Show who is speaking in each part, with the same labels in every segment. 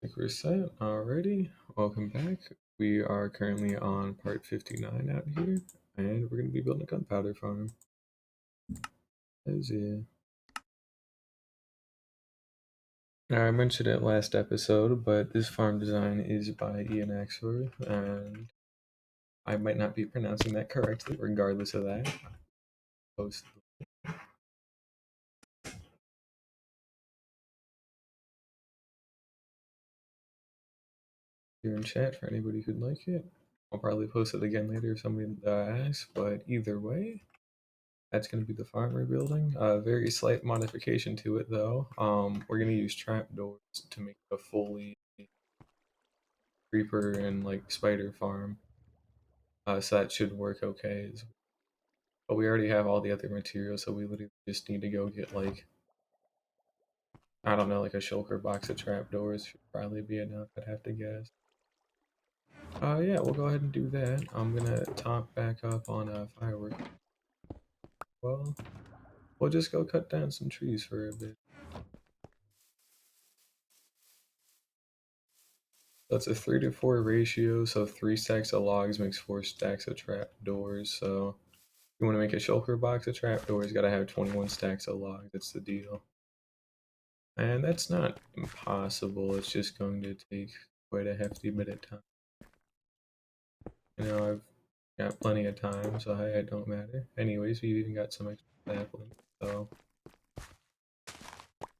Speaker 1: Think we're set. Alrighty, welcome back. We are currently on part 59 out here, and we're going to be building a gunpowder farm. As I mentioned it last episode, but this farm design is by Ian Axford, and I might not be pronouncing that correctly. Regardless of that, post here in chat for anybody who'd like it. I'll probably post it again later if somebody asks, but either way, that's going to be the farm we're building. A very slight modification to it, though. We're going to use trapdoors to make a fully creeper and like spider farm. So that should work okay. But we already have all the other materials, so we literally just need to go get like, I don't know, like a shulker box of trapdoors should probably be enough. I'd have to guess. Yeah, we'll go ahead and do that. I'm gonna top back up on firework. Well, we'll just go cut down some trees for a bit. That's a 3 to 4 ratio, so 3 stacks of logs makes 4 stacks of trapdoors. So if you want to make a shulker box of trapdoors, gotta have 21 stacks of logs. That's the deal. And that's not impossible, it's just going to take quite a hefty bit of time. I've got plenty of time, so it don't matter. Anyways, we've even got some extra saplings, so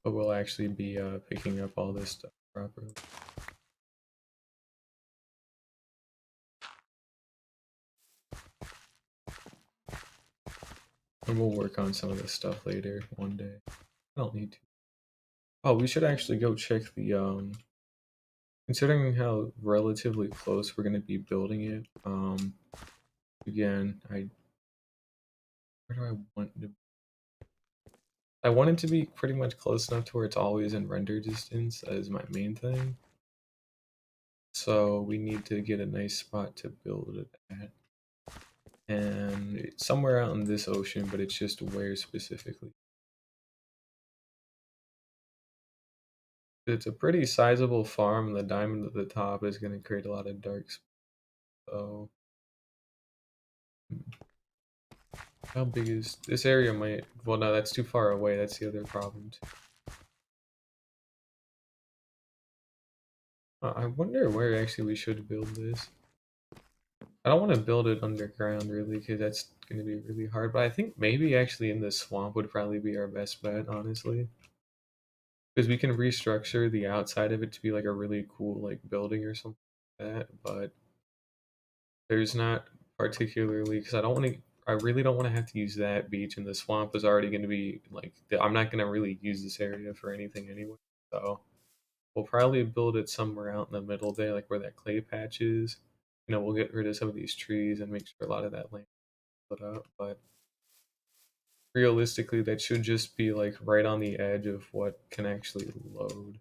Speaker 1: but we'll actually be picking up all this stuff properly. And we'll work on some of this stuff later one day. I don't need to. Oh, we should actually go check the considering how relatively close we're gonna be building it. Again, where do I want to I want it to be pretty much close enough to where it's always in render distance as my main thing. So we need to get a nice spot to build it at. And it's somewhere out in this ocean, but it's just where specifically. It's a pretty sizable farm. The diamond at the top is going to create a lot of dark spots. So how big is this area? Might, well, no, that's too far away. That's the other problem too. I wonder where actually we should build this. I don't want to build it underground really, because that's going to be really hard. But I think maybe actually in the swamp would probably be our best bet, honestly. Because we can restructure the outside of it to be like a really cool like building or something like that. But there's not particularly, because I really don't want to have to use that beach, and the swamp is already going to be like, I'm not going to really use this area for anything anyway. So we'll probably build it somewhere out in the middle there, like where that clay patch is. We'll get rid of some of these trees and make sure a lot of that land is put up. But realistically, that should just be like right on the edge of what can actually load.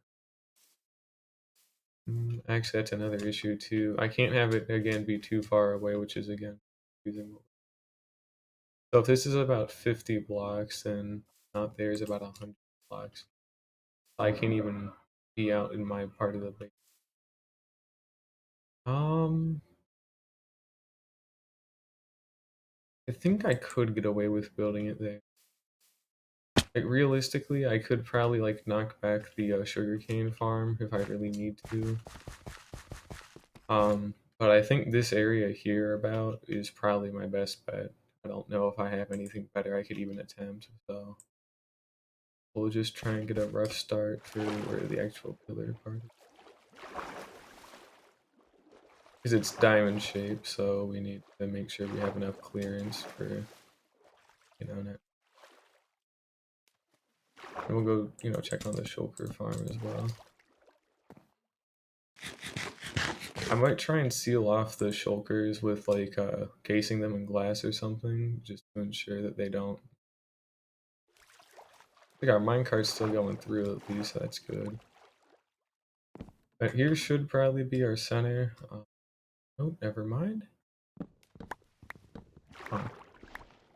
Speaker 1: Actually, that's another issue too. I can't have it again be too far away, which is again using. So if this is about 50 blocks, then out there is about 100 blocks. I can't even be out in my part of the base. Um, I think I could get away with building it there. Like realistically, I could probably like knock back the sugarcane farm if I really need to. But I think this area here about is probably my best bet. I don't know if I have anything better I could even attempt, so we'll just try and get a rough start for where the actual pillar part is. Because it's diamond shaped, so we need to make sure we have enough clearance for, net. And we'll go, check on the shulker farm as well. I might try and seal off the shulkers with like casing them in glass or something, just to ensure that they don't. I think our minecart's still going through at least, so that's good. But here should probably be our center. Oh, never mind. Huh. I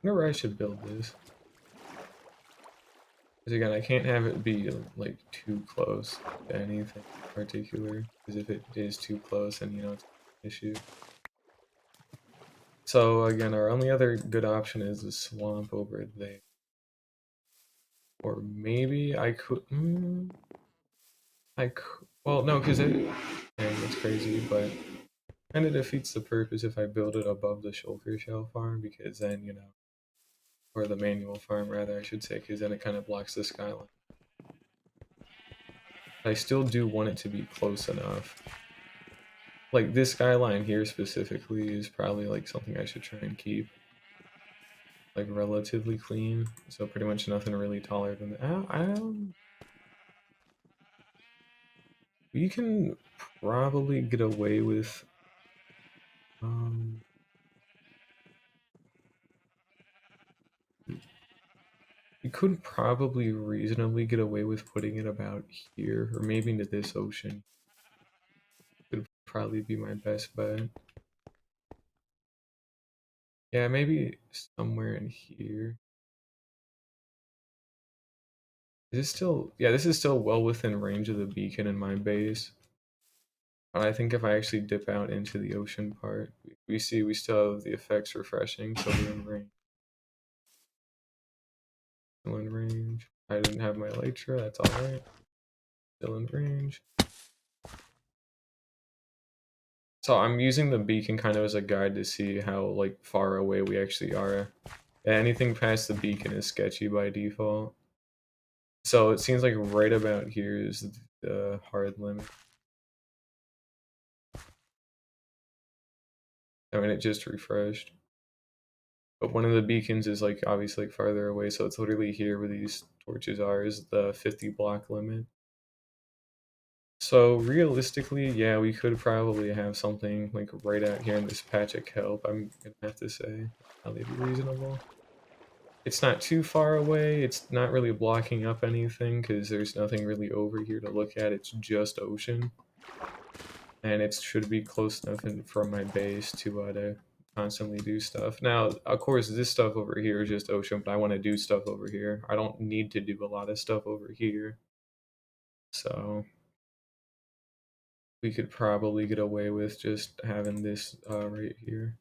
Speaker 1: wonder where I should build this. Because again, I can't have it be like too close to anything in particular. Because if it is too close, then it's an issue. So again, our only other good option is the swamp over there. Or maybe I could. Well, no, because it's crazy, but kind of defeats the purpose if I build it above the shulker shell farm, because then or the manual farm rather, I should say, because then it kind of blocks the skyline. I still do want it to be close enough. Like this skyline here specifically is probably like something I should try and keep like relatively clean. So pretty much nothing really taller than that. We can probably get away with um we could probably reasonably get away with putting it about here or maybe into this ocean. Would probably be my best bet. Yeah, maybe somewhere in here. Is this still, yeah, this is still well within range of the beacon in my base. But I think if I actually dip out into the ocean part, we see we still have the effects refreshing, so we're in range. Still in range. I didn't have my elytra, that's alright. Still in range. So I'm using the beacon kind of as a guide to see how like far away we actually are. Anything past the beacon is sketchy by default. So it seems like right about here is the hard limit. I mean, it just refreshed. But one of the beacons is like obviously like farther away, so it's literally here where these torches are is the 50 block limit. So realistically, yeah, we could probably have something like right out here in this patch of kelp, I'm gonna have to say. Probably be reasonable. It's not too far away, it's not really blocking up anything because there's nothing really over here to look at, it's just ocean. And it should be close enough from my base to constantly do stuff. Now, of course, this stuff over here is just ocean, but I want to do stuff over here. I don't need to do a lot of stuff over here. So we could probably get away with just having this right here.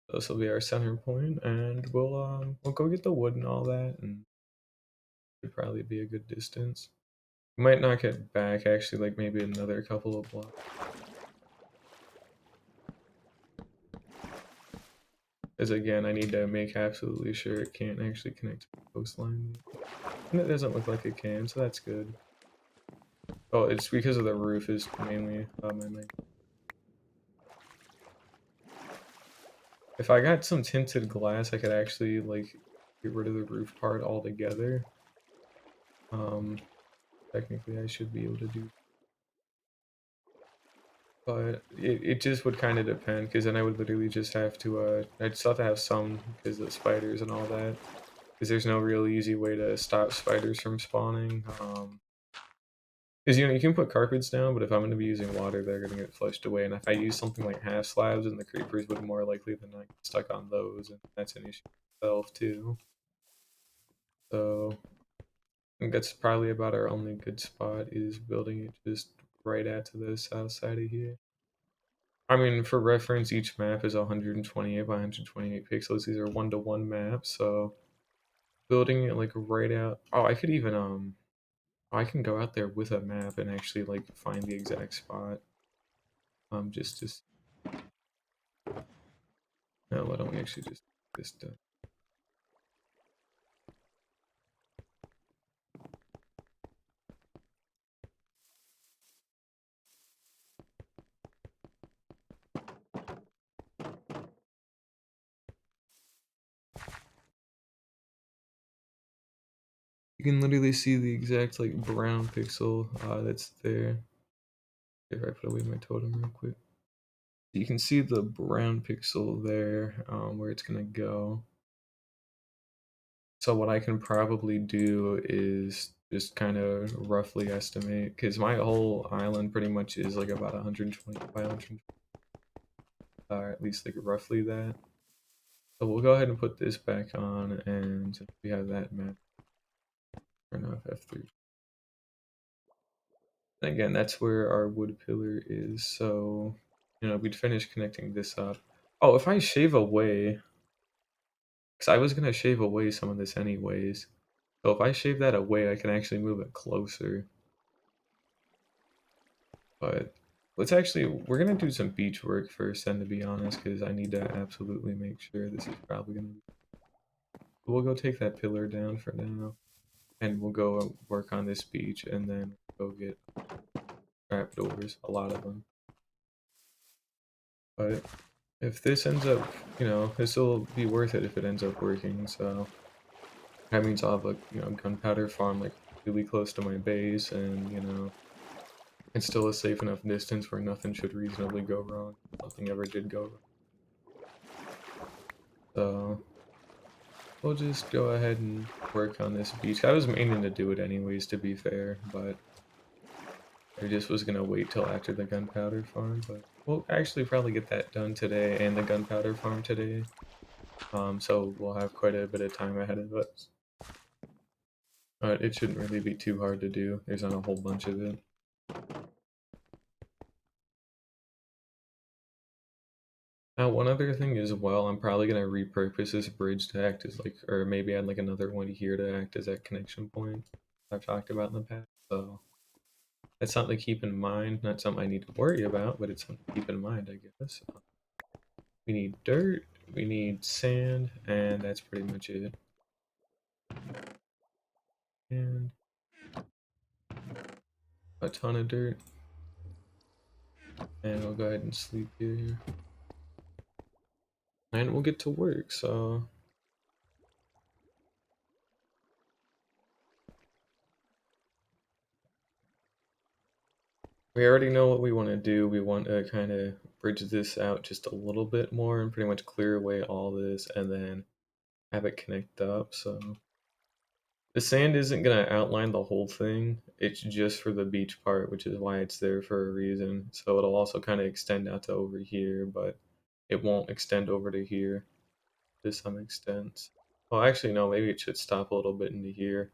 Speaker 1: This will be our center point, and we'll go get the wood and all that, and it'd probably be a good distance. We might knock it back actually, like maybe another couple of blocks. Because again, I need to make absolutely sure it can't actually connect to the coastline. And it doesn't look like it can, so that's good. Oh, it's because of the roof is mainly my main. If I got some tinted glass, I could actually like get rid of the roof part altogether. Technically I should be able to do, but it just would kind of depend, because then I would literally just have to I'd still have to have some because of the spiders and all that, because there's no real easy way to stop spiders from spawning. Because you can put carpets down, but if I'm going to be using water, they're going to get flushed away. And if I use something like half slabs, then the creepers would more likely than not get stuck on those, and that's an issue itself too. So I think that's probably about our only good spot, is building it just right out to the south side of here. I mean, for reference, each map is 128 by 128 pixels. These are one-to-one maps, so building it like right out. Oh, I could even I can go out there with a map and actually like find the exact spot. Just to No, why don't we actually just you can literally see the exact like brown pixel that's there. If I put away my totem real quick, you can see the brown pixel there, where it's gonna go. So what I can probably do is just kind of roughly estimate, because my whole island pretty much is like about 120 by 100, at least like roughly that. So we'll go ahead and put this back on, and we have that map. Turn off F3. Again, that's where our wood pillar is, so, we'd finish connecting this up. Oh, if I shave away, because I was going to shave away some of this anyways, so if I shave that away, I can actually move it closer. But we're going to do some beach work first, then, to be honest, because I need to absolutely make sure this is probably going to be... We'll go take that pillar down for now, and we'll go work on this beach, and then go get trapdoors, a lot of them. But if this ends up, this will be worth it if it ends up working, so that means I'll have a, gunpowder farm, like, really close to my base, and, it's still a safe enough distance where nothing should reasonably go wrong. Nothing ever did go wrong. So, we'll just go ahead and work on this beach. I was meaning to do it anyways, to be fair, but I just was gonna wait till after the gunpowder farm, but we'll actually probably get that done today and the gunpowder farm today. So we'll have quite a bit of time ahead of us. But it shouldn't really be too hard to do. There's not a whole bunch of it. Now, one other thing as well, I'm probably gonna repurpose this bridge to act as like, or maybe add like another one here to act as that connection point I've talked about in the past. So that's something to keep in mind. Not something I need to worry about, but it's something to keep in mind, I guess. We need dirt, we need sand, and that's pretty much it. And a ton of dirt. And we'll go ahead and sleep here. And we'll get to work, so... We already know what we want to do. We want to kind of bridge this out just a little bit more and pretty much clear away all this and then have it connect up, so... The sand isn't going to outline the whole thing. It's just for the beach part, which is why it's there for a reason. So it'll also kind of extend out to over here, but it won't extend over to here to some extent. Well, actually, no, maybe it should stop a little bit into here.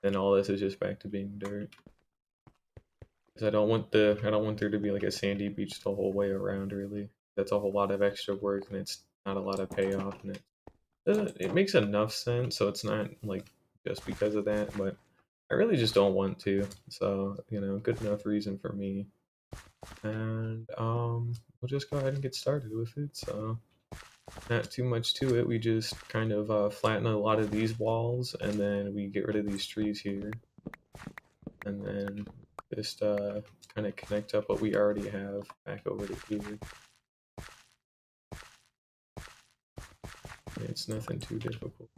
Speaker 1: Then all this is just back to being dirt. Because I don't want there to be like a sandy beach the whole way around, really. That's a whole lot of extra work, and it's not a lot of payoff, and it makes enough sense, so it's not like just because of that, but I really just don't want to. So, good enough reason for me. And we'll just go ahead and get started with it. So, not too much to it. We just kind of flatten a lot of these walls, and then we get rid of these trees here, and then just kind of connect up what we already have back over to here. It's nothing too difficult.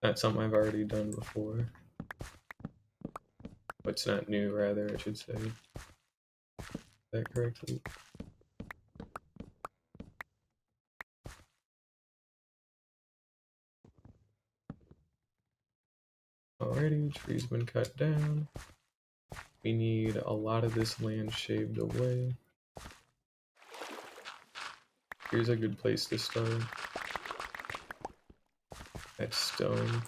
Speaker 1: That's something I've already done before. But it's not new, rather, I should say. Is that correctly? Alrighty, tree's been cut down. We need a lot of this land shaved away. Here's a good place to start. That's stone.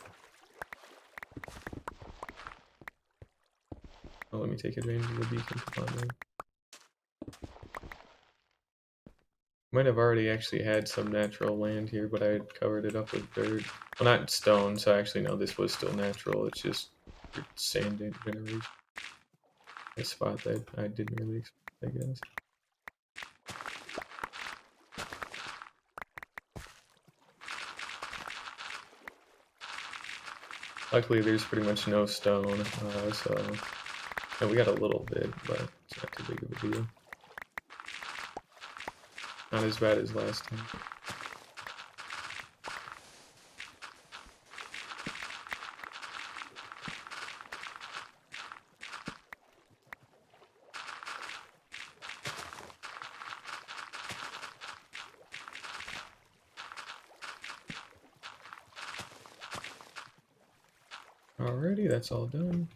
Speaker 1: Oh, let me take advantage of the beacon. Come on, man. Might have already actually had some natural land here, but I had covered it up with dirt. Well, not stone, so actually, no, this was still natural. It's just sand generation. A spot that I didn't really expect, I guess. Luckily, there's pretty much no stone, so and we got a little bit, but it's not too big of a deal. Not as bad as last time. Alrighty, that's all done.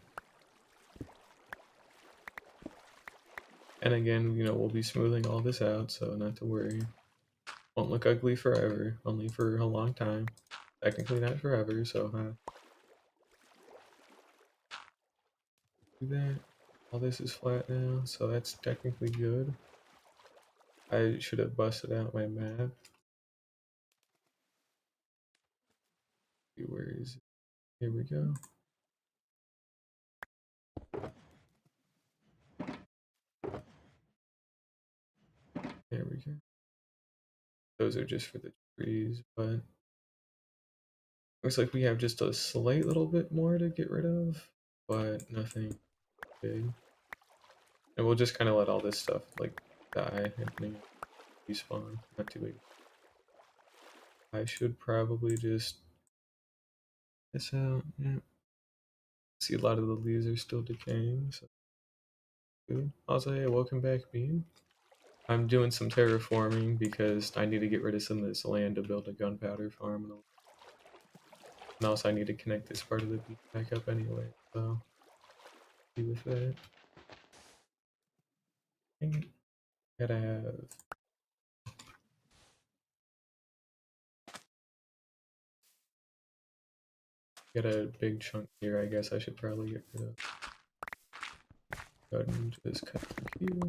Speaker 1: And again, we'll be smoothing all this out, so not to worry. Won't look ugly forever, only for a long time. Technically not forever, so do that. All this is flat now, so that's technically good. I should have busted out my map. Where is it? Here we go. There we go. Those are just for the trees, but looks like we have just a slight little bit more to get rid of, but nothing big. And we'll just kind of let all this stuff like die and respawn. Not too big. I should probably just this out. Yeah. See, a lot of the leaves are still decaying, so good. Also, hey, welcome back, Bean. I'm doing some terraforming because I need to get rid of some of this land to build a gunpowder farm. And also I need to connect this part of the beach back up anyway, so see with that. Gotta have get a big chunk here. I guess I should probably get rid of. Go ahead and just cut through here.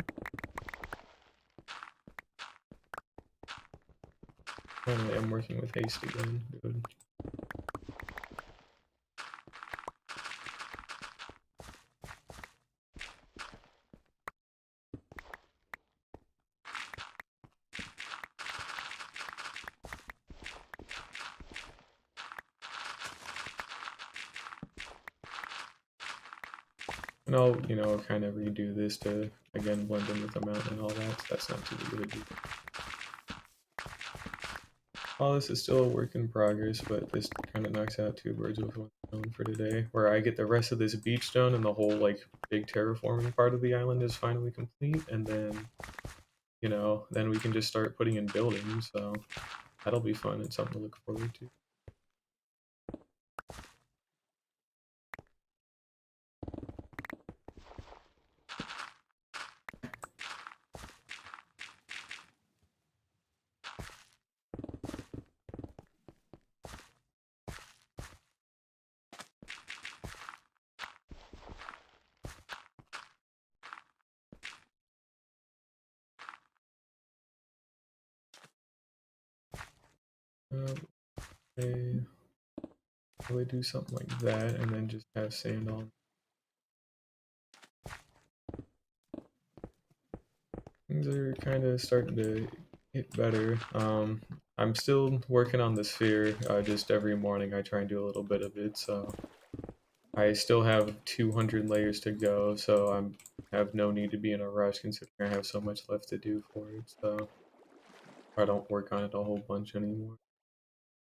Speaker 1: Finally, I'm working with haste again. Good. And I'll, kind of redo this to, again, blend in with the mountain and all that, so that's not too big of a deal. All this is still a work in progress, but this kind of knocks out two birds with one stone for today, where I get the rest of this beach done and the whole, big terraforming part of the island is finally complete, and then, then we can just start putting in buildings, so that'll be fun and something to look forward to. Okay. Probably do something like that and then just have sand on. Things are kind of starting to get better. I'm still working on the sphere. Just every morning I try and do a little bit of it, so I still have 200 layers to go, so I have no need to be in a rush considering I have so much left to do for it, so I don't work on it a whole bunch anymore.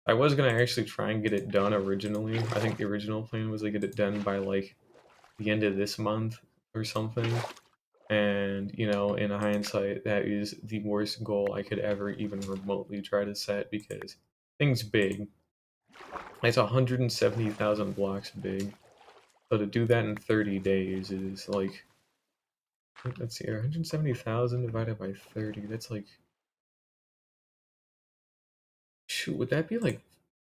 Speaker 1: I was gonna actually try and get it done originally. I think the original plan was to get it done by the end of this month or something. And, in hindsight, that is the worst goal I could ever even remotely try to set because thing's big. It's 170,000 blocks big. So to do that in 30 days is let's see, 170,000 divided by 30, that's shoot, would that be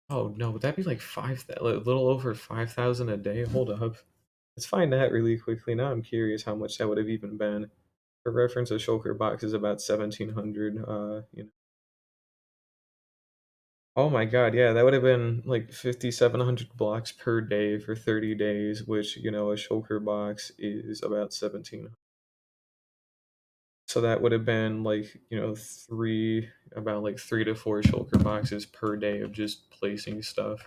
Speaker 1: oh no, would that be a little over 5,000 a day? Hold up. Let's find that really quickly. Now I'm curious how much that would have even been. For reference, a shulker box is about 1,700, Oh my god, yeah, that would have been 5,700 blocks per day for 30 days, which, a shulker box is about 17. So that would have been about 3 to 4 shulker boxes per day of just placing stuff,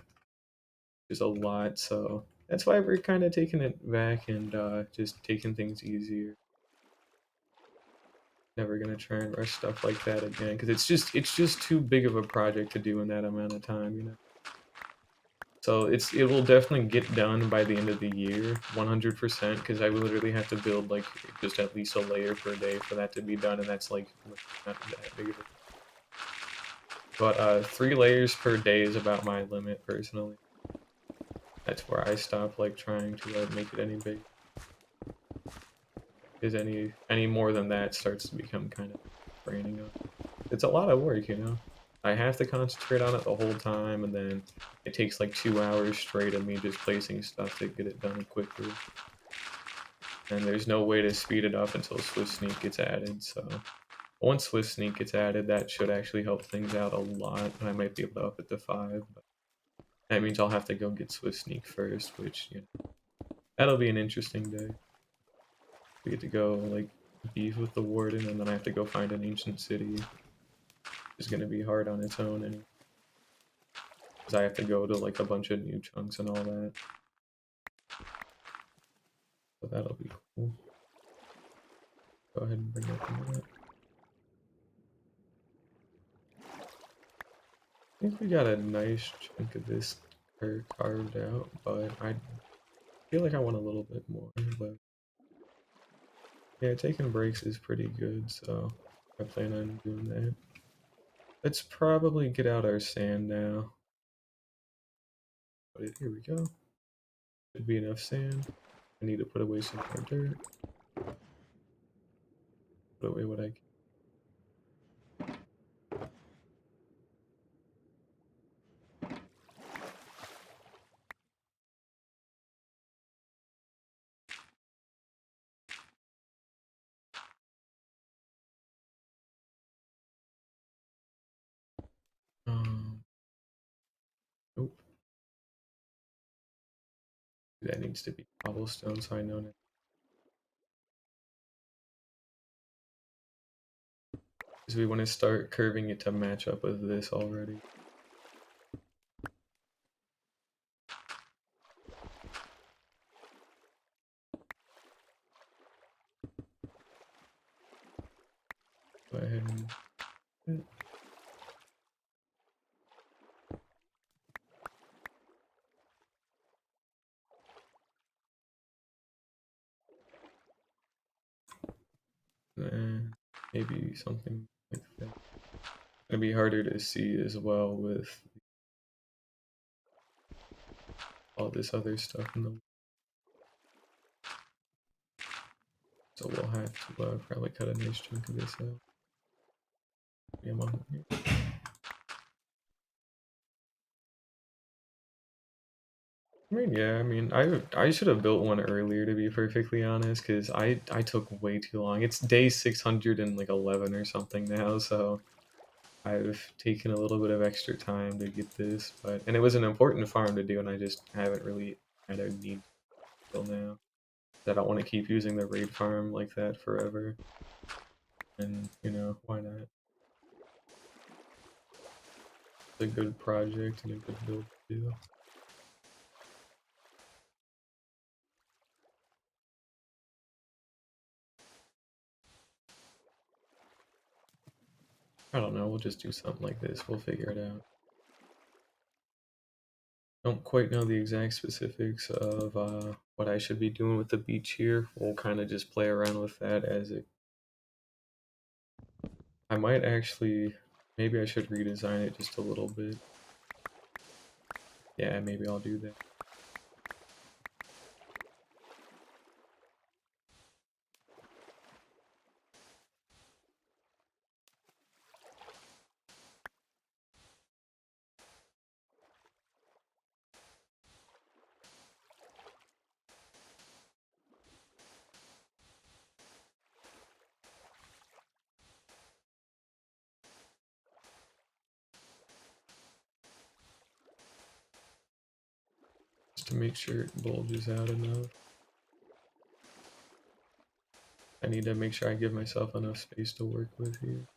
Speaker 1: which is a lot. So that's why we're kind of taking it back and just taking things easier. Never gonna try and rush stuff like that again because it's just too big of a project to do in that amount of time. So it will definitely get done by the end of the year, 100%, because I literally have to build just at least a layer per day for that to be done, and that's not that big of a. But 3 layers per day is about my limit personally. That's where I stop trying to make it any big. Because any more than that starts to become kind of draining up. It's a lot of work. I have to concentrate on it the whole time, and then it takes 2 hours straight of me just placing stuff to get it done quickly. and there's no way to speed it up until Swift Sneak gets added, so once Swift Sneak gets added, that should actually help things out a lot, and I might be able to up it to 5, but that means I'll have to go get Swift Sneak first, which, you know, that'll be an interesting day. We get to go, like, beef with the Warden, and then I have to go find an ancient city. It's gonna be hard on its own anyway, because I have to go to, like, a bunch of new chunks and all that. So that'll be cool. Go ahead and bring up that. I think we got a nice chunk of this carved out, but I feel like I want a little bit more. But yeah, taking breaks is pretty good, so I plan on doing that. Let's probably get out our sand now. But here we go. Should be enough sand. I need to put away some more dirt. Put away what I can. Nope. That needs to be cobblestone, so I know now. Because we want to start curving it to match up with this already. Go ahead and... And maybe something like that. It'd be harder to see as well with all this other stuff in the... So we'll have to probably cut a nice chunk of this out. Yeah, I'm on here. I mean, I should have built one earlier, to be perfectly honest, because I took way too long. It's day 611 or something now, so I've taken a little bit of extra time to get this, and it was an important farm to do, and I just haven't really had a need till now. I don't want to keep using the raid farm like that forever, and you know, why not? It's a good project and a good build to do. I don't know, we'll just do something like this, we'll figure it out. Don't quite know the exact specifics of what I should be doing with the beach here. We'll kind of just play around with that as it... I might actually... Maybe I should redesign it just a little bit. Yeah, maybe I'll do that. Just to make sure it bulges out enough. I need to make sure I give myself enough space to work with here.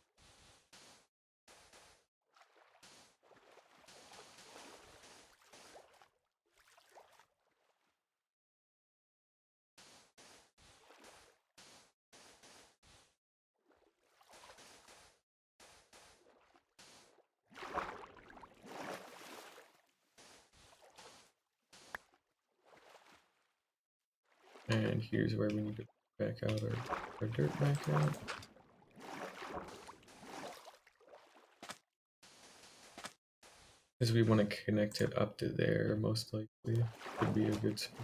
Speaker 1: And here's where we need to back out our dirt back out. Because we want to connect it up to there, most likely. Could be a good spot.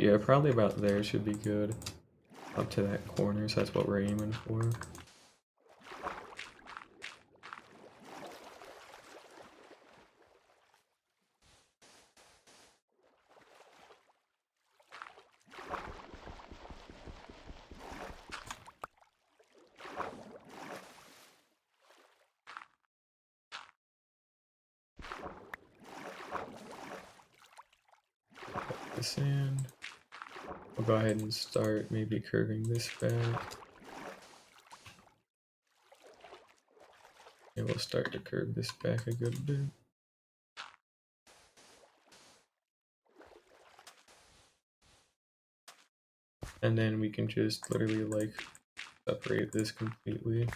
Speaker 1: Yeah, probably about there should be good. Up to that corner, so that's what we're aiming for. the sand. We'll go ahead and start maybe curving this back. And we'll start to curve this back a good bit. And then we can just literally like separate this completely.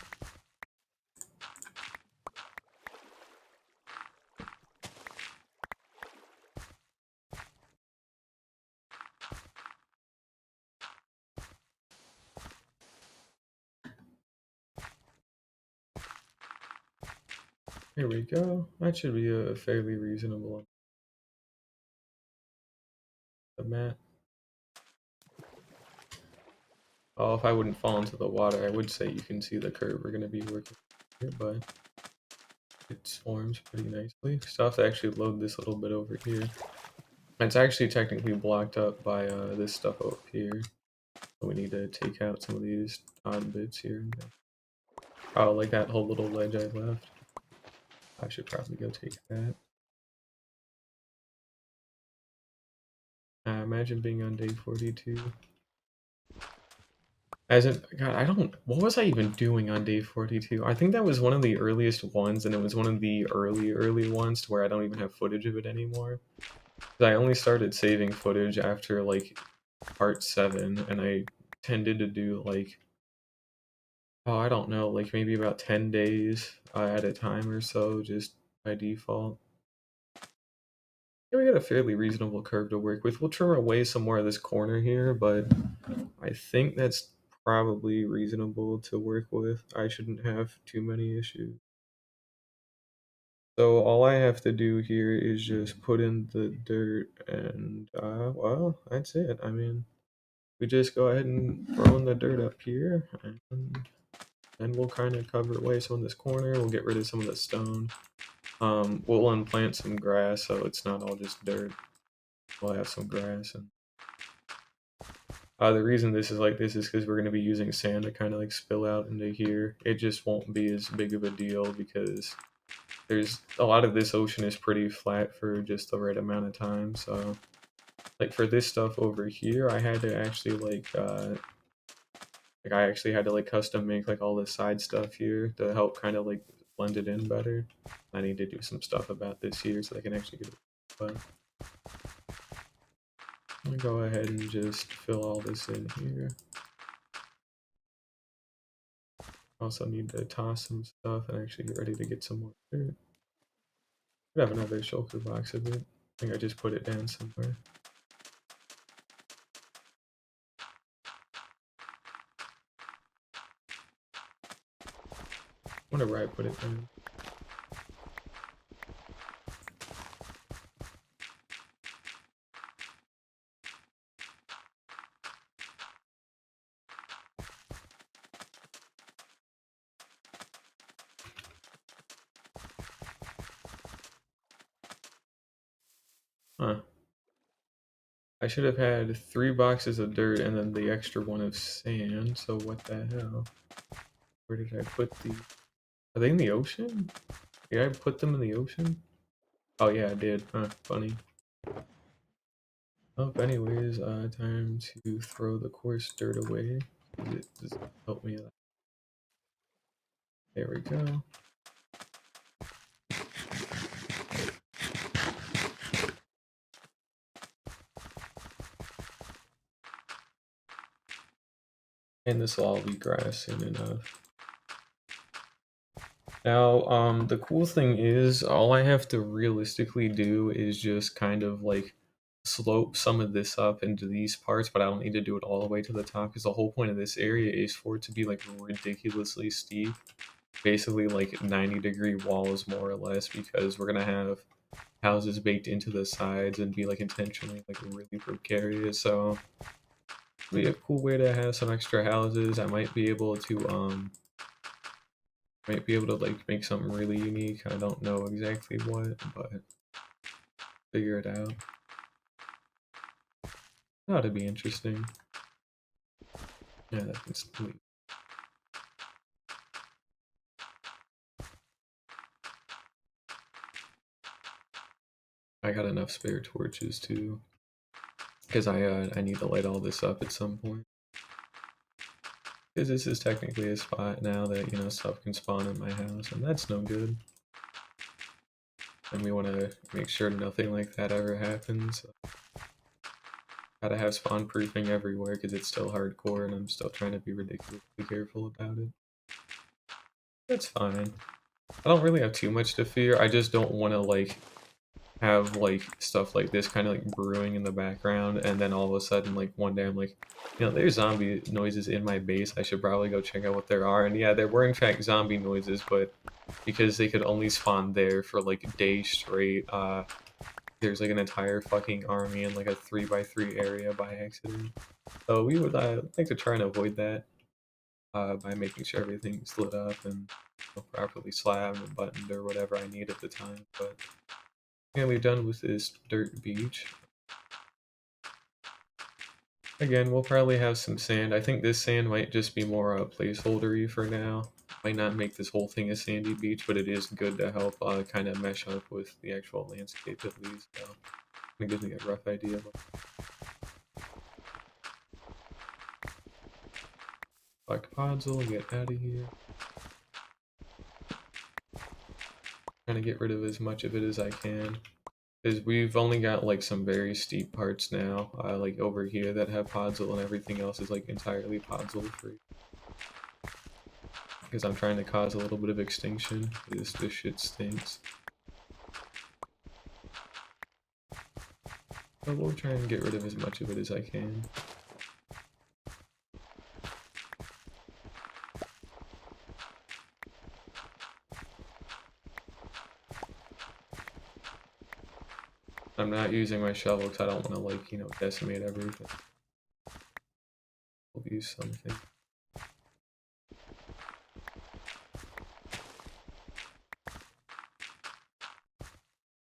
Speaker 1: Here we go. That should be a fairly reasonable mat. Oh, if I wouldn't fall into the water, I would say you can see the curve we're going to be working here, but it forms pretty nicely. So I have to actually load this little bit over here. It's actually technically blocked up by this stuff up here. So we need to take out some of these odd bits here and there. Oh, like that whole little ledge I left. I should probably go take that. Imagine being on day 42. As in, God, I don't. What was I even doing on day 42? I think that was one of the earliest ones, and it was one of the early ones to where I don't even have footage of it anymore. 'Cause I only started saving footage after like part 7, and I tended to do like, oh, I don't know, like maybe about 10 days at a time or so, just by default. Yeah, we got a fairly reasonable curve to work with. We'll trim away some more of this corner here, but I think that's probably reasonable to work with. I shouldn't have too many issues. So all I have to do here is just put in the dirt and, well, that's it. I mean, we just go ahead and throw in the dirt up here, and then we'll kind of cover away some of this corner. We'll get rid of some of the stone. We'll unplant some grass so it's not all just dirt. We'll have some grass. And the reason this is like this is because we're going to be using sand to kind of like spill out into here. It just won't be as big of a deal because there's a lot of this ocean is pretty flat for just the right amount of time. So like for this stuff over here, I had to actually like I actually had to like custom make like all this side stuff here to help kind of like blend it in better. I need to do some stuff about this here so I can actually get it. But I'm gonna go ahead and just fill all this in here. Also need to toss some stuff and actually get ready to get some more dirt. Could have another shulker box of it. I think I just put it down somewhere. I wonder where I put it down. Huh. I should have had 3 boxes of dirt and then the extra one of sand, so what the hell? Where did I put these? Are they in the ocean? Did I put them in the ocean? Oh yeah, I did. Huh, funny. Oh, anyways, time to throw the coarse dirt away. It does help me out. There we go. And this will all be grass soon enough. Now, the cool thing is, all I have to realistically do is just kind of like slope some of this up into these parts, but I don't need to do it all the way to the top because the whole point of this area is for it to be like ridiculously steep. Basically like 90-degree walls more or less, because we're gonna have houses baked into the sides and be like intentionally like really precarious. So it'll be a cool way to have some extra houses. I might be able to like make something really unique. I don't know exactly what, but figure it out. That would be interesting. Yeah, that can sleep. I got enough spare torches too. because I need to light all this up at some point. Because this is technically a spot now that, you know, stuff can spawn in my house, and that's no good. And we want to make sure nothing like that ever happens. So gotta have spawn proofing everywhere because it's still hardcore and I'm still trying to be ridiculously careful about it. That's fine. I don't really have too much to fear. I just don't want to like have like stuff like this kind of like brewing in the background, and then all of a sudden like one day I'm like, you know, there's zombie noises in my base. I should probably go check out what there are. And yeah, there were in fact zombie noises, but because they could only spawn there for like days straight, there's like an entire fucking army in like a 3x3 area by accident. So we would like to try and avoid that by making sure everything's lit up and, you know, properly slabbed and buttoned or whatever I need at the time. But yeah, we're done with this dirt beach. Again, we'll probably have some sand. I think this sand might just be more placeholdery for now. Might not make this whole thing a sandy beach, but it is good to help kind of mesh up with the actual landscape at least. So it gives me a rough idea. Fuck Podzol, get out of here. Trying to get rid of as much of it as I can. Because we've only got like some very steep parts now, like over here that have Podzol, and everything else is like entirely Podzol free. Because I'm trying to cause a little bit of extinction. This shit stinks. But we'll try and get rid of as much of it as I can. I'm not using my shovel because I don't want to, like, you know, decimate everything. We'll use something.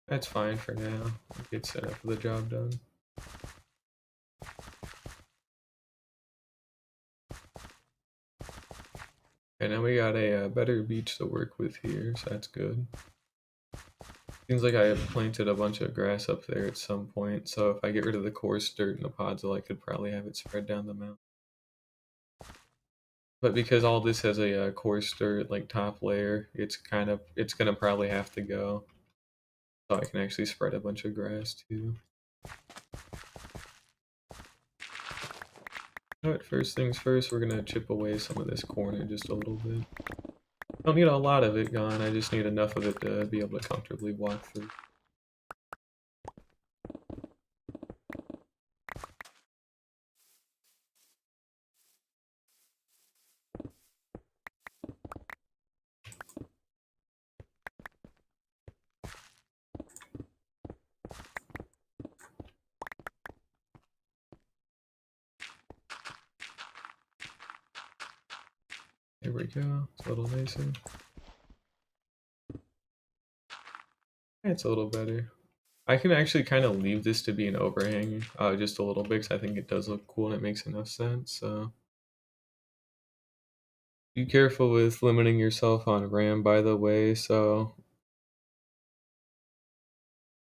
Speaker 1: That's fine for now. I'll get set up for the job done. And now we got a better beach to work with here, so that's good. Seems like I have planted a bunch of grass up there at some point, so if I get rid of the coarse dirt in the Podzol, I could probably have it spread down the mountain. But because all this has a coarse dirt, like, top layer, it's gonna probably have to go. So I can actually spread a bunch of grass too. Alright, first things first, we're gonna chip away some of this corner just a little bit. Don't need a lot of it gone, I just need enough of it to be able to comfortably walk through. There we go, it's a little nicer. It's a little better. I can actually kind of leave this to be an overhang just a little bit because I think it does look cool and it makes enough sense, so. Be careful with limiting yourself on RAM, by the way, so.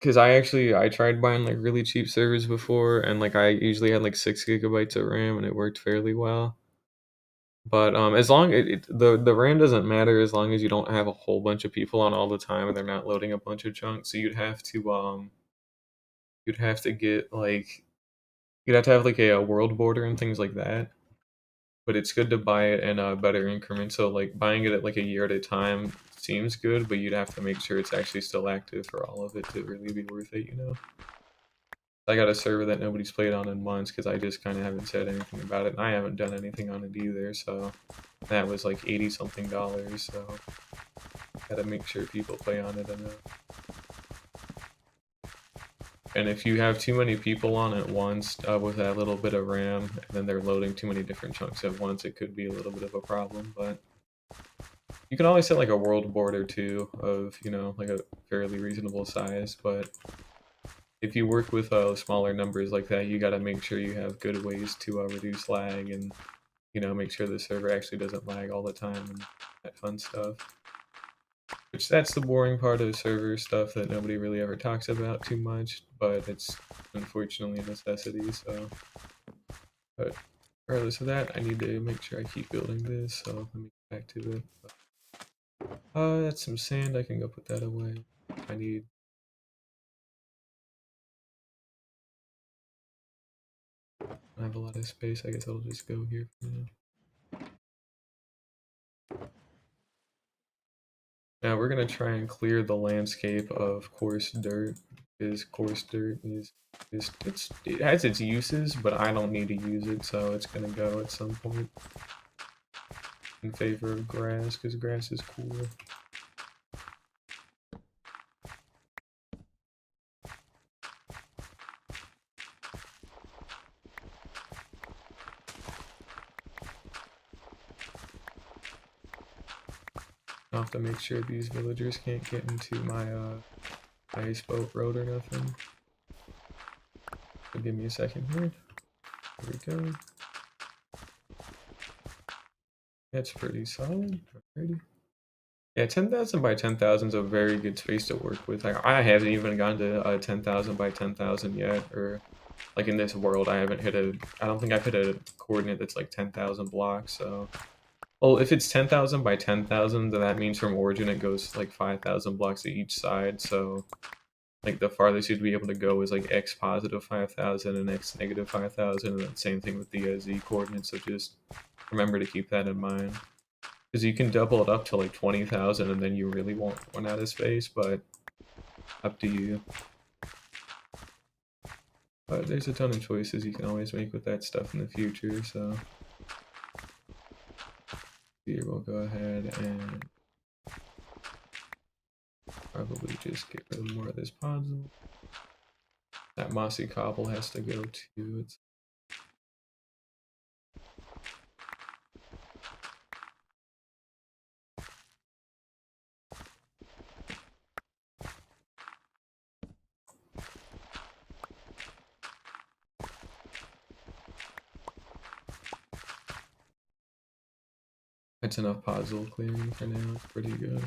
Speaker 1: Because I tried buying like really cheap servers before, and like I usually had like 6 GB of RAM and it worked fairly well. But as long the RAM doesn't matter as long as you don't have a whole bunch of people on all the time and they're not loading a bunch of junk. So you'd have to get like you'd have to have like a world border and things like that. But it's good to buy it in a better increment. So like buying it at like a year at a time seems good, but you'd have to make sure it's actually still active for all of it to really be worth it, you know. I got a server that nobody's played on in months because I just kind of haven't said anything about it, and I haven't done anything on it either, so that was like $80 something, so gotta make sure people play on it enough. And if you have too many people on at once with that little bit of RAM, and then they're loading too many different chunks at once, it could be a little bit of a problem, but you can always set like a world border too of, you know, like a fairly reasonable size, but if you work with smaller numbers like that, you got to make sure you have good ways to reduce lag and, you know, make sure the server actually doesn't lag all the time and that fun stuff. Which that's the boring part of server stuff that nobody really ever talks about too much, but it's unfortunately a necessity, so. But regardless of that, I need to make sure I keep building this, so let me get back to it. That's some sand, I can go put that away. I need... I have a lot of space, I guess I'll just go here for now. Now we're gonna try and clear the landscape of coarse dirt, because coarse dirt is it has its uses, but I don't need to use it, so it's gonna go at some point in favor of grass, because grass is cool. I'll have to make sure these villagers can't get into my ice boat road or nothing. So give me a second here. There we go. That's pretty solid. Alrighty. Yeah, 10,000 by 10,000 is a very good space to work with. Like, I haven't even gone to 10,000 by 10,000 yet, or like in this world, I haven't hit a. I don't think I've hit a coordinate that's like 10,000 blocks. So, well, if it's 10,000 by 10,000, then that means from origin it goes like 5,000 blocks to each side. So, like the farthest you'd be able to go is like x positive 5,000 and x negative 5,000, and then same thing with the z coordinates. So just remember to keep that in mind. Because you can double it up to like 20,000 and then you really won't run out of space, but up to you. But there's a ton of choices you can always make with that stuff in the future, so... Here we'll go ahead and probably just get rid of more of this puzzle. That mossy cobble has to go too. That's enough puzzle clearing for now. It's pretty good.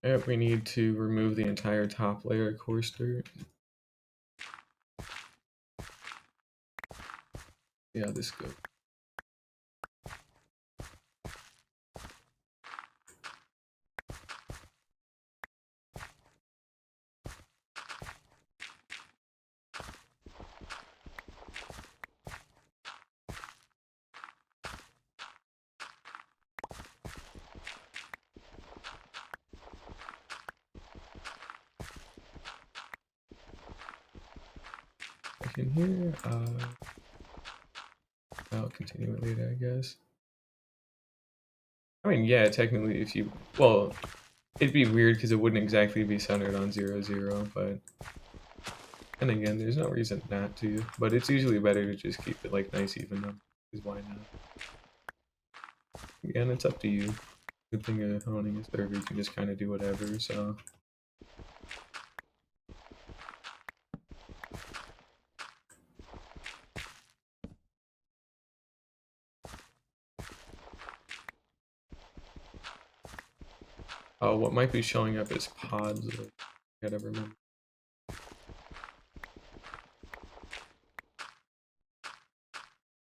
Speaker 1: Yep, we need to remove the entire top layer of coarse dirt. See how this goes. Back in here, I'll continue it later, I guess. I mean, yeah, technically, if you... Well, it'd be weird because it wouldn't exactly be centered on 0, 0, but... And again, there's no reason not to, but it's usually better to just keep it, like, nice even number, because why not? Again, it's up to you. Good thing of owning a server, you can just kind of do whatever, so... what might be showing up is pods, I gotta remember.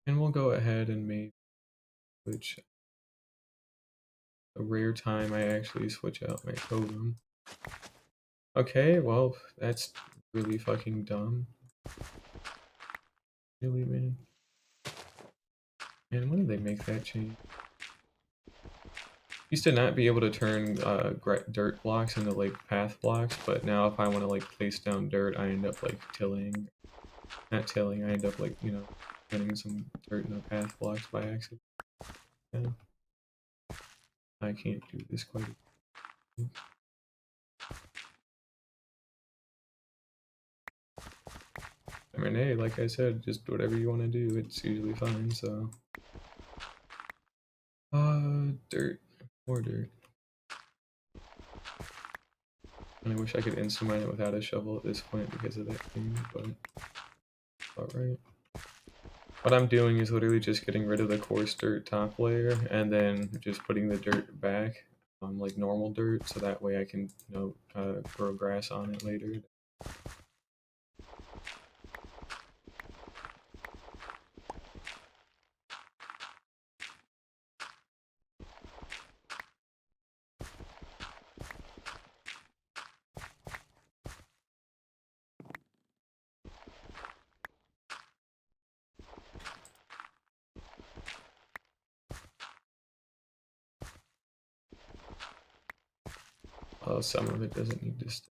Speaker 1: And we'll go ahead and maybe switch a rare time I actually switch out my totem. Okay, well, that's really fucking dumb. Really, man? And when did they make that change? Used to not be able to turn dirt blocks into like path blocks, but now if I want to like place down dirt, I end up like tilling. Not tilling, I end up like, you know, putting some dirt in the path blocks by accident. Yeah. I can't do this quite. I mean, hey, like I said, just whatever you want to do, it's usually fine, so. Dirt. More dirt. And I wish I could instant mine it without a shovel at this point because of that thing, but alright. What I'm doing is literally just getting rid of the coarse dirt top layer and then just putting the dirt back on like normal dirt, so that way I can, grow grass on it later. Oh, some of it doesn't need to stay.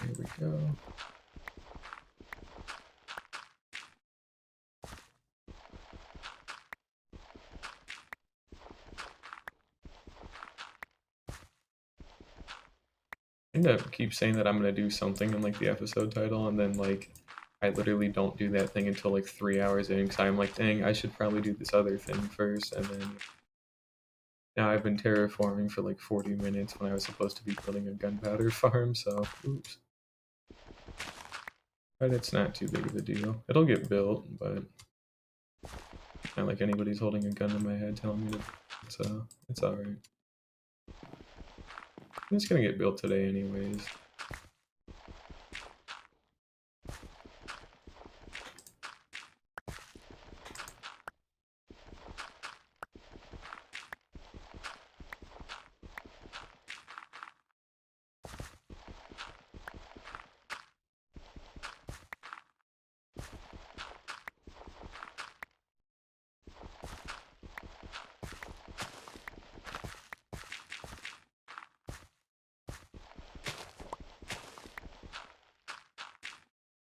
Speaker 1: Here we go. Keep saying that I'm gonna do something in like the episode title, and then like I literally don't do that thing until like 3 hours in, because I'm like, dang, I should probably do this other thing first, and then now I've been terraforming for like 40 minutes when I was supposed to be building a gunpowder farm, so oops. But it's not too big of a deal. It'll get built, but not like anybody's holding a gun to my head telling me to, so it's alright. It's gonna get built today anyways.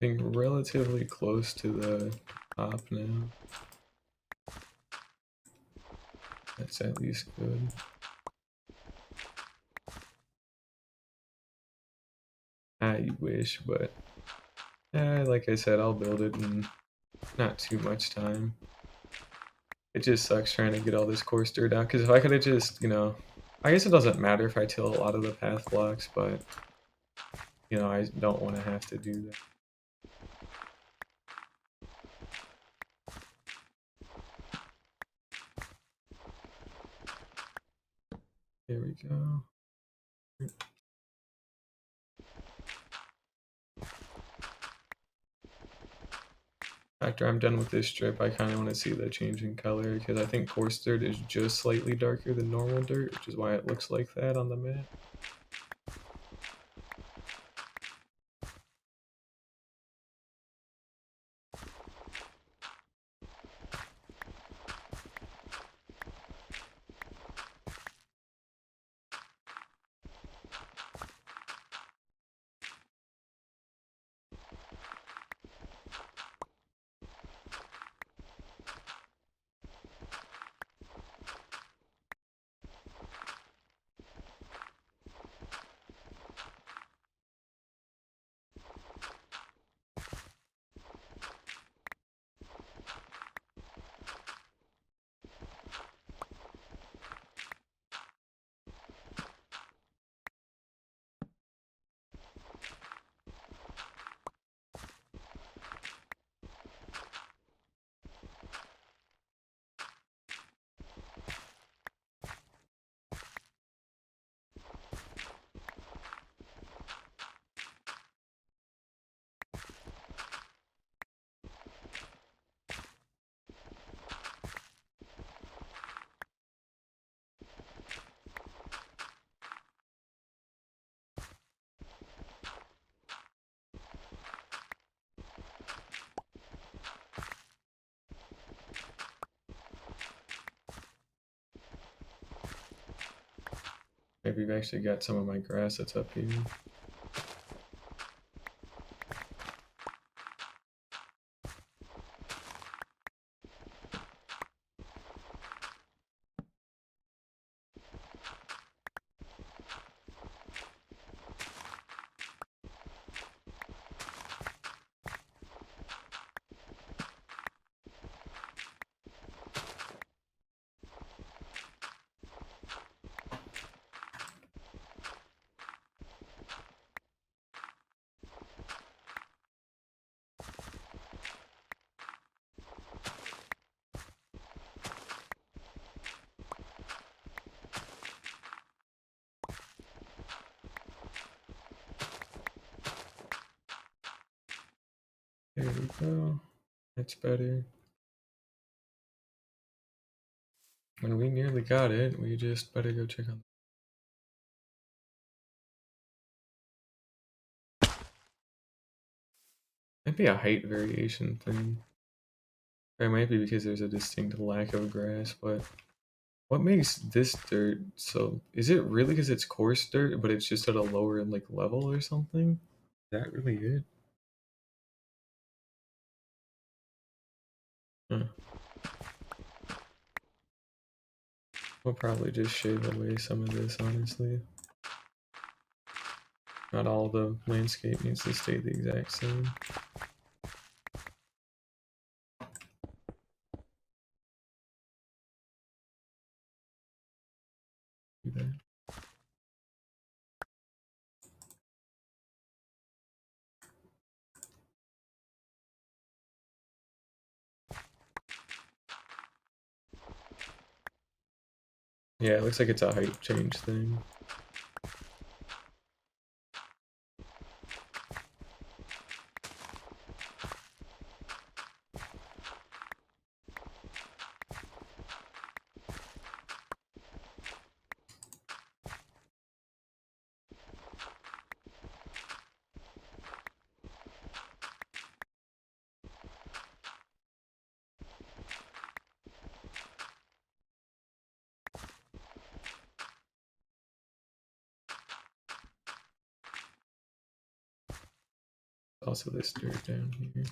Speaker 1: Being relatively close to the top now. That's at least good. I wish, but like I said, I'll build it in not too much time. It just sucks trying to get all this coarse dirt out, because if I could have just, I guess it doesn't matter if I till a lot of the path blocks, but, I don't want to have to do that. Here we go. After I'm done with this strip, I kind of want to see the change in color, because I think coarse dirt is just slightly darker than normal dirt, which is why it looks like that on the map. Maybe we've actually got some of my grass that's up here. There we go. That's better. When we nearly got it, we just better go check on. Might be a height variation thing. Or it might be because there's a distinct lack of grass, but what makes this dirt so... Is it really because it's coarse dirt, but it's just at a lower like level or something? Is that really it? Huh. We'll probably just shave away some of this, honestly. Not all the landscape needs to stay the exact same. Do that. Yeah, it looks like it's a height change thing. Also this dirt down here.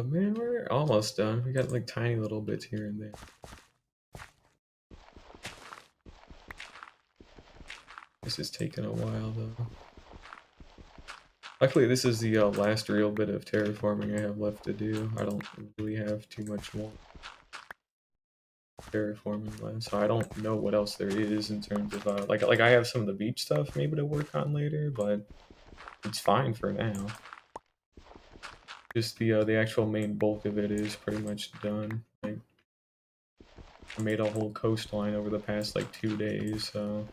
Speaker 1: Man, we're almost done. We got like tiny little bits here and there. This is taking a while though. Luckily, this is the last real bit of terraforming I have left to do. I don't really have too much more terraforming left, so I don't know what else there is in terms of like I have some of the beach stuff maybe to work on later, but it's fine for now. Just the actual main bulk of it is pretty much done. Like, I made a whole coastline over the past like 2 days, so.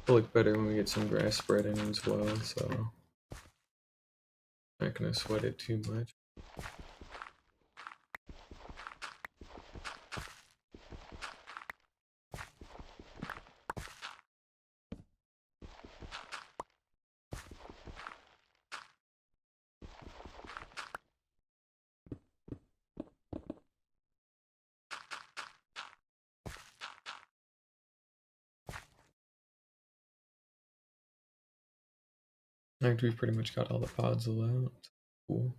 Speaker 1: It'll look better when we get some grass spread in as well, so not gonna sweat it too much. I think we've pretty much got all the pods allowed. Cool.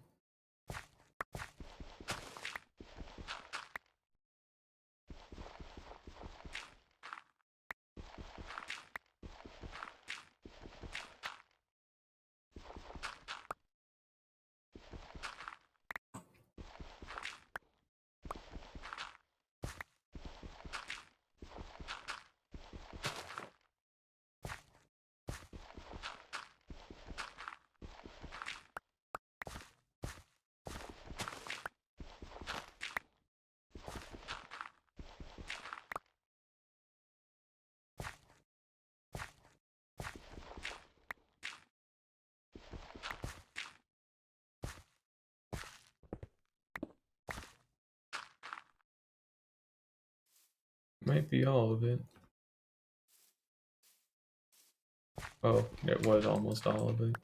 Speaker 1: Might be all of it. Oh, it was almost all of it.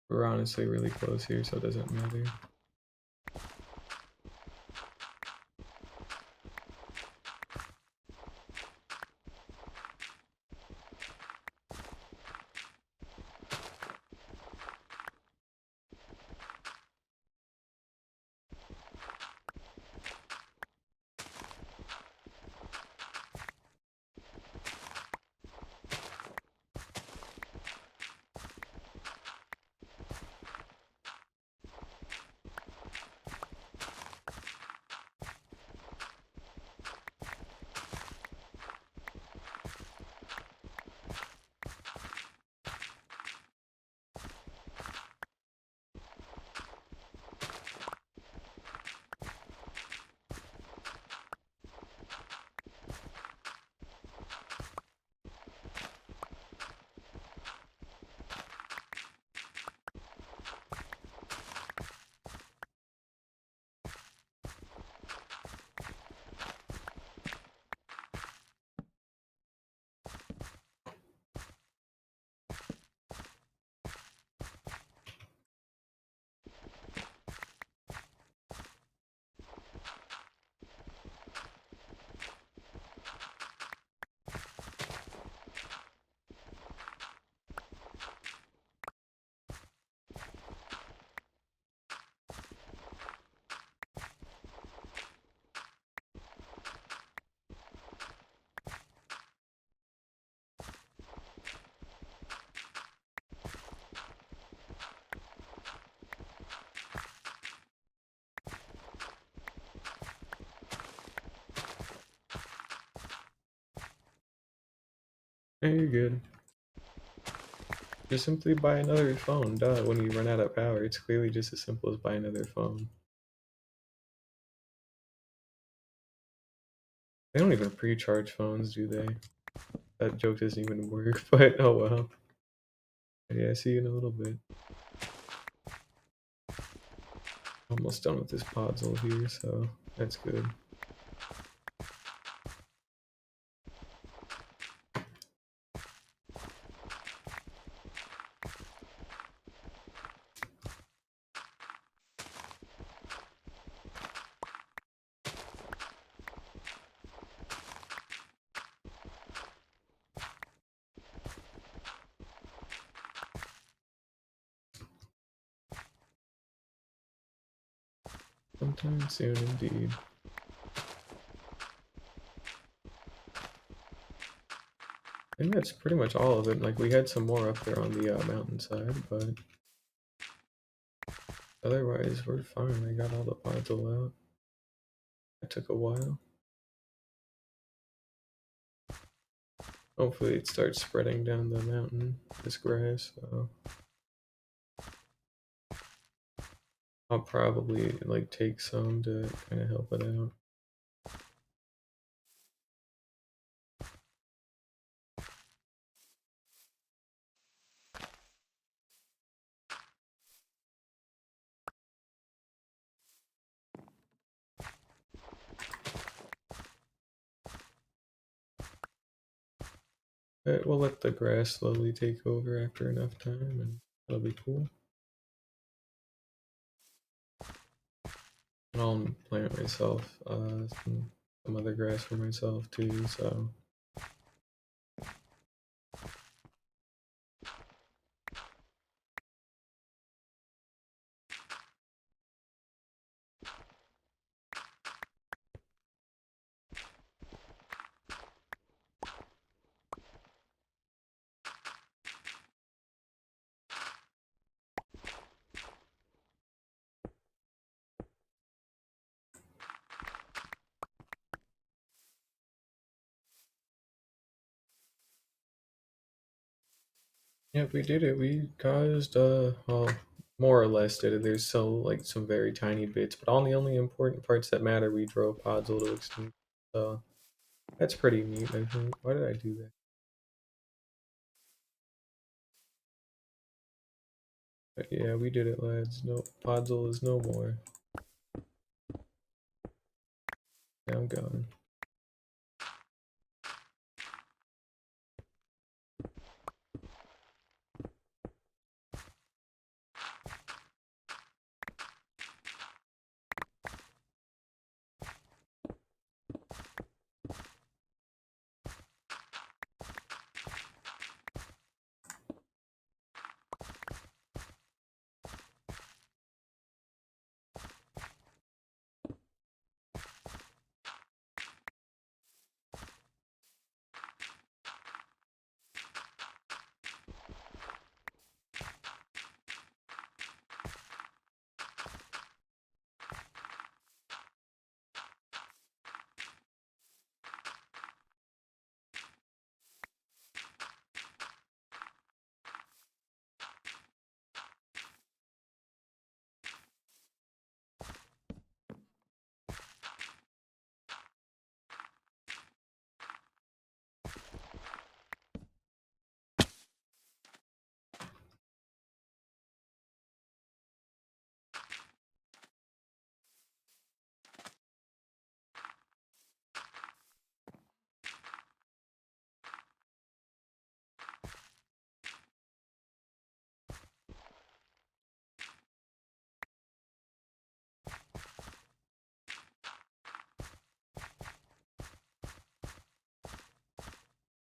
Speaker 1: We're honestly really close here, so it doesn't matter. Hey, you're good. Just simply buy another phone, duh, when you run out of power. It's clearly just as simple as buy another phone. They don't even pre-charge phones, do they? That joke doesn't even work, but oh well. Yeah, see you in a little bit. Almost done with this puzzle here, so that's good. Sometime soon indeed. I think that's pretty much all of it. Like, we had some more up there on the mountainside, but otherwise we're fine. I got all the puzzle out. It took a while. Hopefully it starts spreading down the mountain, this grass, so I'll probably like take some to kind of help it out. We'll let the grass slowly take over after enough time, and that'll be cool. And I'll plant myself some other grass for myself too, so yeah, we did it. We caused well, more or less did it. There's so like some very tiny bits, but on the only important parts that matter, we drove Podzol to extinction. So that's pretty neat, I think. Why did I do that? But yeah, we did it, lads. No, Podzol is no more. Yeah, I'm gone.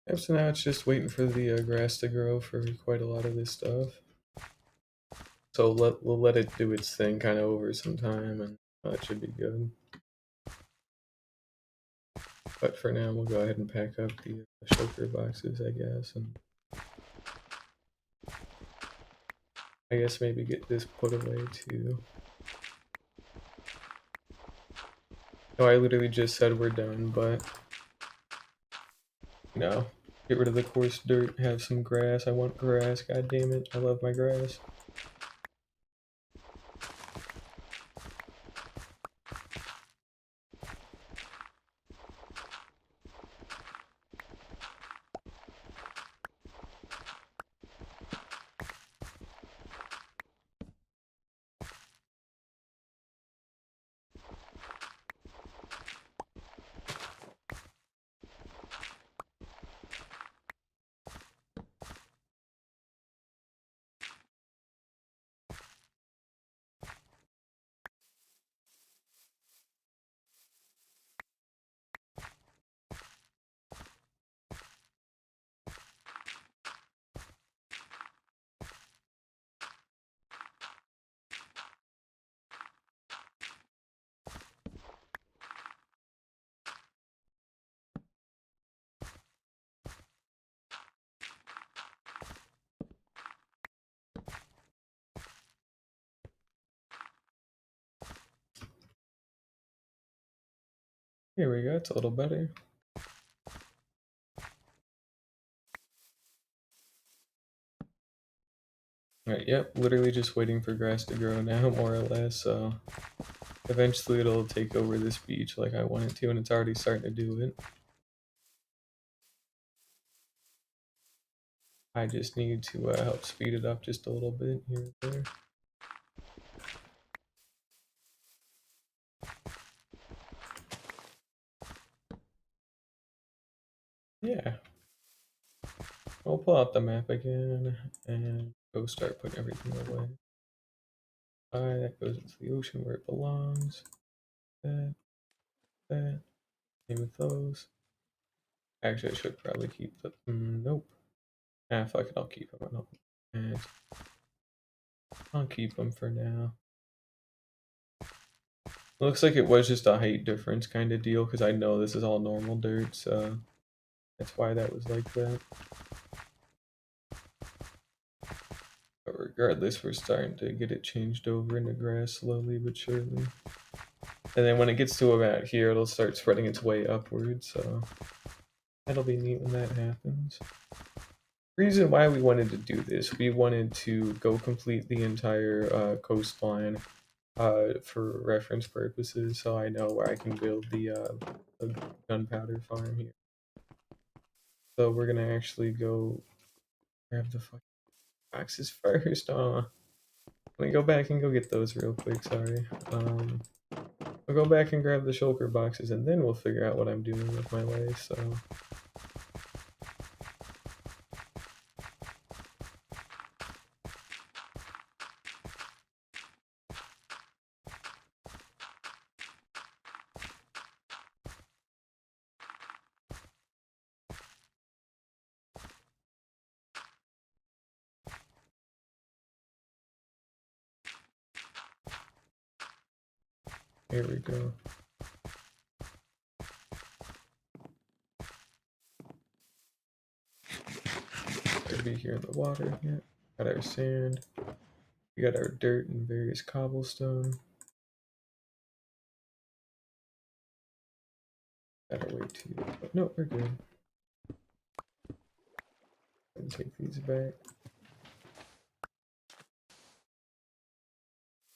Speaker 1: Yep, so now it's just waiting for the grass to grow for quite a lot of this stuff. So we'll let it do its thing kind of over some time, and it should be good. But for now, we'll go ahead and pack up the shulker boxes, I guess, and I guess maybe get this put away too. No, I literally just said we're done, but no. Get rid of the coarse dirt, have some grass. I want grass, god damn it. I love my grass. Here we go, it's a little better. Alright, yep, literally just waiting for grass to grow now, more or less, so eventually it'll take over this beach like I want it to, and it's already starting to do it. I just need to help speed it up just a little bit here and there. Yeah. We'll pull out the map again and go start putting everything away. Alright, that goes into the ocean where it belongs. That, that. Same with those. Actually, I should probably keep the. Nope. Ah, fuck it, I'll keep them. I'll keep them for now. Looks like it was just a height difference kind of deal because I know this is all normal dirt, so that's why that was like that. But regardless, we're starting to get it changed over into grass slowly but surely. And then when it gets to about here, it'll start spreading its way upwards, so that'll be neat when that happens. Reason why we wanted to do this, we wanted to go complete the entire coastline for reference purposes, so I know where I can build the gunpowder farm here. So we're gonna actually go grab the fucking boxes first. Let me go back and go get those real quick. Sorry. I'll go back and grab the shulker boxes, and then we'll figure out what I'm doing with my life. So. Here we go. Gotta be here in the water. Yeah. Got our sand. We got our dirt and various cobblestone. Gotta wait to. Oh, no, we're good. And take these back.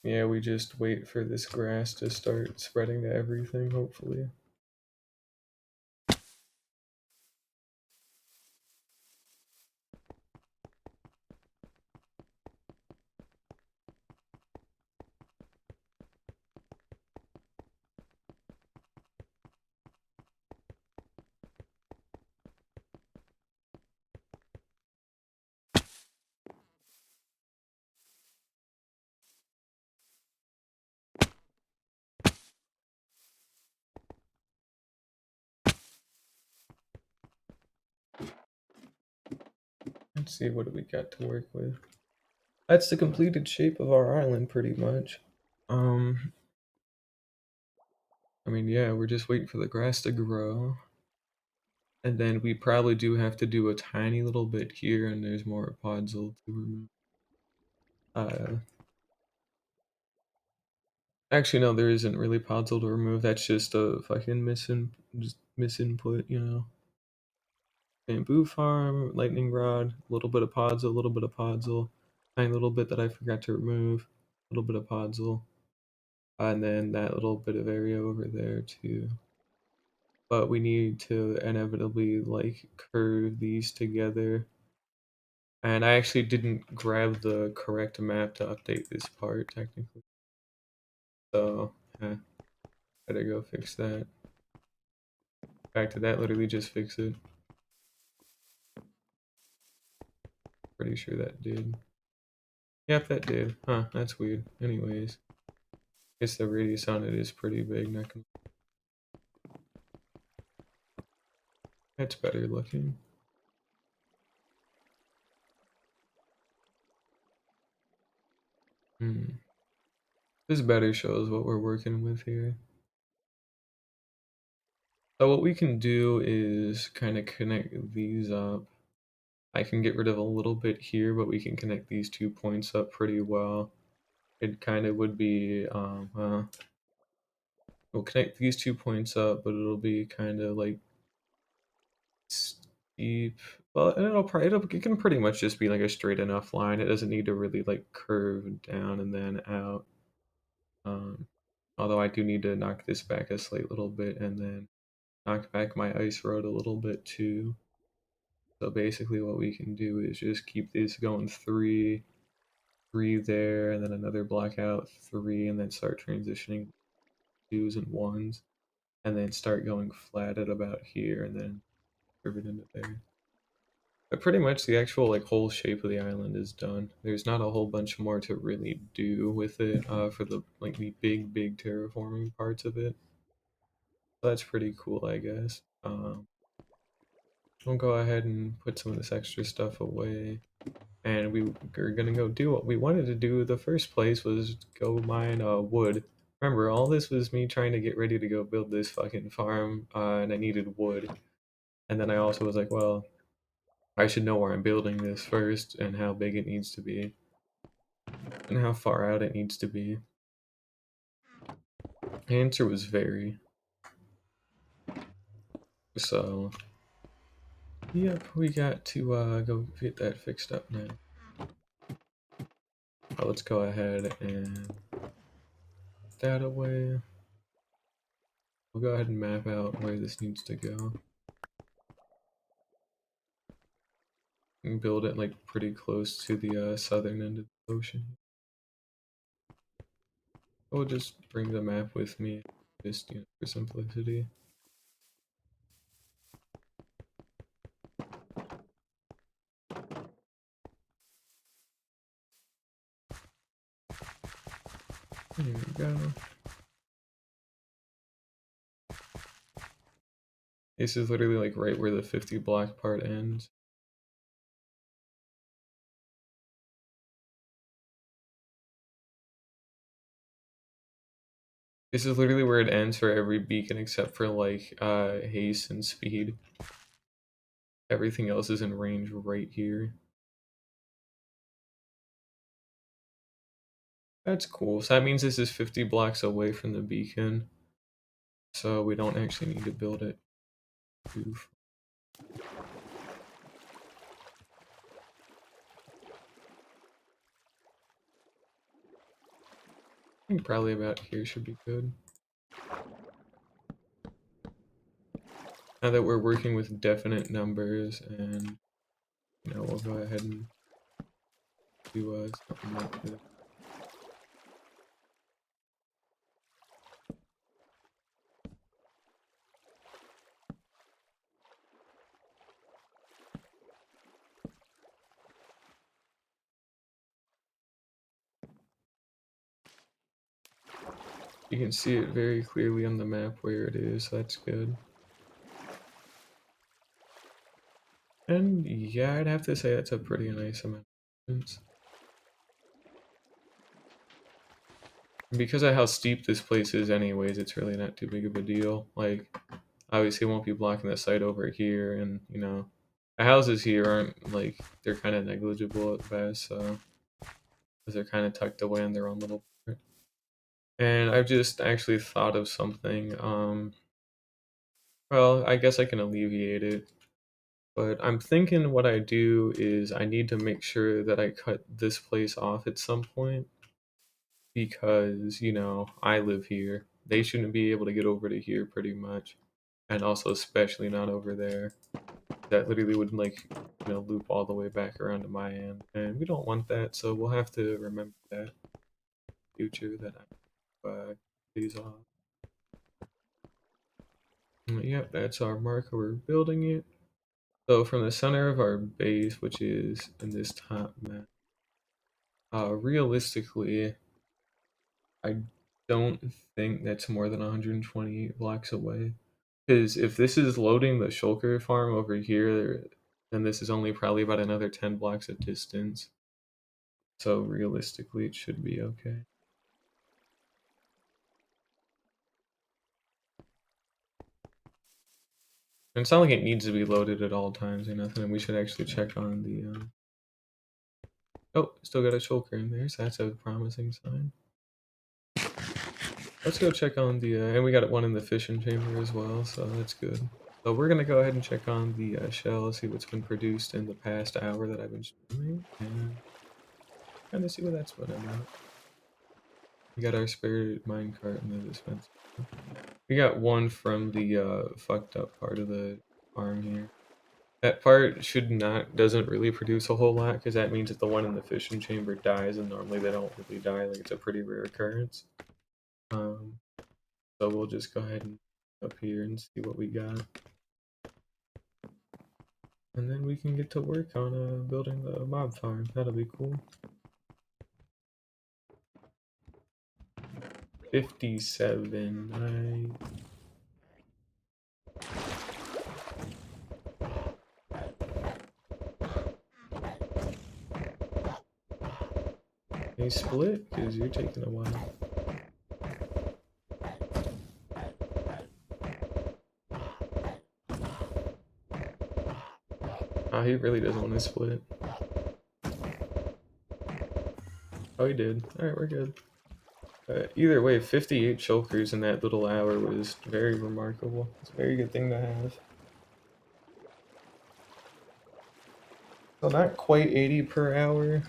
Speaker 1: Yeah, we just wait for this grass to start spreading to everything, hopefully. Let's see, what do we got to work with? That's the completed shape of our island, pretty much. I mean, yeah, we're just waiting for the grass to grow. And then we probably do have to do a tiny little bit here, and there's more podzol to remove. Actually, no, there isn't really podzol to remove. That's just a fucking just misinput, you know. Bamboo farm, lightning rod, a little bit of podzol, a little bit of podzol, tiny little bit that I forgot to remove, a little bit of podzol, and then that little bit of area over there too. But we need to inevitably like curve these together. And I actually didn't grab the correct map to update this part technically. So, yeah, better go fix that. Back to that, literally just fix it. Pretty sure that did. Yep, that did. Huh, that's weird. Anyways, guess the radius on it is pretty big. Not gonna... That's better looking. Hmm. This better shows what we're working with here. So what we can do is kind of connect these up. I can get rid of a little bit here, but we can connect these 2 points up pretty well. It kind of would be, we'll connect these 2 points up, but it'll be kind of like steep. Well, it can pretty much just be like a straight enough line. It doesn't need to really like curve down and then out. Um, Although I do need to knock this back a slight little bit and then knock back my ice road a little bit too. So basically what we can do is just keep this going 3 there, and then another block out 3, and then start transitioning 2s and 1s, and then start going flat at about here, and then curve it into there. But pretty much the actual like whole shape of the island is done. There's not a whole bunch more to really do with it for the like the big terraforming parts of it. So that's pretty cool, I guess. We'll go ahead and put some of this extra stuff away. And we are gonna go do what we wanted to do in the first place, was go mine wood. Remember, all this was me trying to get ready to go build this fucking farm, and I needed wood. And then I also was like, well, I should know where I'm building this first, and how big it needs to be, and how far out it needs to be. The answer was very. So, yep, we got to go get that fixed up now. Let's go ahead and put that away. We'll go ahead and map out where this needs to go. And build it like pretty close to the southern end of the ocean. I'll just bring the map with me, just for simplicity. There we go. This is literally like right where the 50 block part ends. This is literally where it ends for every beacon except for like haste and speed. Everything else is in range right here. That's cool. So that means this is 50 blocks away from the beacon. So we don't actually need to build it. Oof. I think probably about here should be good. Now that we're working with definite numbers, and we'll go ahead and do something like this. You can see it very clearly on the map where it is, so that's good. And yeah, I'd have to say that's a pretty nice amount of distance. Because of how steep this place is anyways, it's really not too big of a deal. Like, obviously it won't be blocking the site over here, and, the houses here aren't, like, they're kind of negligible at best, so, because they're kind of tucked away in their own little part. And I've just actually thought of something, well, I guess I can alleviate it. But I'm thinking what I do is I need to make sure that I cut this place off at some point because, I live here. They shouldn't be able to get over to here pretty much. And also especially not over there. That literally would loop all the way back around to my end. And we don't want that, so we'll have to remember that in the future that I these off. Yep, that's our marker. We're building it. So from the center of our base, which is in this top map, realistically, I don't think that's more than 128 blocks away. Because if this is loading the shulker farm over here, then this is only probably about another 10 blocks of distance. So realistically, it should be okay. And it's not like it needs to be loaded at all times or nothing. We should actually check on the. Oh, still got a shulker in there, so that's a promising sign. Let's go check on the, and we got one in the fishing chamber as well, so that's good. So we're gonna go ahead and check on the shell, see what's been produced in the past hour that I've been streaming, and kind of see what that's putting out. We got our spare minecart in the dispenser. We got one from the fucked up part of the farm here. That part doesn't really produce a whole lot, because that means that the one in the fishing chamber dies, and normally they don't really die, like it's a pretty rare occurrence. So we'll just go ahead and up here and see what we got. And then we can get to work on building the mob farm. That'll be cool. 57. Hey, split? Because you're taking a while. Oh, he really doesn't want to split. Oh, he did. Alright, we're good. Either way, 58 shulkers in that little hour was very remarkable. It's a very good thing to have. So not quite 80 per hour,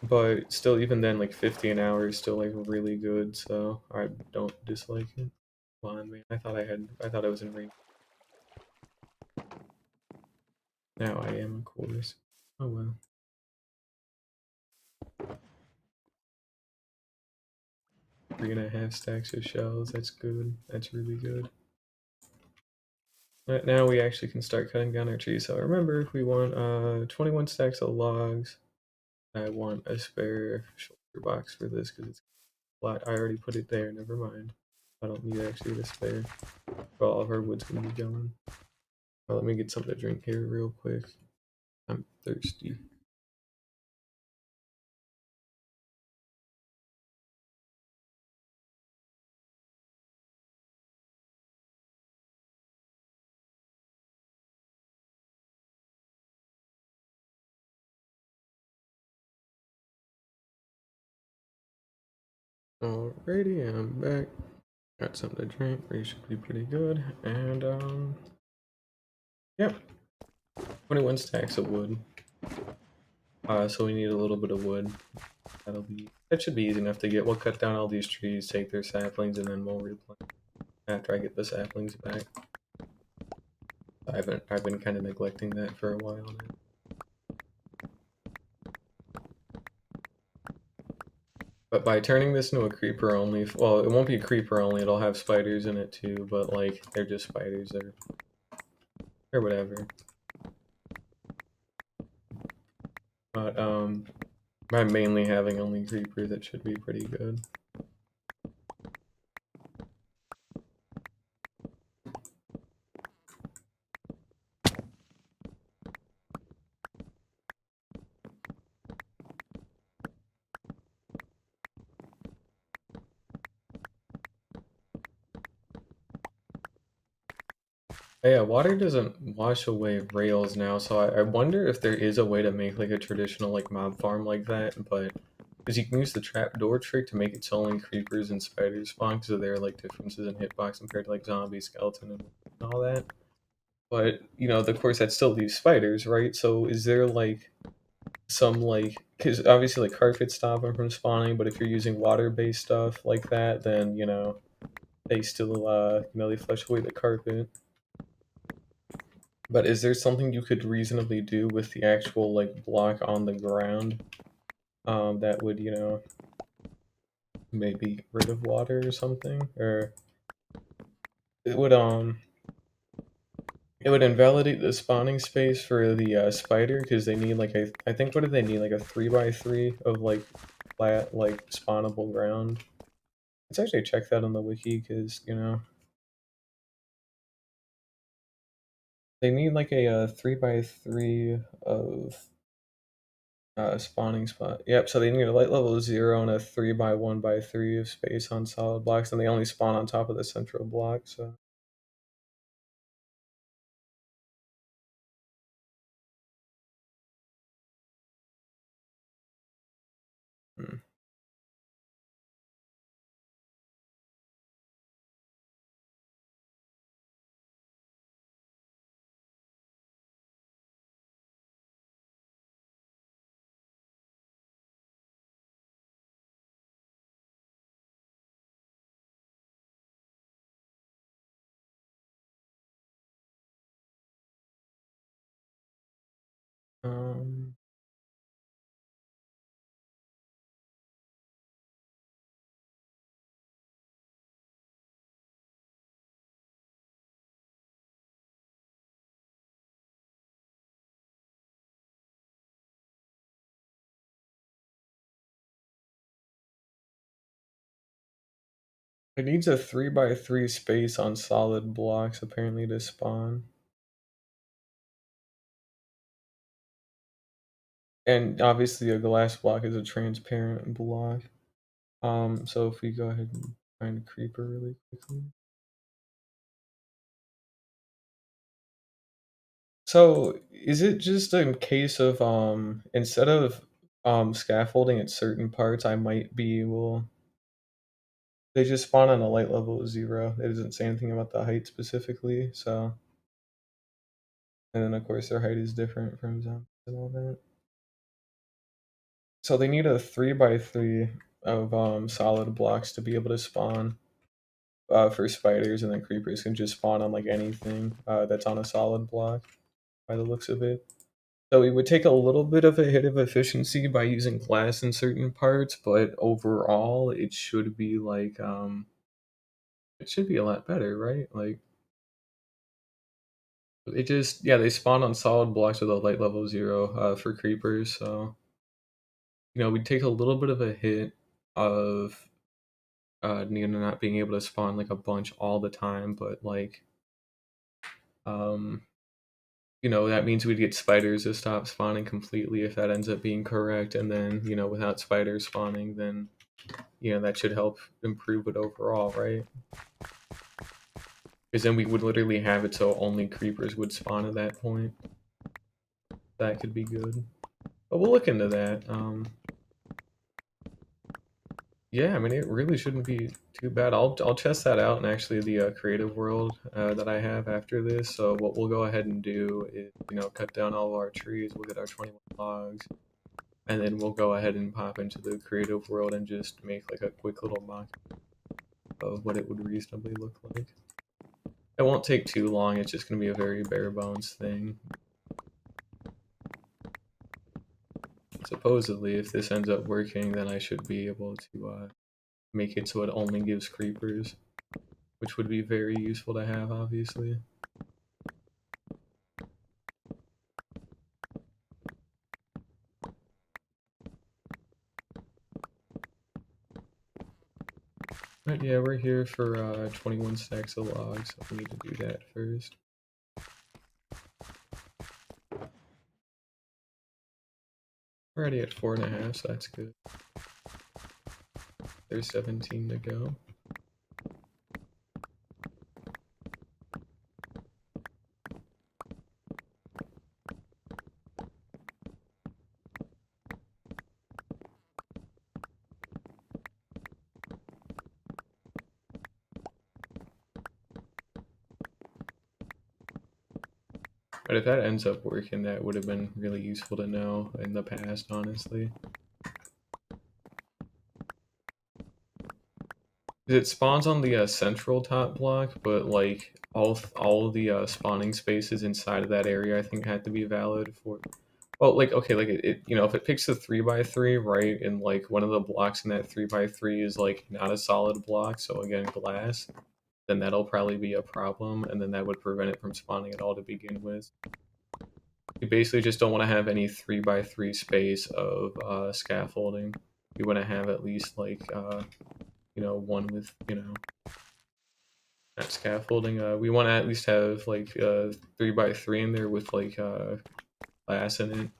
Speaker 1: but still, even then, like 50 an hour is still like really good. So I don't dislike it. Come on, man. I thought I was in range. Now I am, of course. Oh well. 3.5 stacks of shells. That's good. That's really good. Right now we actually can start cutting down our trees. So remember, we want 21 stacks of logs. I want a spare shoulder box for this because it's a lot. I already put it there. Never mind. I don't need actually the spare. Well, all of our wood's gonna be going. Well, let me get something to drink here real quick. I'm thirsty. Alrighty, I'm back. Got something to drink. We should be pretty good. And yep. 21 stacks of wood. So we need a little bit of wood. That should be easy enough to get. We'll cut down all these trees, take their saplings, and then we'll replant after I get the saplings back. I've been kind of neglecting that for a while now. But by turning this into a creeper only, well, it won't be creeper only, it'll have spiders in it too, but like, they're just spiders or whatever. But by mainly having only creepers, it should be pretty good. Yeah, water doesn't wash away rails now, so I wonder if there is a way to make like a traditional like mob farm like that, but because you can use the trapdoor trick to make it so only creepers and spiders spawn, because there are like differences in hitbox compared to like zombie, skeleton, and all that. But, of course, that still leaves spiders, right? So is there like some like because obviously like carpets stop them from spawning, but if you're using water-based stuff like that, then they still they flush away the carpet. But is there something you could reasonably do with the actual like block on the ground that would maybe get rid of water or something, or it would it would invalidate the spawning space for the spider because they need like I think what do they need, like a 3 by 3 of like flat like spawnable ground. Let's actually check that on the wiki because they need like a 3 by 3 of spawning spot. Yep, so they need a light level 0 and a 3 by 1 by 3 of space on solid blocks, and they only spawn on top of the central block, so. Hmm. Um, it needs a 3 by 3 space on solid blocks apparently to spawn. And obviously a glass block is a transparent block. So if we go ahead and find a creeper really quickly. So is it just in case of instead of scaffolding at certain parts, I might be able they just spawn on a light level of 0. It doesn't say anything about the height specifically, so and then of course their height is different from zombies and all that. So they need a 3 by 3 of solid blocks to be able to spawn for spiders, and then creepers can just spawn on like anything that's on a solid block by the looks of it. So we would take a little bit of a hit of efficiency by using glass in certain parts, but overall it should be like it should be a lot better, right? Like they just yeah, they spawn on solid blocks with a light level 0 for creepers, so we take a little bit of a hit of not being able to spawn like a bunch all the time, but like um that means we'd get spiders to stop spawning completely if that ends up being correct, and then, without spiders spawning, then, that should help improve it overall, right? Because then we would literally have it so only creepers would spawn at that point. That could be good. But we'll look into that. Yeah, I mean, it really shouldn't be too bad. I'll test that out in actually the creative world that I have after this. So what we'll go ahead and do is, cut down all of our trees. We'll get our 21 logs, and then we'll go ahead and pop into the creative world and just make like a quick little mock of what it would reasonably look like. It won't take too long. It's just going to be a very bare bones thing. Supposedly, if this ends up working, then I should be able to make it so it only gives creepers, which would be very useful to have, obviously. But yeah, we're here for 21 stacks of logs, so we need to do that first. We're already at 4.5, so that's good. There's 17 to go. But if that ends up working, that would have been really useful to know in the past, honestly. It spawns on the central top block, but like all the spawning spaces inside of that area, I think had to be valid for. Well, like okay, like you know, if it picks a 3x3, right, and like one of the blocks in that 3x3 is like not a solid block, so again glass, then that'll probably be a problem, and then that would prevent it from spawning at all to begin with. You basically just don't want to have any 3x3 space of scaffolding. You want to have at least like you know, one with, you know, not scaffolding. We want to at least have like 3x3 in there with like glass in it.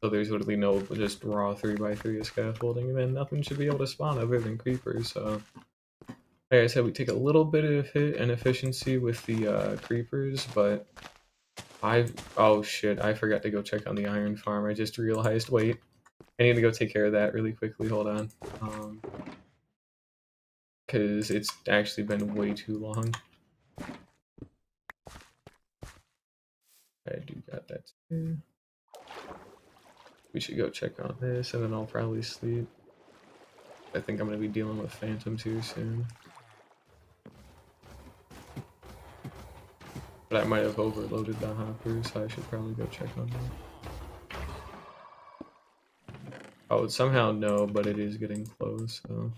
Speaker 1: So there's literally no just raw 3x3 of scaffolding, and then nothing should be able to spawn other than creepers. So like I said, we take a little bit of hit and efficiency with the creepers, but oh shit, I forgot to go check on the iron farm. I just realized, wait, I need to go take care of that really quickly. Hold on. Because it's actually been way too long. I do got that too. We should go check on this, and then I'll probably sleep. I think I'm going to be dealing with phantoms here soon. But I might have overloaded the hopper, so I should probably go check on that. Oh, somehow no, but it is getting close, so...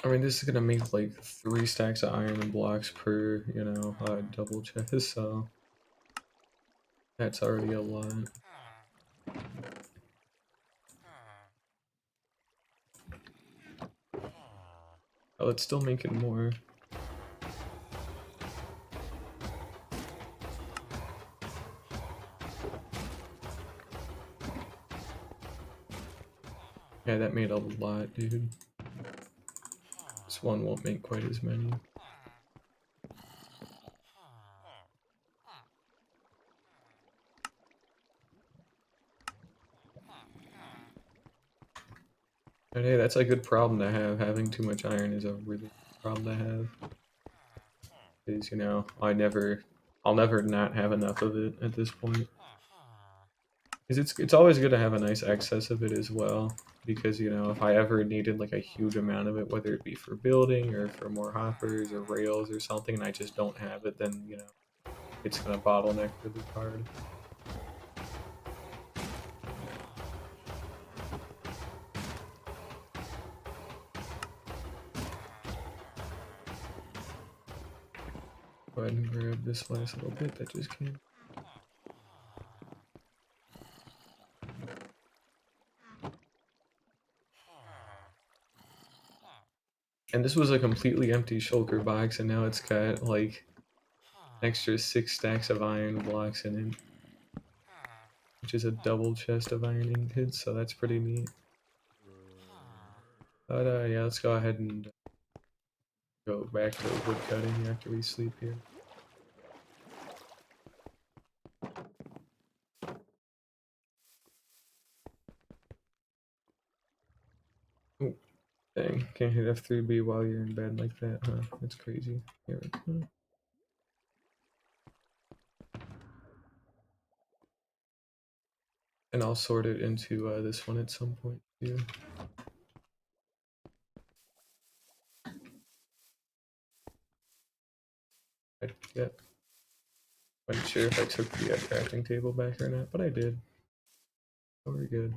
Speaker 1: I mean, this is gonna make like 3 stacks of iron blocks per, you know, double chest, so... That's already a lot. Oh, it's still making more. Yeah, that made a lot, dude. This one won't make quite as many. But hey, that's a good problem to have. Having too much iron is a really good problem to have. Because, you know, I'll never not have enough of it at this point. Because it's always good to have a nice excess of it as well. Because, you know, if I ever needed like a huge amount of it, whether it be for building or for more hoppers or rails or something, and I just don't have it, then, you know, it's gonna bottleneck really hard. Go ahead and grab this last little bit that just came. And this was a completely empty shulker box, and now it's got like extra 6 stacks of iron blocks in it, which is a double chest of iron ingots, so that's pretty neat. But yeah, let's go ahead and go back to wood cutting after we sleep here. Ooh, dang, can't hit F3B while you're in bed like that, huh? That's crazy. Here we go. And I'll sort it into this one at some point too. Yep. Wasn't sure if I took the crafting table back or not, but I did. So we're good.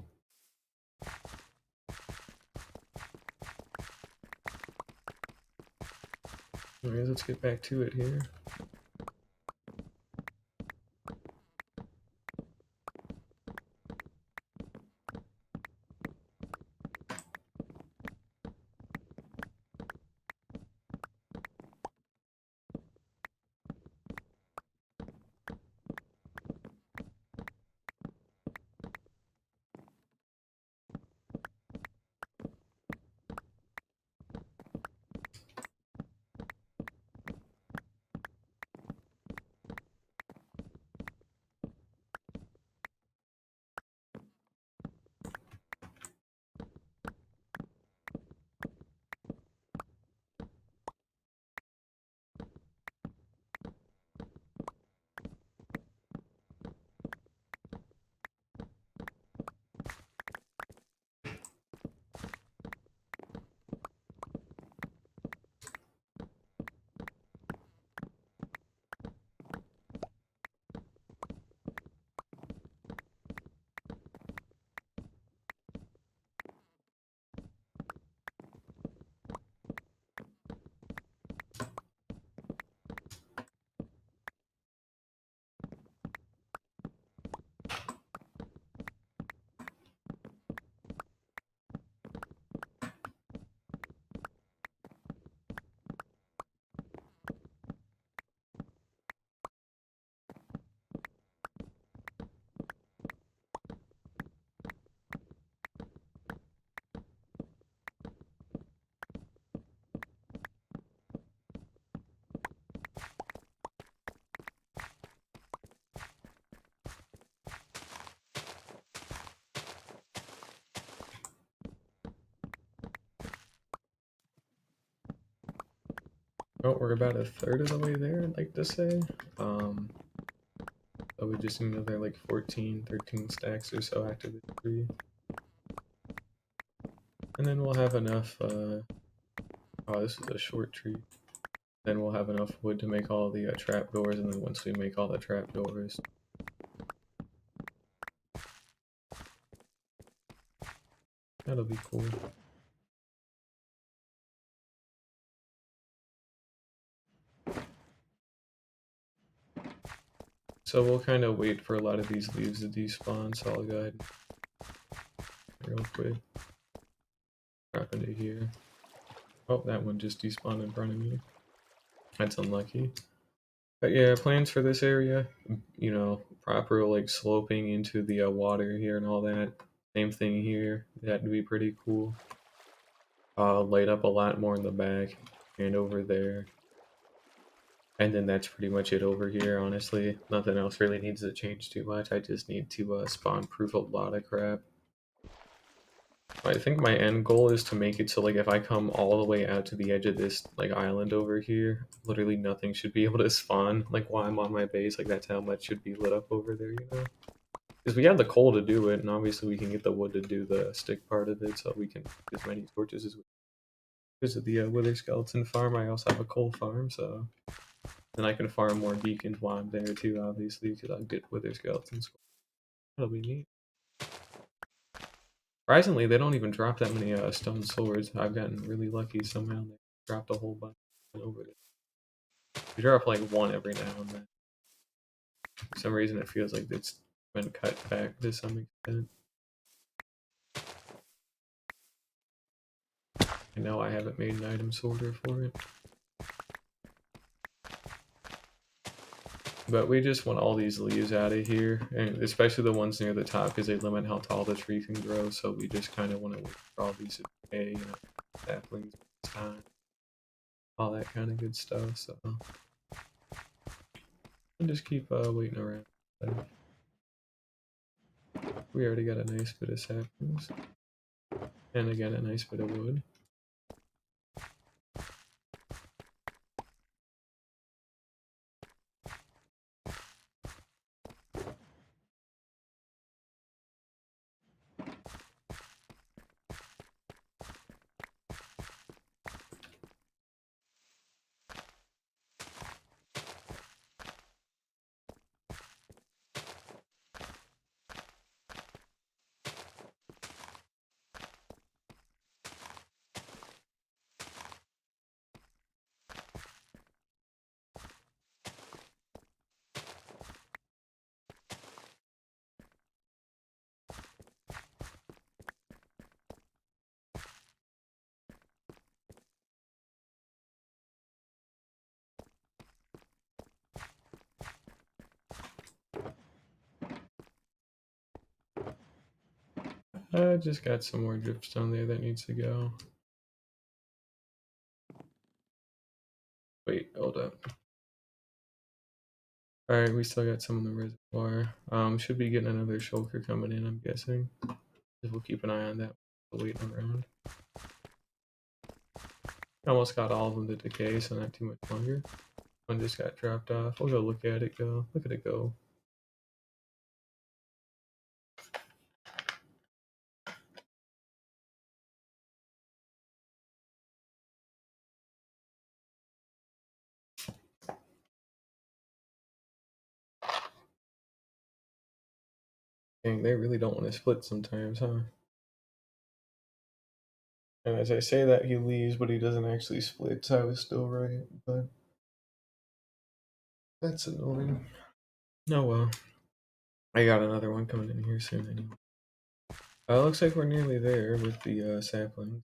Speaker 1: Anyways, let's get back to it here. Oh, we're about a third of the way there, I'd like to say. So we just need another like 14, 13 stacks or so after the tree. And then we'll have enough, oh, this is a short tree. Then we'll have enough wood to make all the trapdoors, and then once we make all the trapdoors, that'll be cool. So we'll kind of wait for a lot of these leaves to despawn, so I'll go ahead real quick. Drop into here. Oh, that one just despawned in front of me. That's unlucky. But yeah, plans for this area, you know, proper like sloping into the water here and all that. Same thing here. That'd be pretty cool. Light up a lot more in the back and over there. And then that's pretty much it over here, honestly. Nothing else really needs to change too much. I just need to spawn proof a lot of crap. I think my end goal is to make it so like if I come all the way out to the edge of this like island over here, literally nothing should be able to spawn like while I'm on my base. Like that's how much should be lit up over there, you know? Because we have the coal to do it, and obviously we can get the wood to do the stick part of it, so we can get as many torches as we. Because of the wither skeleton farm, I also have a coal farm, so then I can farm more beacons while I'm there too, obviously, because I'll get wither skeletons. That'll be neat. Surprisingly, they don't even drop that many stone swords. I've gotten really lucky somehow. They dropped a whole bunch over there. They drop like one every now and then. For some reason, it feels like it's been cut back to some extent. I know I haven't made an item sorter for it. But we just want all these leaves out of here, and especially the ones near the top because they limit how tall the tree can grow, so we just kind of want to wait for all these to decay, you know, saplings, time, all that kind of good stuff, so we'll just keep waiting around. We already got a nice bit of saplings, and again a nice bit of wood. I just got some more dripstone there that needs to go. Wait, hold up. Alright, we still got some in the reservoir. Should be getting another shulker coming in, I'm guessing. We'll keep an eye on that. Waiting around. Almost got all of them to decay, so not too much longer. One just got dropped off. We'll go look at it go. Look at it go. Dang, they really don't want to split sometimes, huh? And as I say that, he leaves, but he doesn't actually split, so I was still right, but that's annoying. No, well. I got another one coming in here soon anyway. Looks like we're nearly there with the saplings.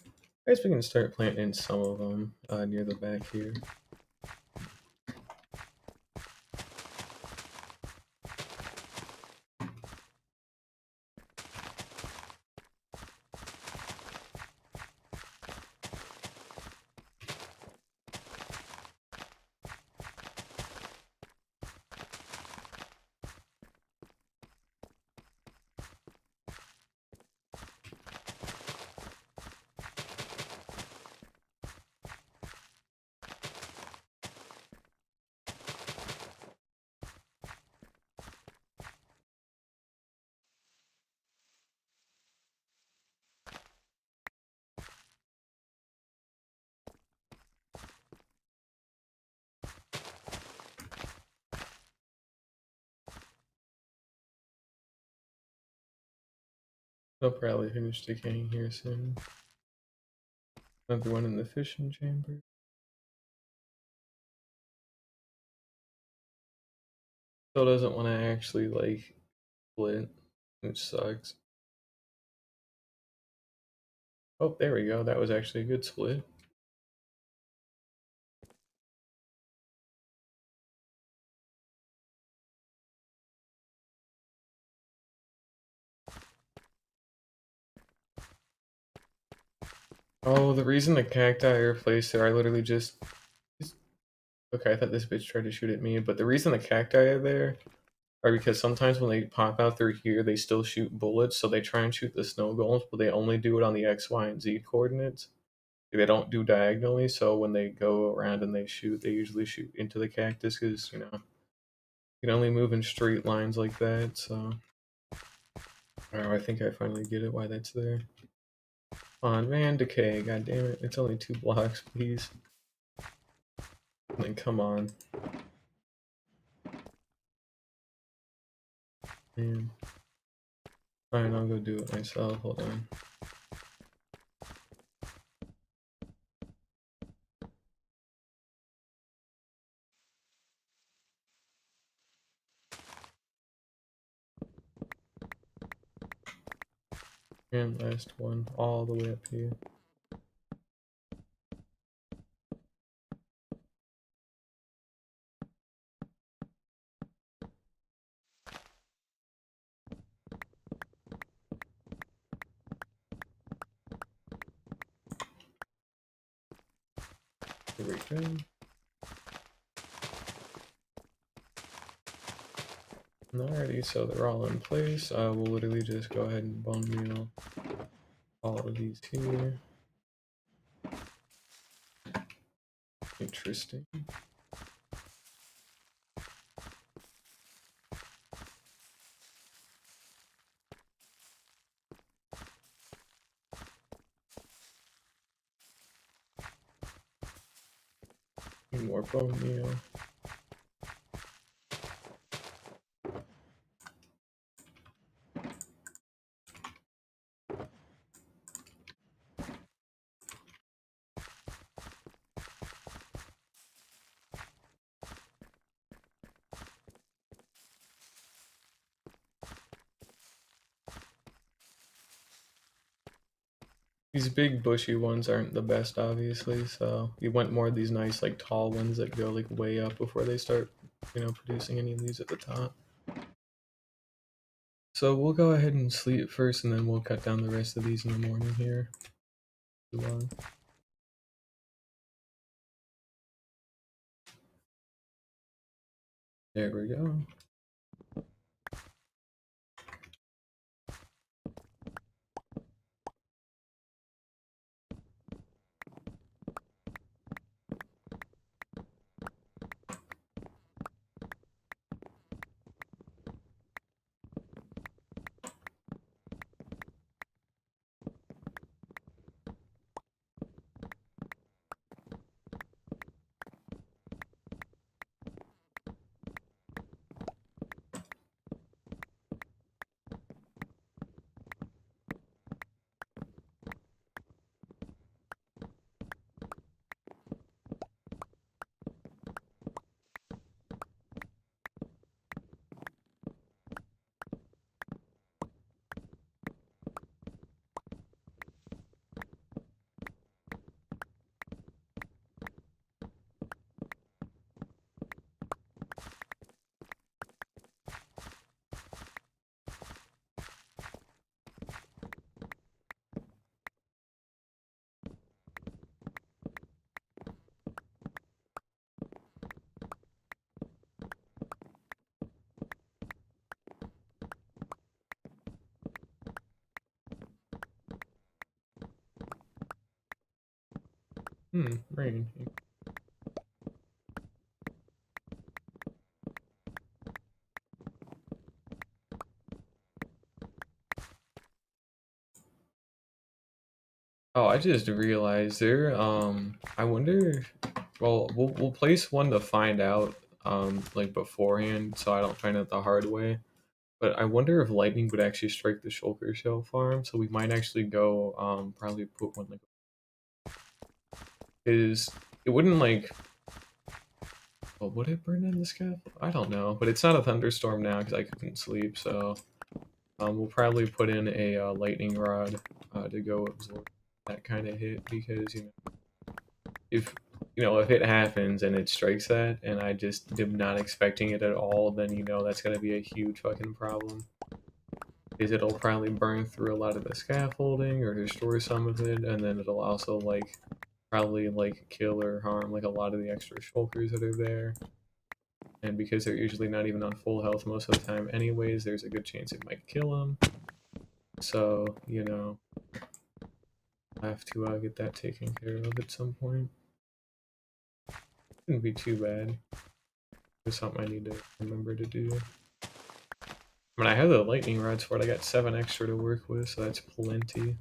Speaker 1: I guess we can start planting some of them near the back here. They'll probably finish decaying here soon. Another one in the fission chamber. Still doesn't want to actually like split, which sucks. Oh, there we go. That was actually a good split. Oh, the reason the cacti are placed there, I literally just... Okay, I thought this bitch tried to shoot at me, but the reason the cacti are there are because sometimes when they pop out through here, they still shoot bullets, so they try and shoot the snow golems, but they only do it on the X, Y, and Z coordinates. They don't do diagonally, so when they go around and they shoot, they usually shoot into the cactus, because, you know, you can only move in straight lines like that, so... Oh, I think I finally get it why that's there. Come on, man, decay, god damn it. It's only 2 blocks, please. Like, come on. Man. Fine, I'll go do it myself, hold on. And last one, all the way up here. Here we go. Alrighty, so they're all in place. We'll literally just go ahead and bone meal all of these here. Interesting. Need more bone meal. These big bushy ones aren't the best, obviously, so you want more of these nice, like, tall ones that go, like, way up before they start, you know, producing any of these at the top. So we'll go ahead and sleep first, and then we'll cut down the rest of these in the morning here. Too long. There we go. Rain. Oh, I just realized there. I wonder. Well, we'll place one to find out. Like beforehand, so I don't find out the hard way. But I wonder if lightning would actually strike the shulker shell farm, so we might actually go probably put one like is it wouldn't like well, would it burn in the scaffold? I don't know, but it's not a thunderstorm now because I couldn't sleep, so we'll probably put in a lightning rod to go absorb that kind of hit because if if it happens and it strikes that and I just am not expecting it at all, then that's gonna be a huge fucking problem. Is it'll probably burn through a lot of the scaffolding or destroy some of it, and then it'll also like probably like kill or harm like a lot of the extra shulkers that are there. And because they're usually not even on full health most of the time anyways, there's a good chance it might kill them. So, I have to get that taken care of at some point. Shouldn't be too bad. It's something I need to remember to do. I mean, I have the lightning rods for it. I got 7 extra to work with, so that's plenty.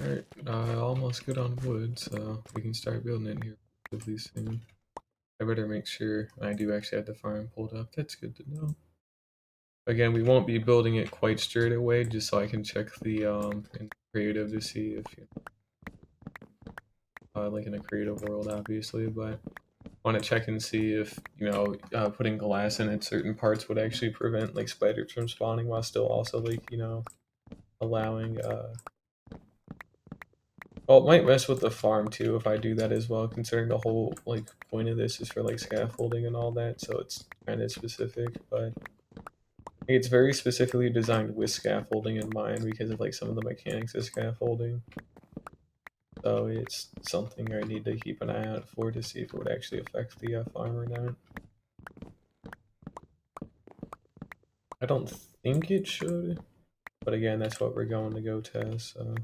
Speaker 1: Alright, almost good on wood, so we can start building it here relatively soon. I better make sure I do actually have the farm pulled up. That's good to know. Again, we won't be building it quite straight away, just so I can check the in creative to see if like in a creative world, obviously, but I want to check and see if putting glass in at certain parts would actually prevent like spiders from spawning while still also like allowing well, it might mess with the farm too if I do that as well, considering the whole like point of this is for like scaffolding and all that, so it's kind of specific, but it's very specifically designed with scaffolding in mind because of like some of the mechanics of scaffolding. So it's something I need to keep an eye out for to see if it would actually affect the farm or not. I don't think it should, but again, that's what we're going to go test, so.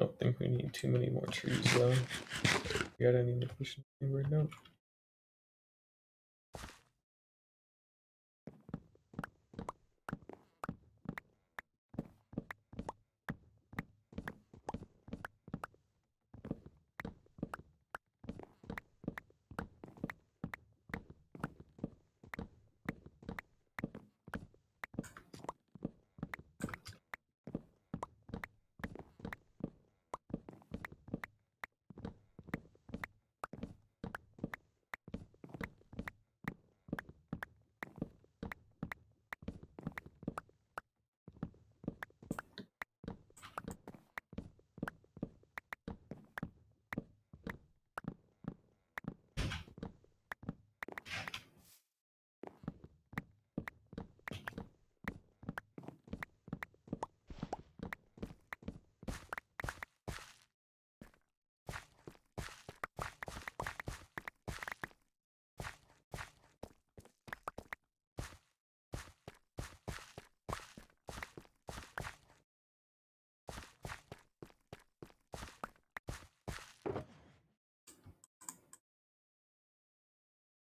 Speaker 1: Don't think we need too many more trees though. We got any to push anywhere? No.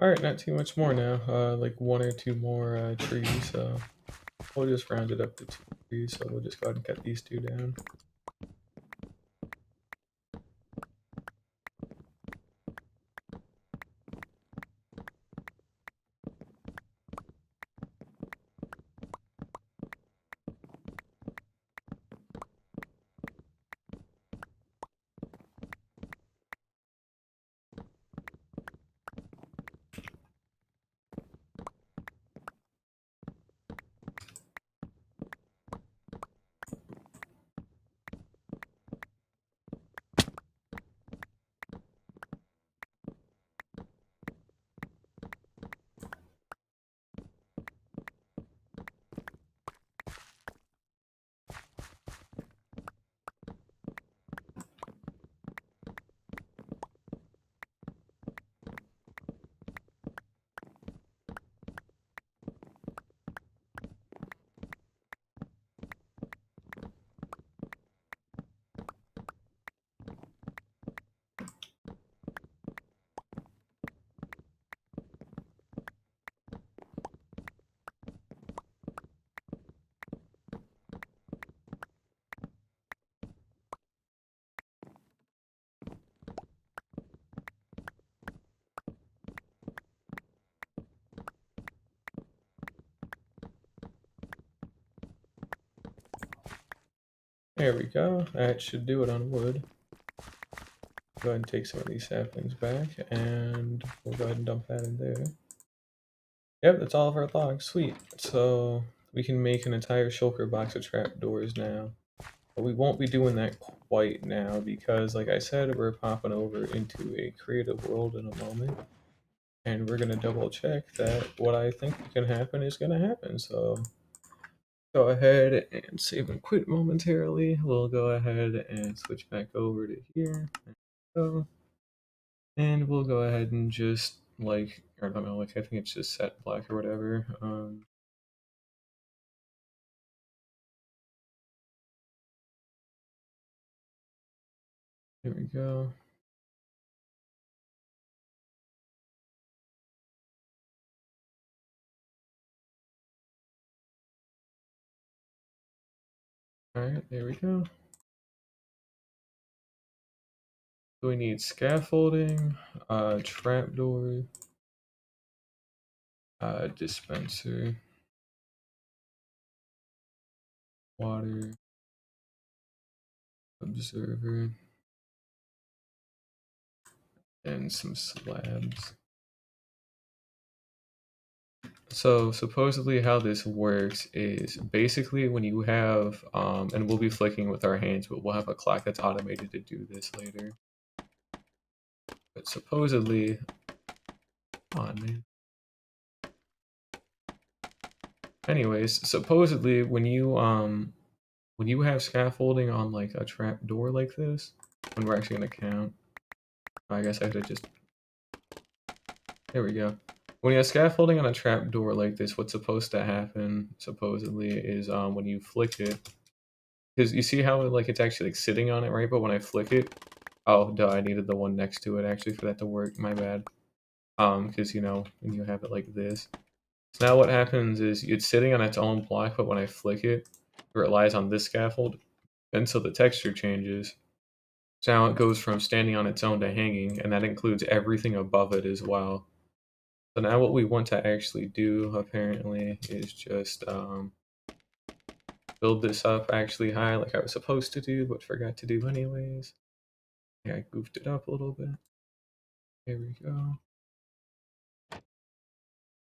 Speaker 1: Alright, not too much more now. Like 1 or 2 more trees, so we'll just round it up to 2 trees, so we'll just go ahead and cut these 2 down. There we go. That should do it on wood. Go ahead and take some of these saplings back, and we'll go ahead and dump that in there. Yep, that's all of our logs. Sweet. So we can make an entire shulker box of trapdoors now. But we won't be doing that quite now because, like I said, we're popping over into a creative world in a moment. And we're going to double check that what I think can happen is going to happen. So go ahead and save and quit momentarily. We'll go ahead and switch back over to here. So, and we'll go ahead and just like, I don't know, like I think it's just set black or whatever. Here we go. Alright, there we go. So we need scaffolding, trapdoor, dispenser, water, observer, and some slabs. So supposedly how this works is basically when you have, and we'll be flicking with our hands, but we'll have a clock that's automated to do this later. But supposedly, on man. Anyways, supposedly when you have scaffolding on like a trap door like this, when we're actually gonna count, I guess I have to just, there we go. When you have scaffolding on a trap door like this, what's supposed to happen supposedly is when you flick it, because you see how like it's actually like sitting on it, right? But when I flick it, oh duh, I needed the one next to it actually for that to work. My bad. Because you know when you have it like this. So now what happens is it's sitting on its own block, but when I flick it, it relies on this scaffold, and so the texture changes. So now it goes from standing on its own to hanging, and that includes everything above it as well. So now what we want to actually do, apparently, is just build this up actually high like I was supposed to do, but forgot to do anyways. Yeah, I goofed it up a little bit. Here we go.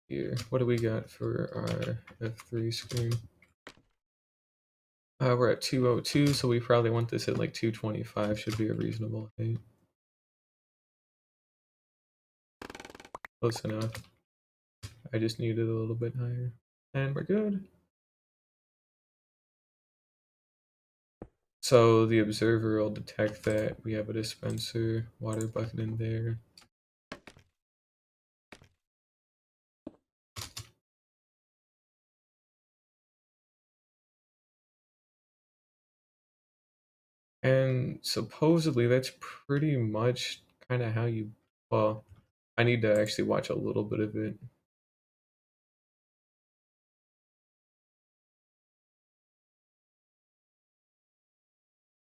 Speaker 1: Here, what do we got for our F3 screen? We're at 202, so we probably want this at like 225, should be a reasonable height. Close enough. I just need it a little bit higher. And we're good. So the observer will detect that we have a dispenser, water bucket in there. And supposedly that's pretty much kind of how you, well, I need to actually watch a little bit of it.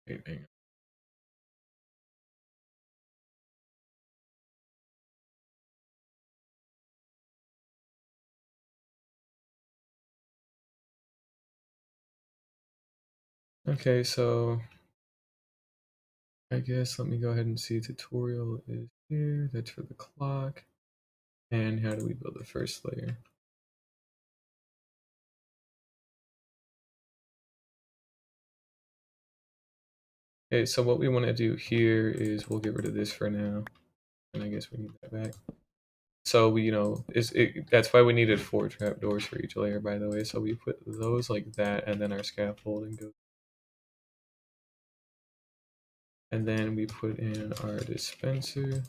Speaker 1: Wait, hang on. Okay, so I guess let me go ahead and see tutorial is here. That's for the clock. And how do we build the first layer? Okay, so what we want to do here is we'll get rid of this for now. And I guess we need that back. So we, you know, that's why we needed 4 trapdoors for each layer, by the way. So we put those like that, and then our scaffolding goes. And then we put in our dispenser.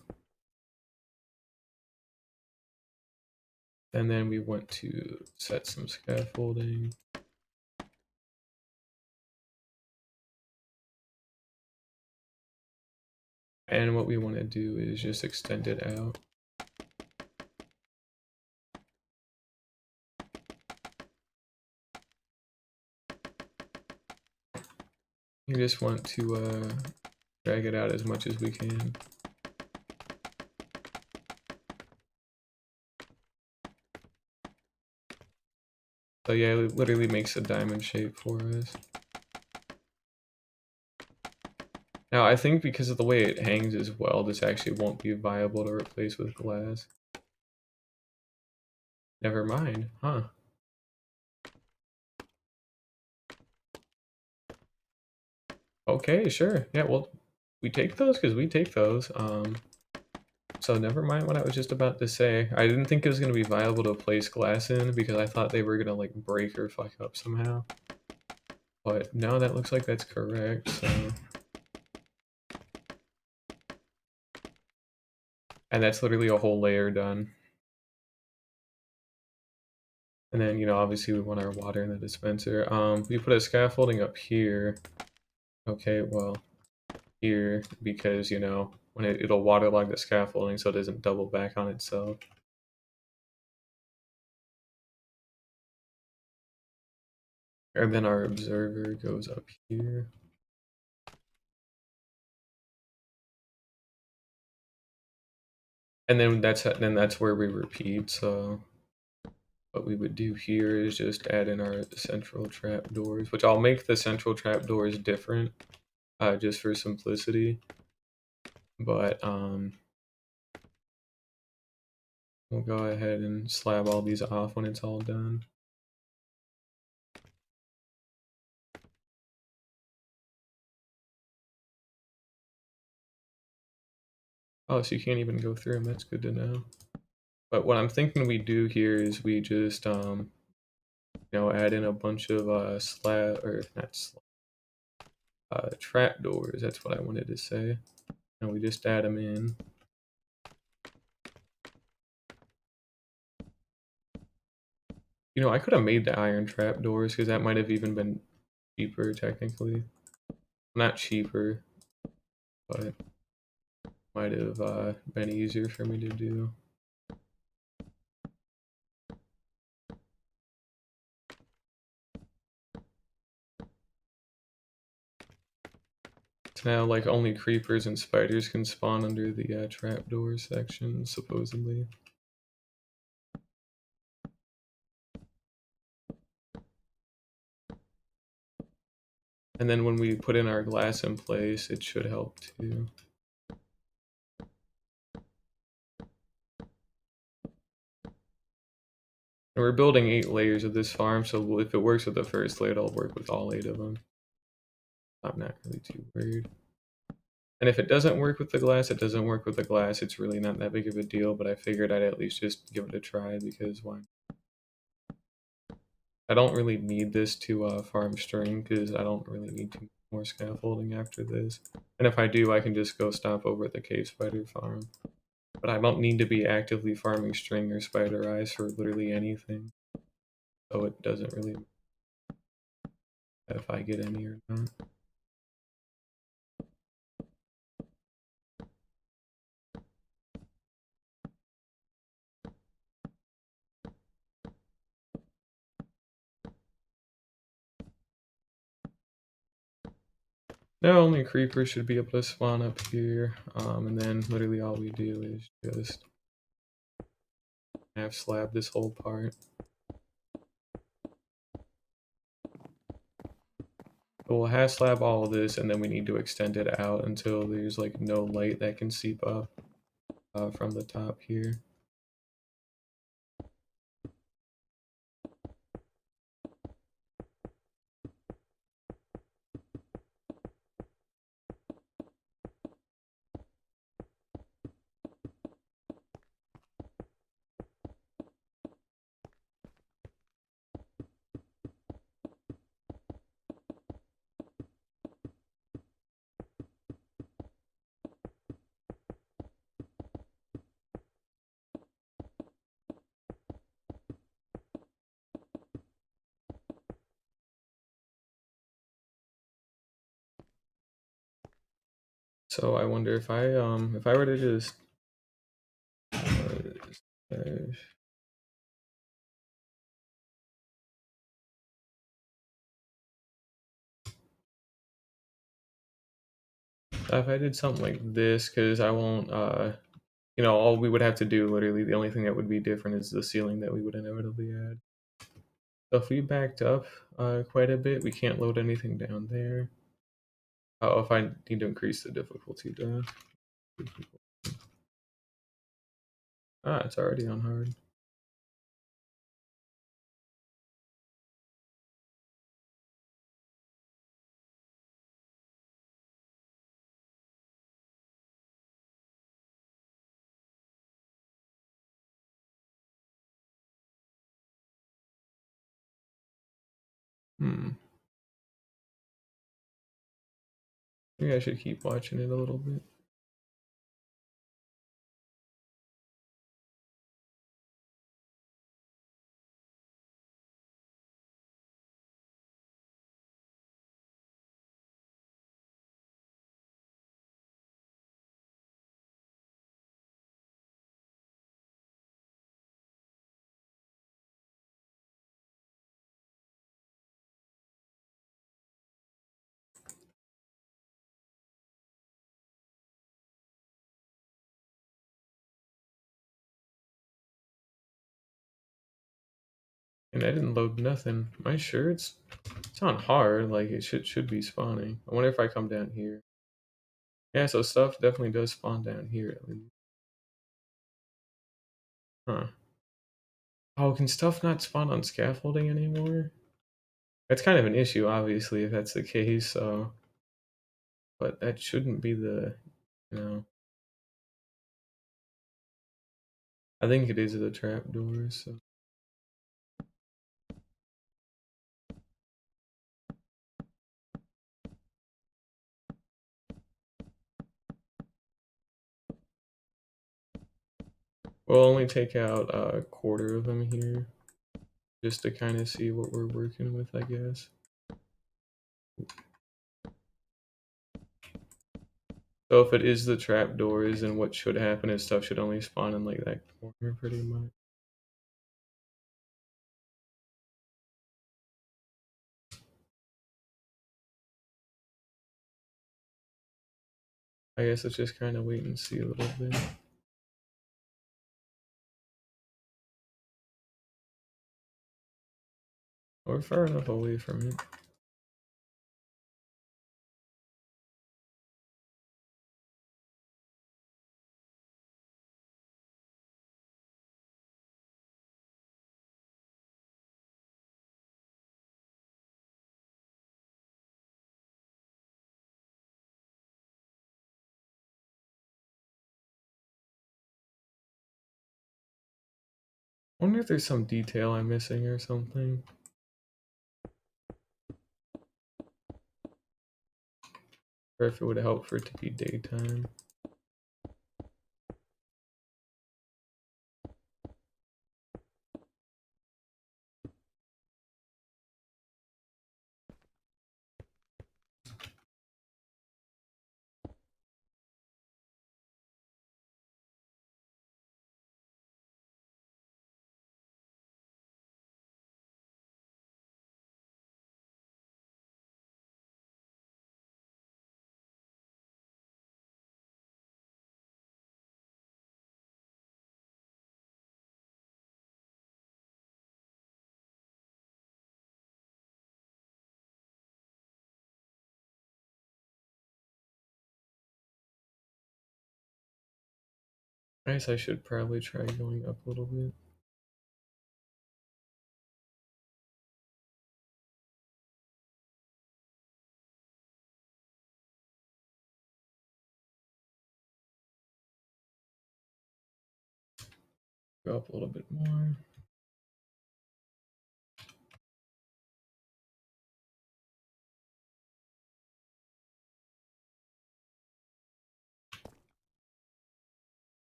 Speaker 1: And then we want to set some scaffolding. And what we want to do is just extend it out. You just want to drag it out as much as we can. So yeah, it literally makes a diamond shape for us. Now, I think because of the way it hangs as well, this actually won't be viable to replace with glass. Never mind, huh? Okay, sure. Yeah, well, we take those because we take those. So never mind what I was just about to say. I didn't think it was gonna be viable to place glass in because I thought they were gonna like break or fuck up somehow. But no, that looks like that's correct, so. And that's literally a whole layer done. And then, obviously we want our water in the dispenser. We put a scaffolding up here. Okay, well, here, because, when it'll waterlog the scaffolding so it doesn't double back on itself. And then our observer goes up here. And then that's where we repeat, so what we would do here is just add in our central trapdoors, which I'll make the central trapdoors different, just for simplicity. But we'll go ahead and slab all these off when it's all done. Oh, so you can't even go through them, that's good to know. But what I'm thinking we do here is we just, add in a bunch of trapdoors, that's what I wanted to say. And we just add them in. I could have made the iron trapdoors because that might have even been cheaper technically. Not cheaper, but might have been easier for me to do. So now, like, only creepers and spiders can spawn under the trapdoor section, supposedly. And then when we put in our glass in place, it should help too. And we're building 8 layers of this farm, so if it works with the first layer, it'll work with all 8 of them. I'm not really too worried. And if it doesn't work with the glass, it doesn't work with the glass. It's really not that big of a deal, but I figured I'd at least just give it a try because why? I don't really need this to farm string because I don't really need too much more scaffolding after this. And if I do, I can just go stop over at the cave spider farm. But I don't need to be actively farming string or spider eyes for literally anything. So it doesn't really matter if I get any or not. No, only creepers should be able to spawn up here. And then literally all we do is just half slab this whole part. We'll half slab all of this, and then we need to extend it out until there's like no light that can seep up from the top here. So I wonder if I were to just if I did something like this, because I won't all we would have to do, literally the only thing that would be different is the ceiling that we would inevitably add. So if we backed up quite a bit, we can't load anything down there. Oh, if I need to increase the difficulty, then. Ah, it's already on hard. Hmm. Maybe I should keep watching it a little bit. And I didn't load nothing. Am I sure it's on hard? Like it should be spawning. I wonder if I come down here. Yeah, so stuff definitely does spawn down here at least. Huh. Oh, can stuff not spawn on scaffolding anymore? That's kind of an issue, obviously, if that's the case, so but that shouldn't be the you know. I think it is the trapdoors, so we'll only take out a quarter of them here, just to kind of see what we're working with, I guess. So if it is the trapdoors, then what should happen is stuff should only spawn in like that corner pretty much. I guess let's just kind of wait and see a little bit. We're far enough away from it. I wonder if there's some detail I'm missing or something. Or if it would help for it to be daytime. I guess I should probably try going up a little bit. Go up a little bit more.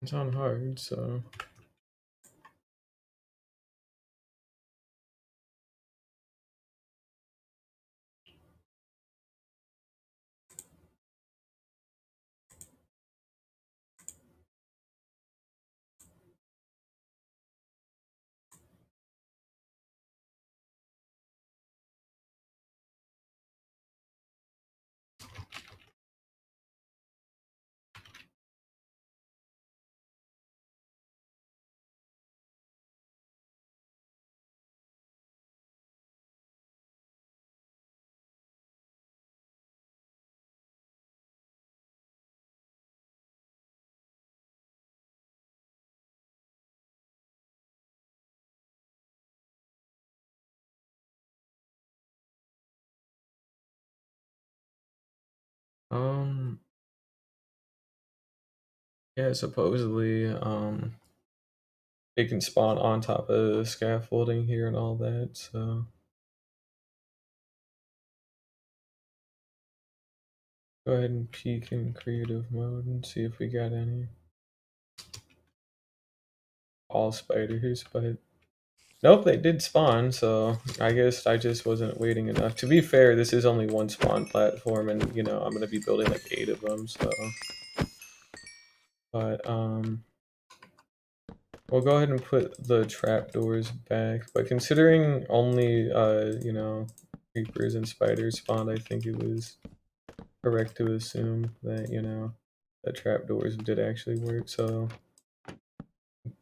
Speaker 1: It's on hard, so Um, yeah, supposedly, it can spawn on top of the scaffolding here and all that, so go ahead and peek in creative mode and see if we got any all spiders, but nope, they did spawn, so I guess I just wasn't waiting enough. To be fair, this is only one spawn platform, and you know, I'm gonna be building like 8 of them, so but we'll go ahead and put the trapdoors back, but considering only, you know, creepers and spiders spawned, I think it was correct to assume that, you know, the trapdoors did actually work, so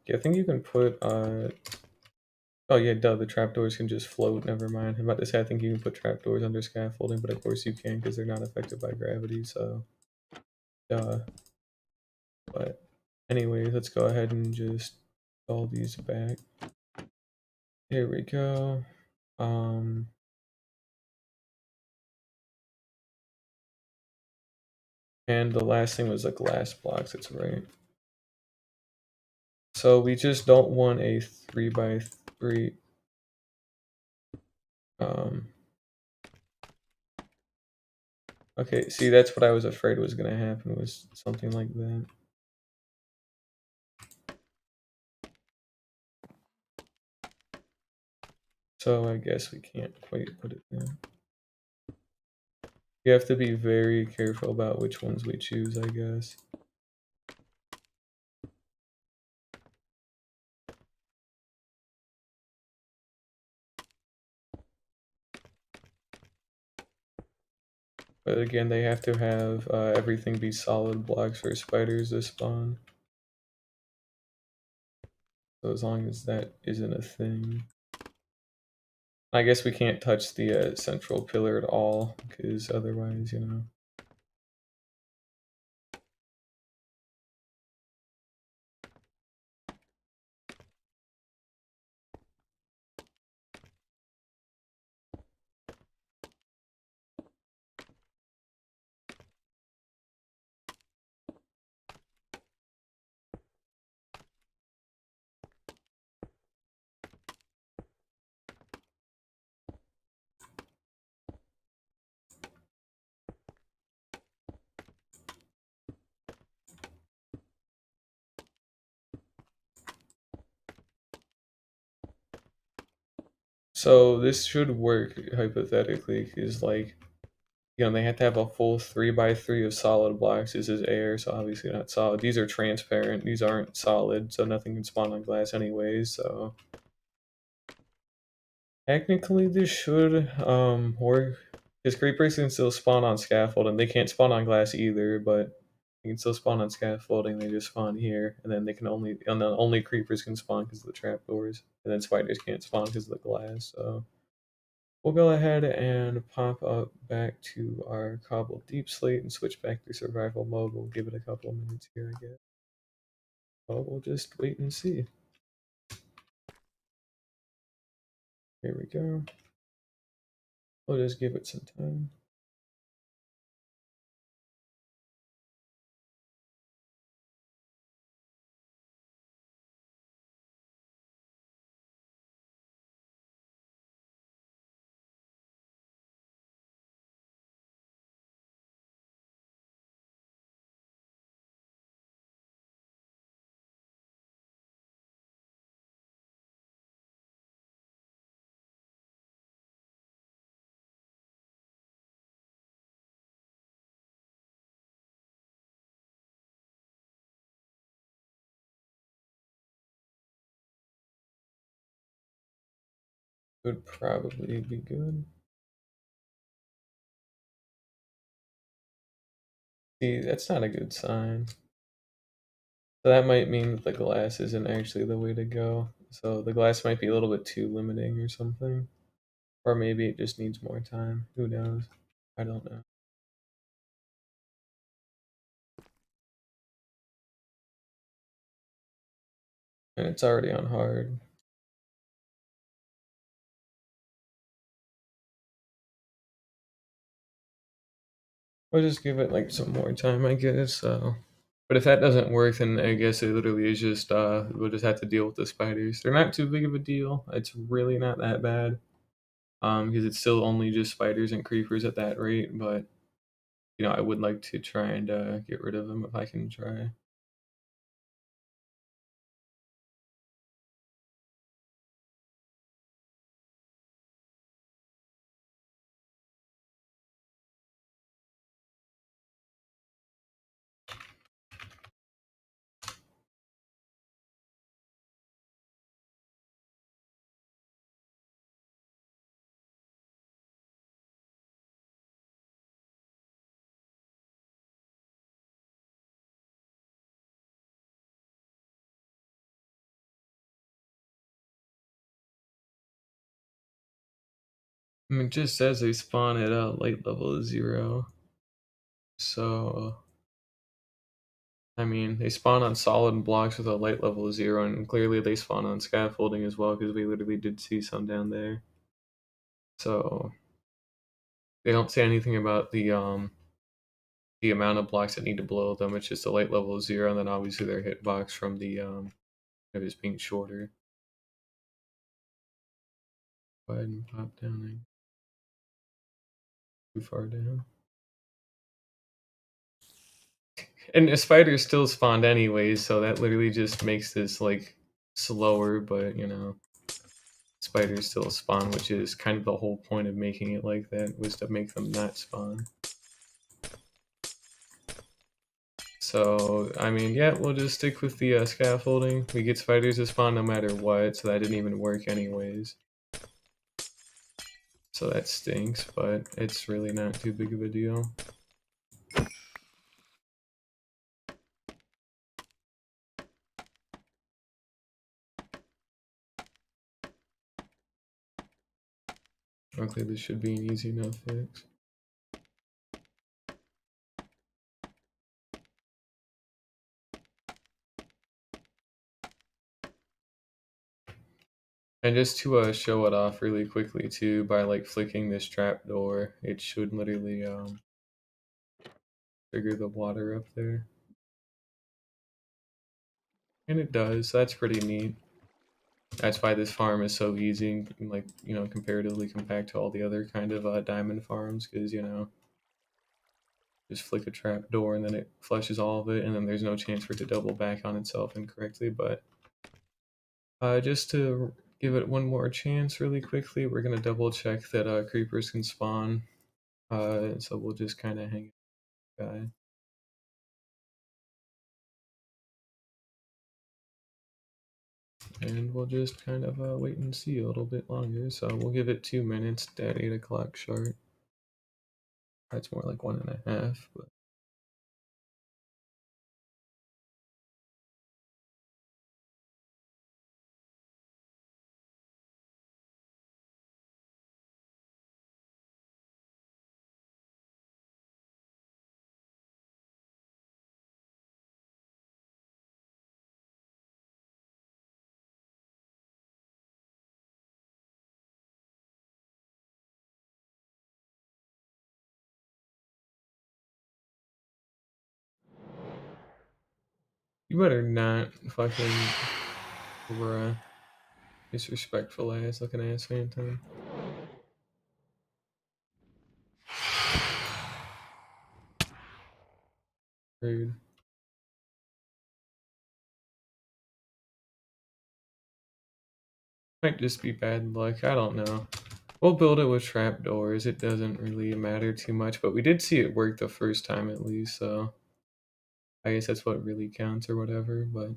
Speaker 1: yeah, I think you can put, oh yeah, duh, the trapdoors can just float, never mind. I'm about to say I think you can put trapdoors under scaffolding, but of course you can because they're not affected by gravity, so duh. But anyway, let's go ahead and just all these back. Here we go. Um, and the last thing was the glass blocks, that's right. So we just don't want a 3x3. Um, okay, see, that's what I was afraid was gonna happen, was something like that. So I guess we can't quite put it there. You have to be very careful about which ones we choose, I guess. But again, they have to have everything be solid blocks for spiders to spawn. So as long as that isn't a thing. I guess we can't touch the central pillar at all, because otherwise, you know. So this should work hypothetically, because like, you know, they have to have a full 3x3 of solid blocks. This is air, so obviously not solid. These are transparent. These aren't solid, so nothing can spawn on glass anyways. So technically, this should work. Because creepers can still spawn on scaffolding. They can't spawn on glass either, but they can still spawn on scaffolding. They just spawn here, and then they can only and then only creepers can spawn because of the trapdoors, and then spiders can't spawn because of the glass. So we'll go ahead and pop up back to our cobbled deep slate and switch back to survival mode. We'll give it a couple of minutes here, I guess. But we'll just wait and see. Here we go. We'll just give it some time. Would probably be good. See, that's not a good sign. So that might mean that the glass isn't actually the way to go. So the glass might be a little bit too limiting or something. Or maybe it just needs more time. Who knows? I don't know. And it's already on hard. We'll just give it like some more time, I guess. But if that doesn't work, then I guess it literally is just we'll just have to deal with the spiders. They're not too big of a deal. It's really not that bad. Because it's still only just spiders and creepers at that rate. But I would like to try and get rid of them if I can try. I mean, it just says they spawn at light level 0. So, I mean, they spawn on solid blocks with a light level 0, and clearly they spawn on scaffolding as well, because we literally did see some down there. So, they don't say anything about the amount of blocks that need to blow them. It's just a light level 0, and then obviously their hitbox from the of just being shorter. Go ahead and pop down there. Too far down. And a spider still spawned anyways, so that literally just makes this like slower, but spiders still spawn, which is kind of the whole point of making it like that, was to make them not spawn. So, I mean, yeah, we'll just stick with the scaffolding. We get spiders to spawn no matter what, so that didn't even work anyways. So that stinks, but it's really not too big of a deal. Luckily, this should be an easy enough fix. And just to show it off really quickly too, by like flicking this trap door, it should literally trigger the water up there. And it does, so that's pretty neat. That's why this farm is so easy, like, comparatively compared to all the other kind of diamond farms, because, just flick a trap door and then it flushes all of it, and then there's no chance for it to double back on itself incorrectly. But just to give it one more chance really quickly, we're going to double check that creepers can spawn. So we'll just kind of hang it, guy. And we'll just kind of wait and see a little bit longer. So we'll give it 2 minutes at 8 o'clock sharp. That's more like 1.5, but you better not fucking bruh. Disrespectful ass looking ass phantom. Rude. Might just be bad luck, I don't know. We'll build it with trapdoors, it doesn't really matter too much, but we did see it work the first time at least, so I guess that's what really counts or whatever, but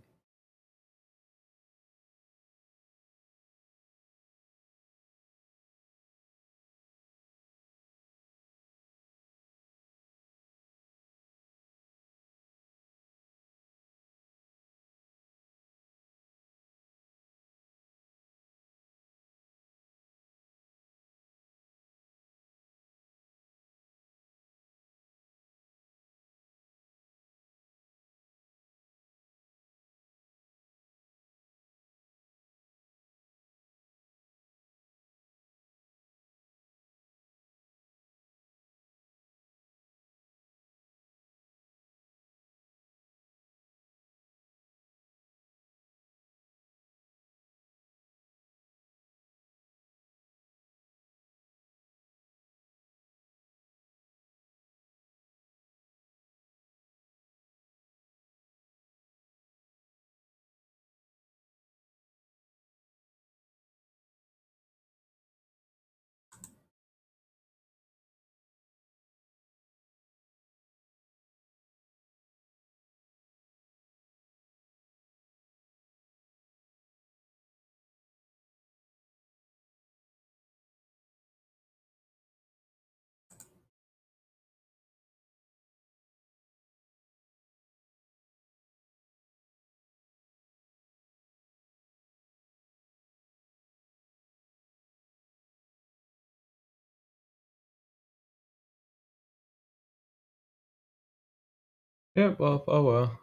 Speaker 1: Yeah, well, oh well.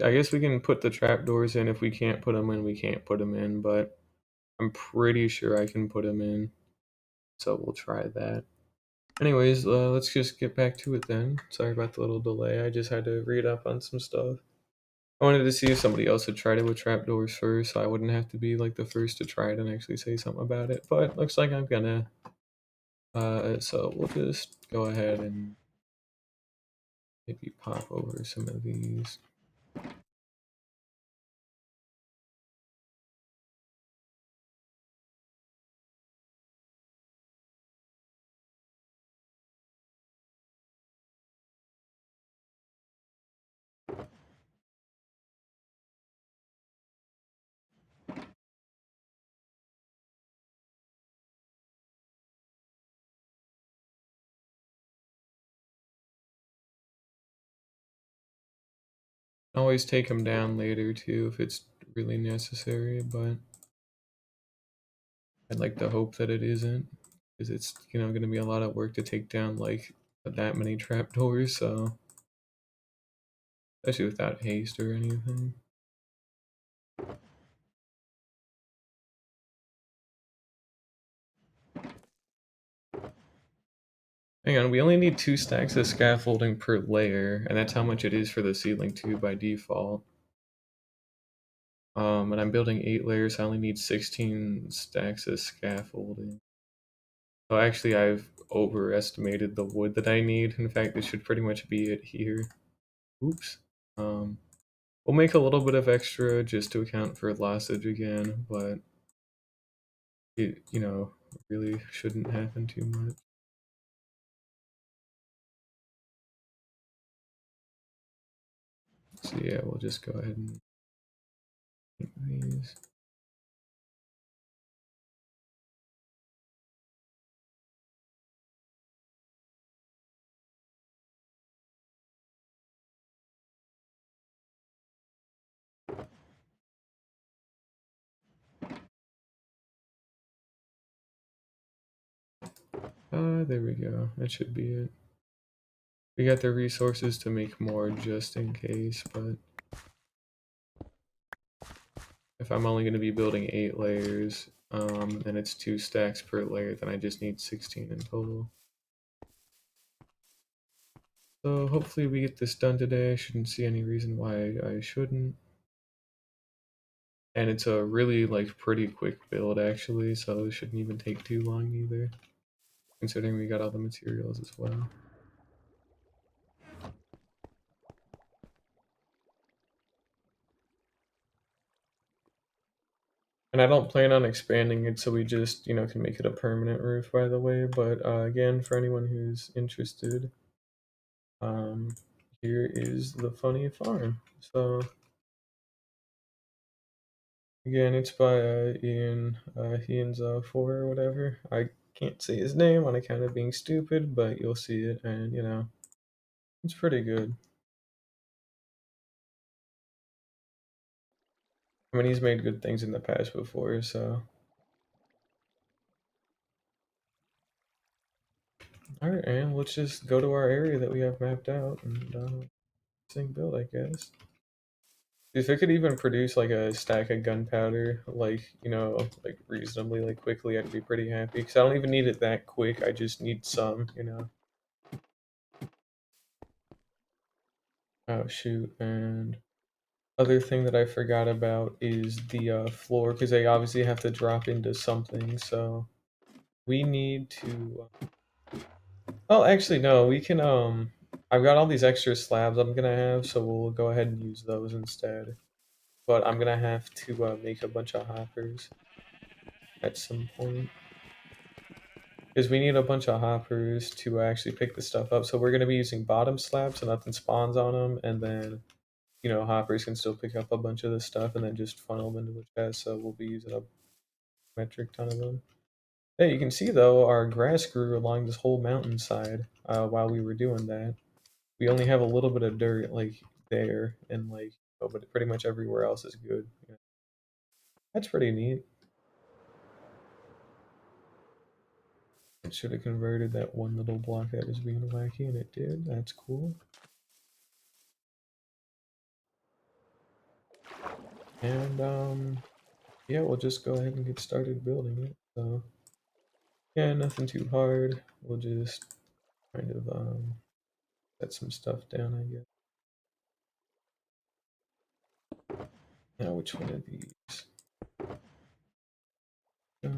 Speaker 1: I guess we can put the trapdoors in. If we can't put them in, we can't put them in, but I'm pretty sure I can put them in, so we'll try that. Anyways, let's just get back to it then. Sorry about the little delay. I just had to read up on some stuff. I wanted to see if somebody else had tried it with trapdoors first, so I wouldn't have to be like the first to try it and actually say something about it. But looks like I'm gonna. So we'll just go ahead and maybe pop over some of these. Always take them down later too if it's really necessary, but I'd like to hope that it isn't, because it's going to be a lot of work to take down like that many trapdoors. So especially without haste or anything. Hang on, we only need 2 stacks of scaffolding per layer, and that's how much it is for the ceiling too by default. And I'm building 8 layers, so I only need 16 stacks of scaffolding. So actually, I've overestimated the wood that I need. In fact, this should pretty much be it here. Oops. Um, we'll make a little bit of extra just to account for lossage again, but it, really shouldn't happen too much. So yeah, we'll just go ahead and make these. There we go. That should be it. We got the resources to make more just in case, but if I'm only going to be building 8 layers, and it's 2 stacks per layer, then I just need 16 in total. So hopefully we get this done today. I shouldn't see any reason why I shouldn't. And it's a really like pretty quick build actually, so it shouldn't even take too long either, considering we got all the materials as well. And I don't plan on expanding it, so we just, can make it a permanent roof, by the way. But again, for anyone who's interested, um, here is the funny farm. So again, it's by Ian. Ian's 4 or whatever. I can't say his name on account of being stupid, but you'll see it, and it's pretty good. I mean, he's made good things in the past before, so. Alright, and let's just go to our area that we have mapped out and sing build, I guess. If it could even produce like a stack of gunpowder, like, like reasonably like quickly, I'd be pretty happy. Because I don't even need it that quick, I just need some. Oh shoot, and other thing that I forgot about is the floor, because they obviously have to drop into something, so we need to oh, actually, no, we can, I've got all these extra slabs I'm gonna have, so we'll go ahead and use those instead. But I'm gonna have to make a bunch of hoppers at some point. Because we need a bunch of hoppers to actually pick the stuff up. So we're gonna be using bottom slabs so nothing spawns on them, and then, hoppers can still pick up a bunch of the stuff and then just funnel them into a chest, so we'll be using a metric ton of them. Hey, you can see though, our grass grew along this whole mountainside while we were doing that. We only have a little bit of dirt like there and like but pretty much everywhere else is good. Yeah. That's pretty neat. It should have converted that one little block that was being wacky and it did. That's cool. And yeah, we'll just go ahead and get started building it. So yeah, nothing too hard. We'll just kind of set some stuff down, I guess. Now, which one of these? Uh,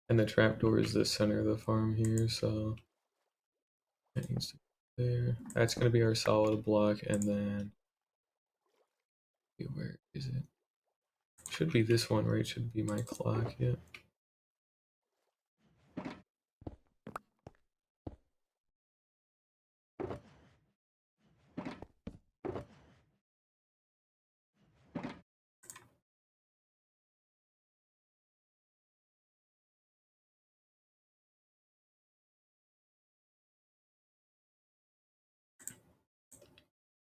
Speaker 1: and the trapdoor is the center of the farm here, so that needs to be there. That's gonna be our solid block, and then where is it? Should be this one, right? Should be my clock. Yeah.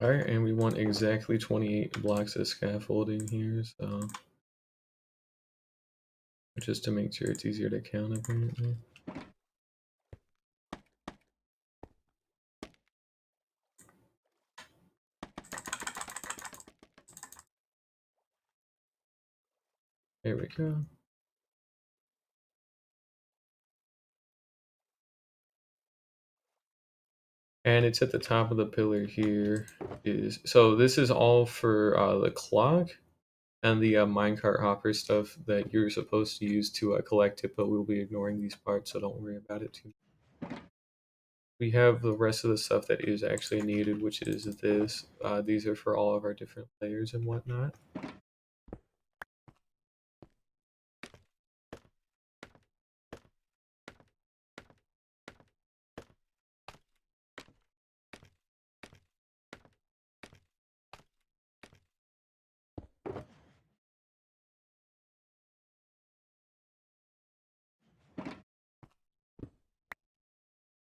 Speaker 1: All right, and we want exactly 28 blocks of scaffolding here, so just to make sure it's easier to count, apparently. There we go. And it's at the top of the pillar here. Is so this is all for the clock and the minecart hopper stuff that you're supposed to use to collect it, but we'll be ignoring these parts, so don't worry about it too much. We have the rest of the stuff that is actually needed, which is this. These are for all of our different layers and whatnot.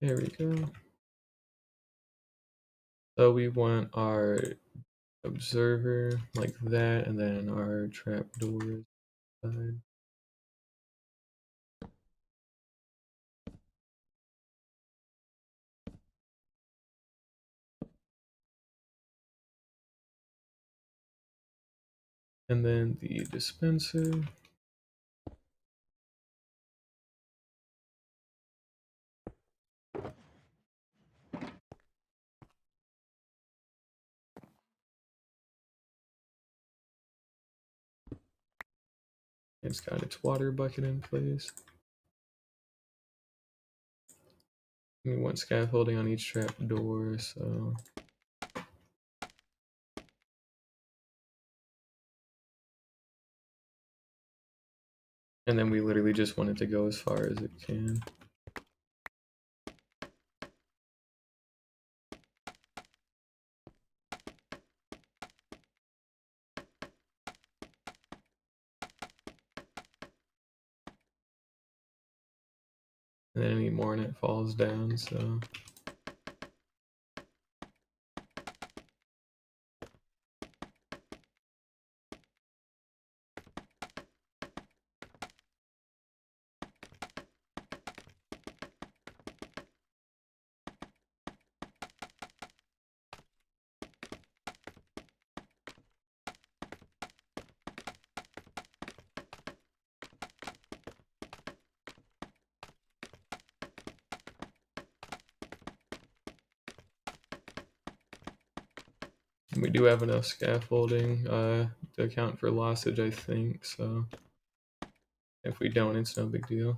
Speaker 1: There we go. So we want our observer like that, and then our trapdoors side. And then the dispenser. It's got its water bucket in place. We want scaffolding on each trap door, so and then we literally just want it to go as far as it can. And then any more and it falls down, so and we do have enough scaffolding to account for lossage, I think, so if we don't, it's no big deal.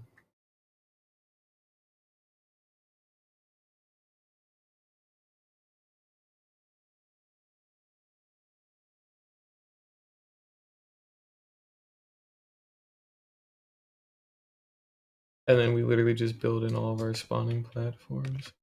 Speaker 1: And then we literally just build in all of our spawning platforms.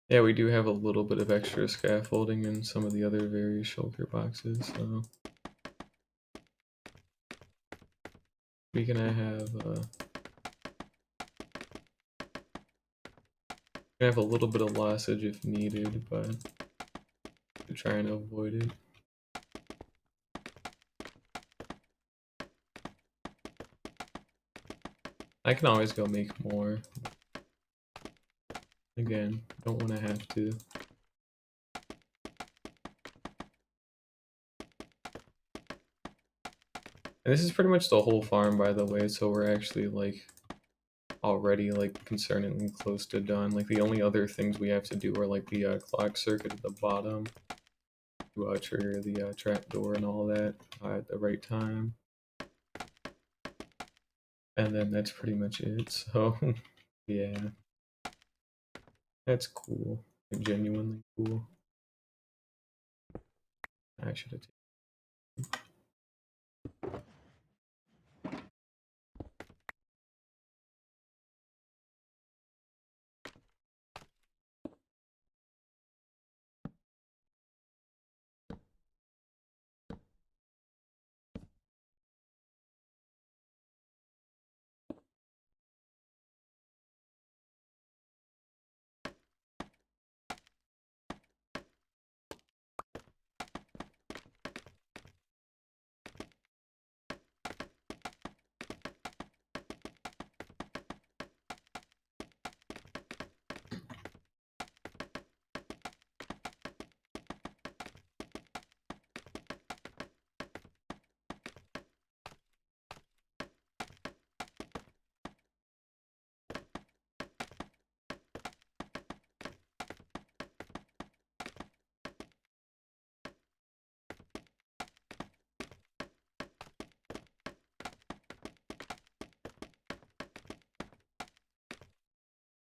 Speaker 1: Yeah, we do have a little bit of extra scaffolding in some of the other various shulker boxes, so we can have a little bit of lossage if needed, but to try and avoid it. I can always go make more. Again, don't want to have to. And this is pretty much the whole farm, by the way, so we're actually, like, already, like, concerningly close to done. Like, the only other things we have to do are, like, the clock circuit at the bottom to trigger the trapdoor and all that at the right time. And then that's pretty much it, so, yeah. That's cool. Like, genuinely cool. I should have taken.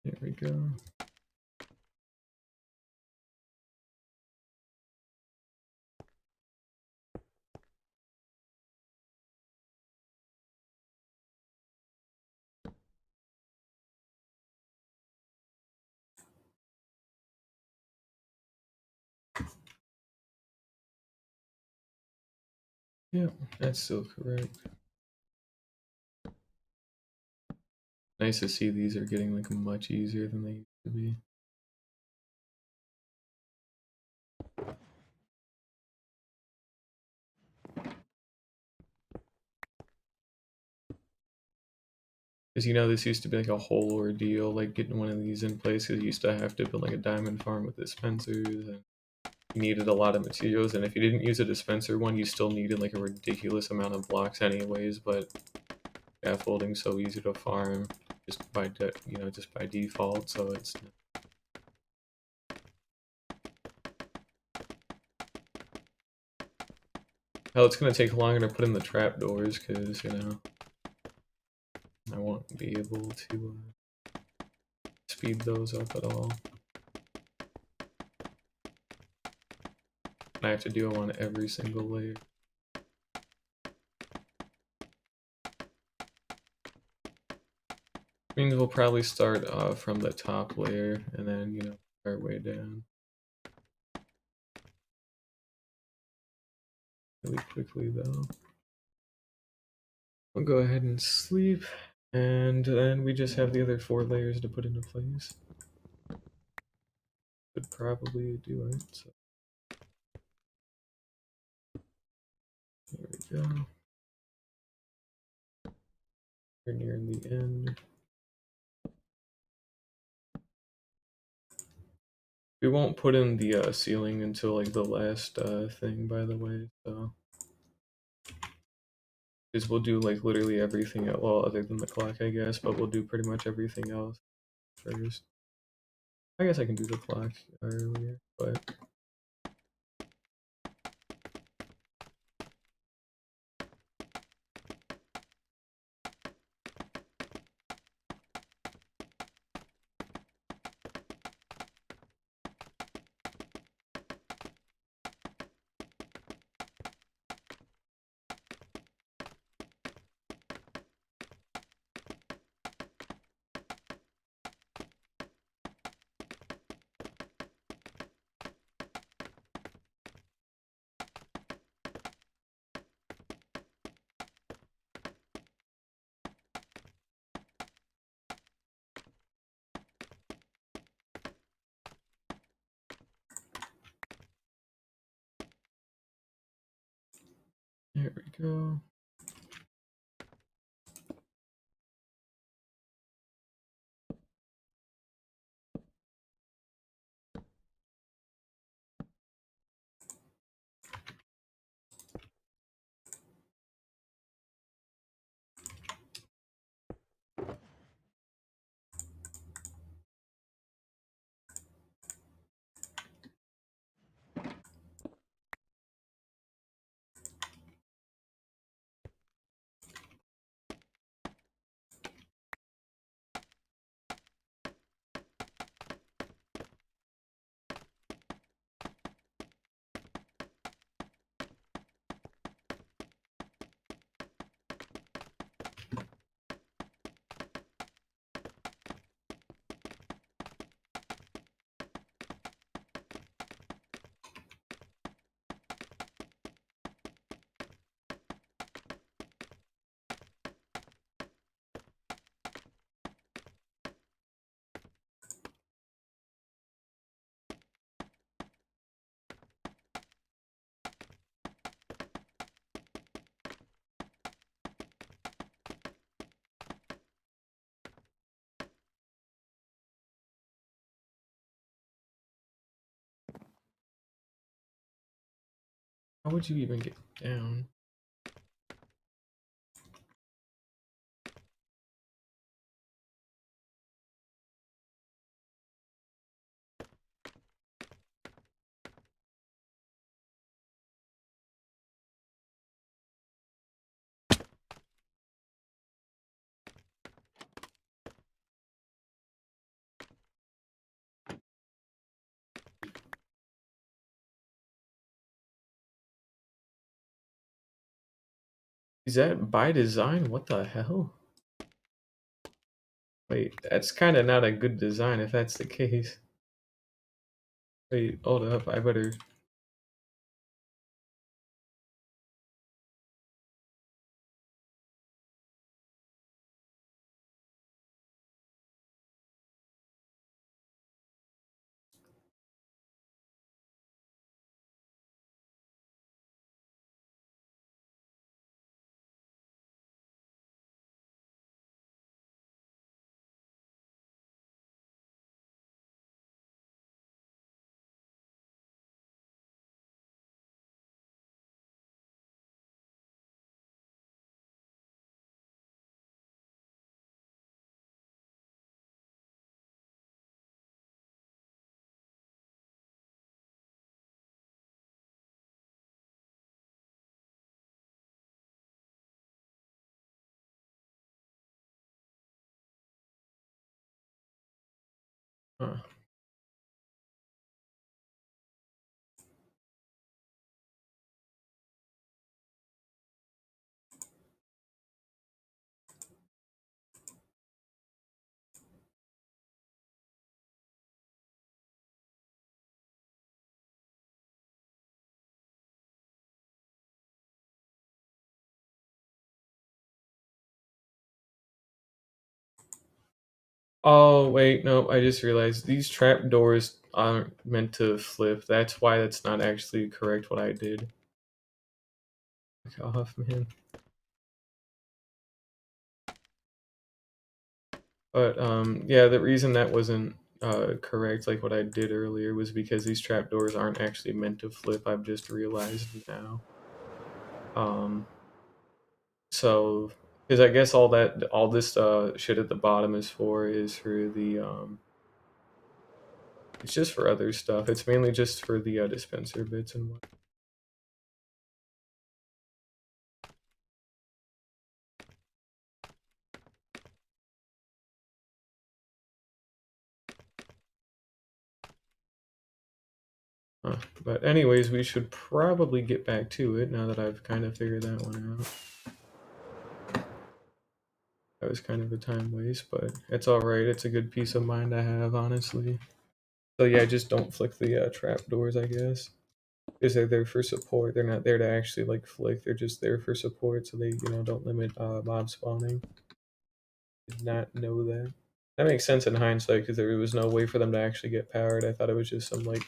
Speaker 1: There we go. Yeah, that's still correct. Nice to see these are getting, like, much easier than they used to be. Because, you know, this used to be, like, a whole ordeal, like, getting one of these in place, because you used to have to build, like, a diamond farm with dispensers, and you needed a lot of materials, and if you didn't use a dispenser one, you still needed, like, a ridiculous amount of blocks anyways, but scaffolding's so easy to farm, just by, just by default, so it's... Hell, it's gonna take longer to put in the trapdoors, because, you know, I won't be able to speed those up at all. I have to do them on every single layer. Means we'll probably start from the top layer and then, you know, our way down really quickly though. We'll go ahead and sleep, and then we just have the other 4 layers to put into place. Could probably do it, so there we go. We're nearing the end. We won't put in the ceiling until, like, the last thing, by the way, so... Because we'll do, like, literally everything, well, other than the clock, I guess, but we'll do pretty much everything else first. I guess I can do the clock earlier, but... There we go. How would you even get down? Is that by design? What the hell? Wait, that's kind of not a good design if that's the case. Wait, hold up. I better. Huh. Oh, wait, no, I just realized these trap doors aren't meant to flip. That's why that's not actually correct what I did. Fuck off, man. But yeah, the reason that wasn't correct, like what I did earlier, was because these trapdoors aren't actually meant to flip. I've just realized now. Um, so because I guess all this shit at the bottom is for the it's just for other stuff. It's mainly just for the dispenser bits and what. But anyways, we should probably get back to it now that I've kind of figured that one out. That was kind of a time waste, but it's alright. It's a good peace of mind to have, honestly. So yeah, just don't flick the trap doors, I guess. Because they're there for support. They're not there to actually like flick. They're just there for support, so they don't limit mob spawning. Did not know that. That makes sense in hindsight because there was no way for them to actually get powered. I thought it was just some like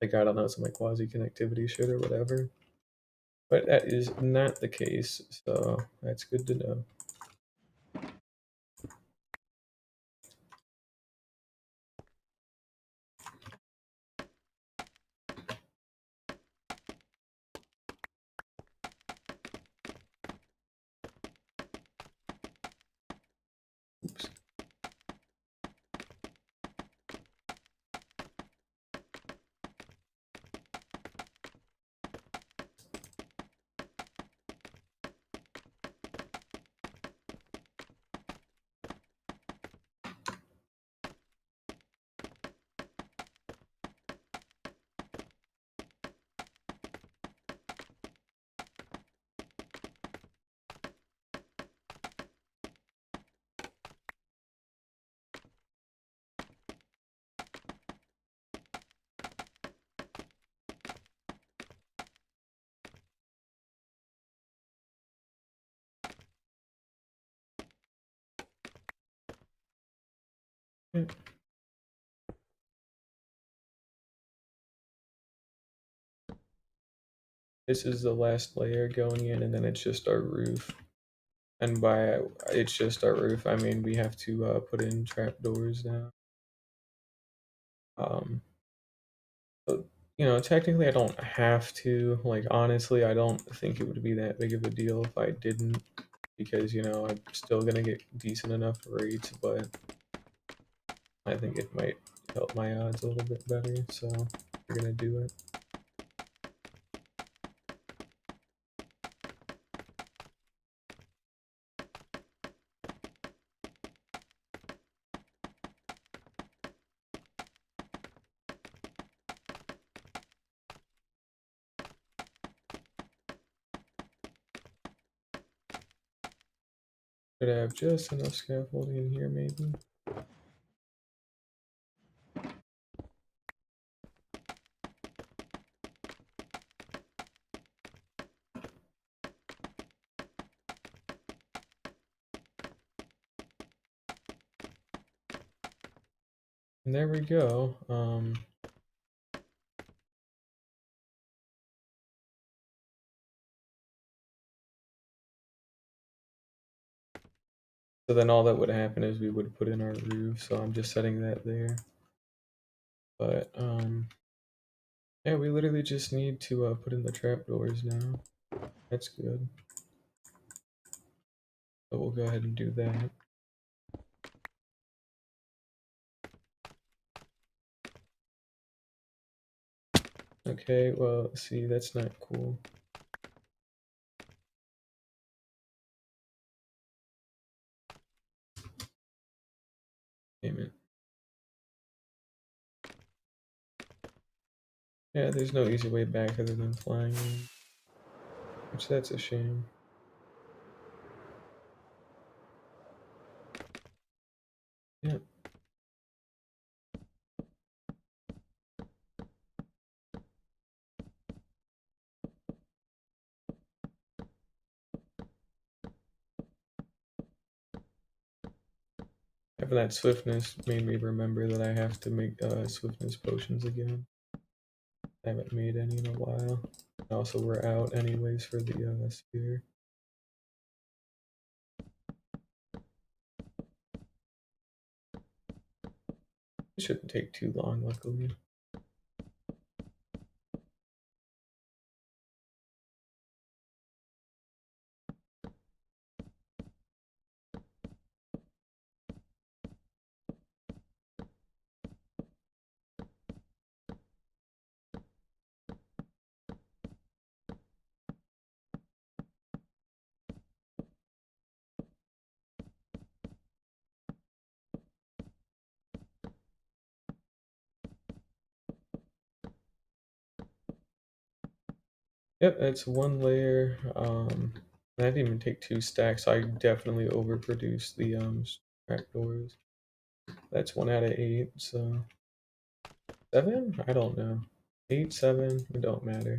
Speaker 1: I don't know, some like quasi connectivity shit or whatever. but that is not the case, so that's good to know. Oops. Yeah. This is the last layer going in, and then it's just our roof. And by it's just our roof, I mean we have to put in trapdoors now. Um, but, technically I don't have to. Like honestly, I don't think it would be that big of a deal if I didn't, because I'm still gonna get decent enough rates, but I think it might help my odds a little bit better, so we're gonna do it. Could I have just enough scaffolding in here, maybe? And there we go. So then all that would happen is we would put in our roof, so I'm just setting that there. But, yeah, we literally just need to put in the trapdoors now. That's good. So we'll go ahead and do that. Okay, well, see, that's not cool. Damn it. Yeah, there's no easy way back other than flying in, which that's a shame. Yeah. Having that swiftness made me remember that I have to make swiftness potions again. I haven't made any in a while. Also, we're out anyways for the sphere. It shouldn't take too long, luckily. Yep, that's one layer. I didn't even take 2 stacks. I definitely overproduced the trapdoors. That's 1 out of 8. So 7? I don't know. 8, 7. It don't matter.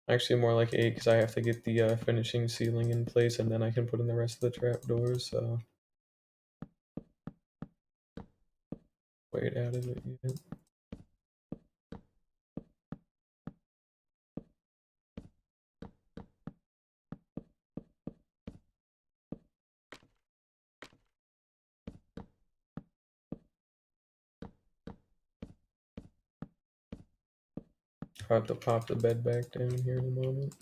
Speaker 1: Actually, more like 8 because I have to get the finishing ceiling in place, and then I can put in the rest of the trapdoors. So wait out of it yet. I'll have to pop the bed back down here in a moment.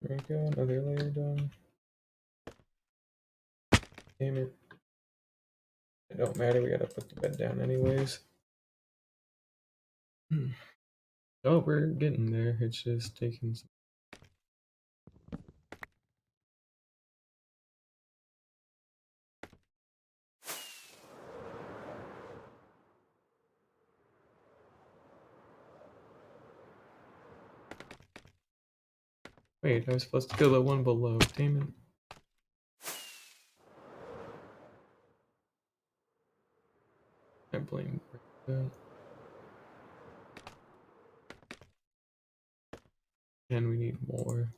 Speaker 1: There we go, another layer done. Damn it. It don't matter, we gotta put the bed down anyways. Oh, we're getting there. It's just taking some. Wait, I was supposed to kill the one below. Damn it. I blame that. And we need more.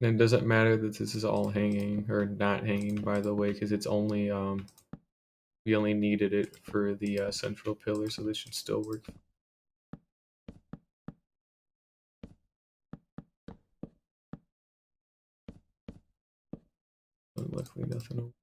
Speaker 1: And it doesn't matter that this is all hanging or not hanging, by the way, because it's only we only needed it for the central pillar, so this should still work. Luckily, nothing.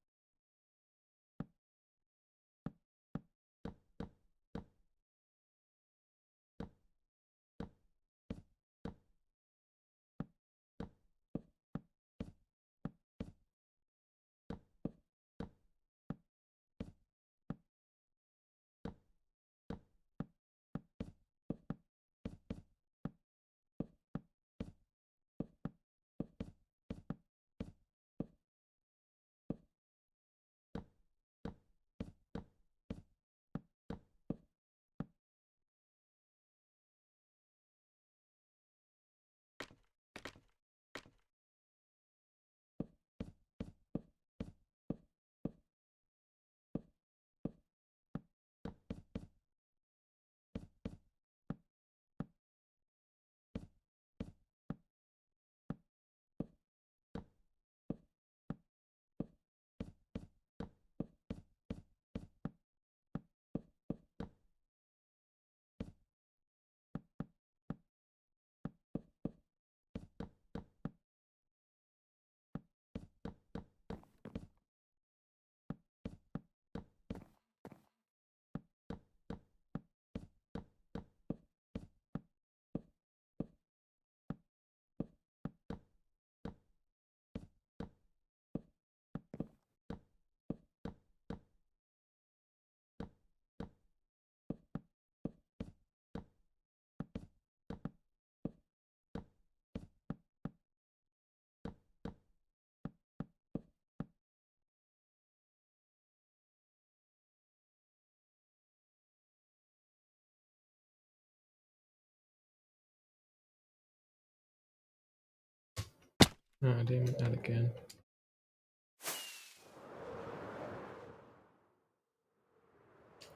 Speaker 1: Ah, damn it, not again.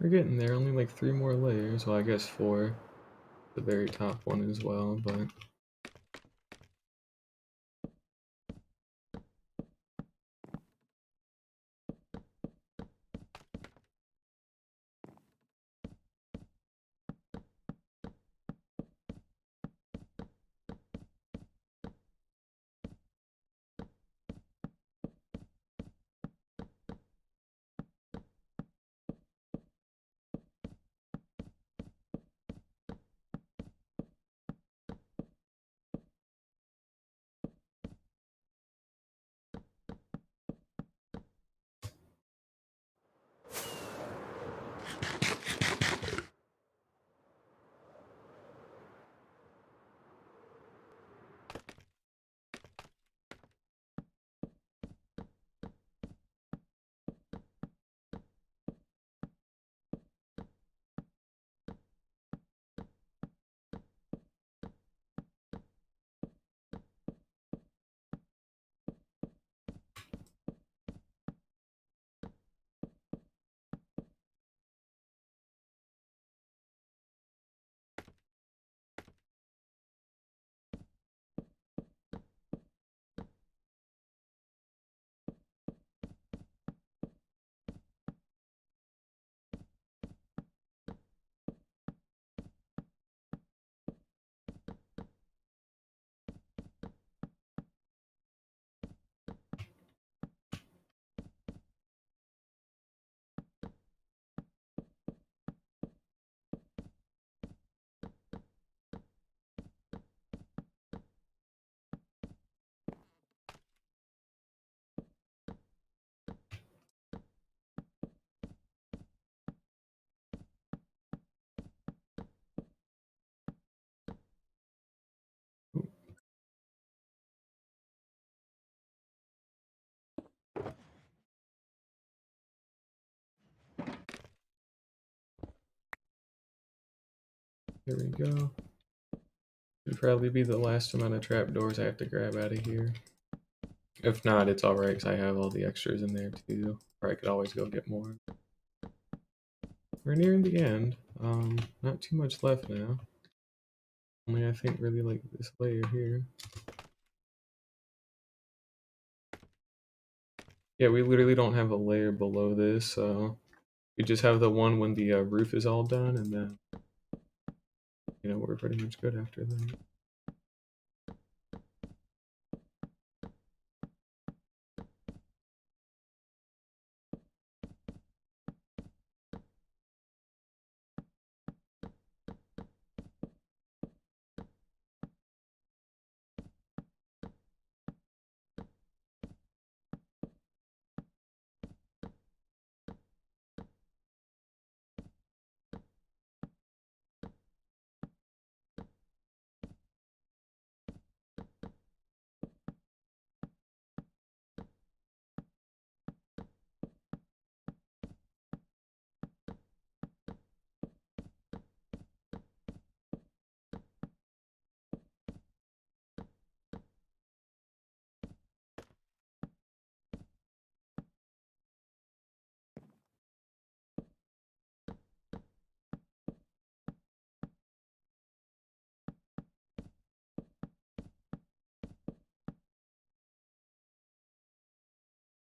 Speaker 1: We're getting there, only like 3 more layers. Well, I guess 4. The very top one as well, but There we go. Should probably be the last amount of trapdoors I have to grab out of here. If not, it's alright because I have all the extras in there too. Or I could always go get more. We're nearing the end. Not too much left now. Only I think really like this layer here. Yeah, we literally don't have a layer below this, so we just have the one when the roof is all done, and then, you know, we're pretty much good after that.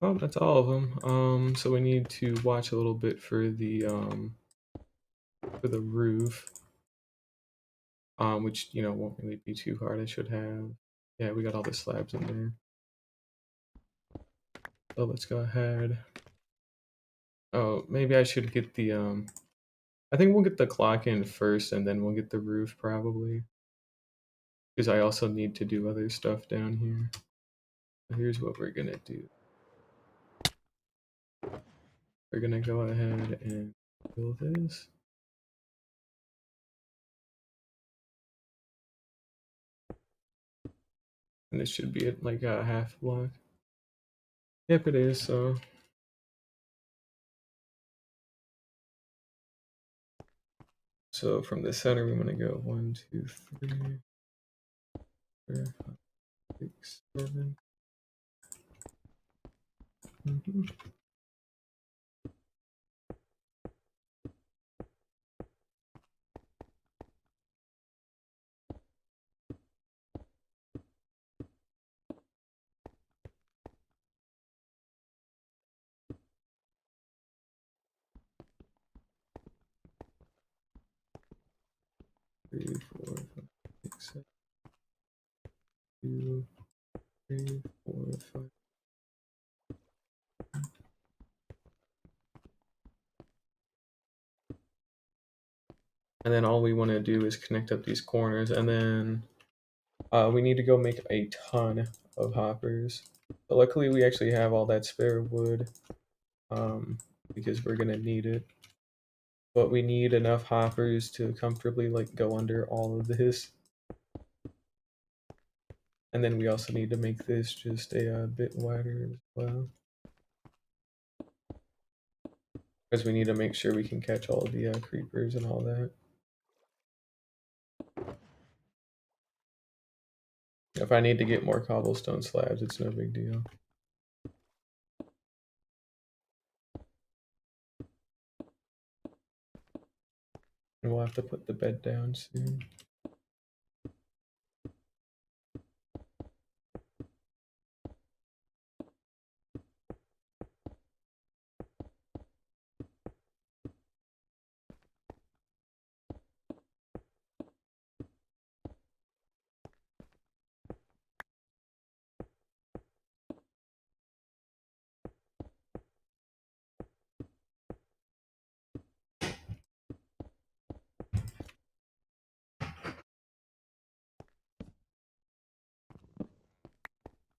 Speaker 1: Well, that's all of them. So we need to watch a little bit for the roof, which, you know, won't really be too hard. I should have, yeah, we got all the slabs in there. So let's go ahead. Oh, maybe I should get the I think we'll get the clock in first, and then we'll get the roof probably, because I also need to do other stuff down here. So here's what we're gonna do. We're gonna go ahead and build this. And this should be at like a half block. Yep, it is, so from the center we wanna go 1, 2, 3, 4, 5, 6, 7. 3, 4, 5, 6, 7, 2, 3, 4, 5. And then all we want to do is connect up these corners, and then we need to go make a ton of hoppers. But luckily we actually have all that spare wood, because we're gonna need it. But we need enough hoppers to comfortably like go under all of this. And then we also need to make this just a bit wider as well, because we need to make sure we can catch all the creepers and all that. If I need to get more cobblestone slabs, it's no big deal. And we'll have to put the bed down soon.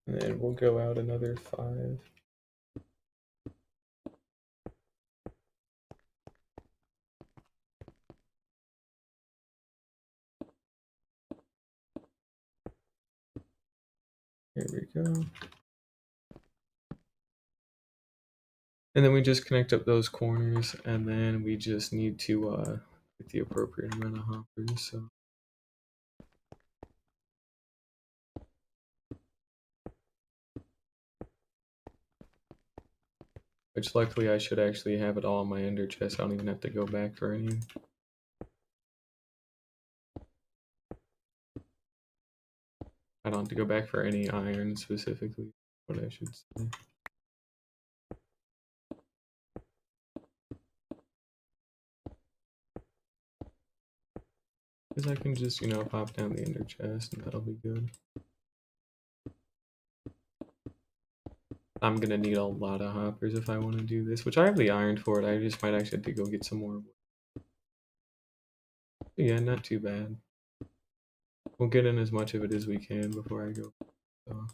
Speaker 1: And then we'll go out another 5. Here we go. And then we just connect up those corners, and then we just need to get the appropriate amount of hoppers. So, which luckily I should actually have it all in my ender chest. I don't even have to go back for any. I don't have to go back for any iron specifically. What I should say. Because I can just, pop down the ender chest and that'll be good. I'm gonna need a lot of hoppers if I want to do this, which I have the iron for it. I just might actually have to go get some more. But yeah, not too bad. We'll get in as much of it as we can before I go. So.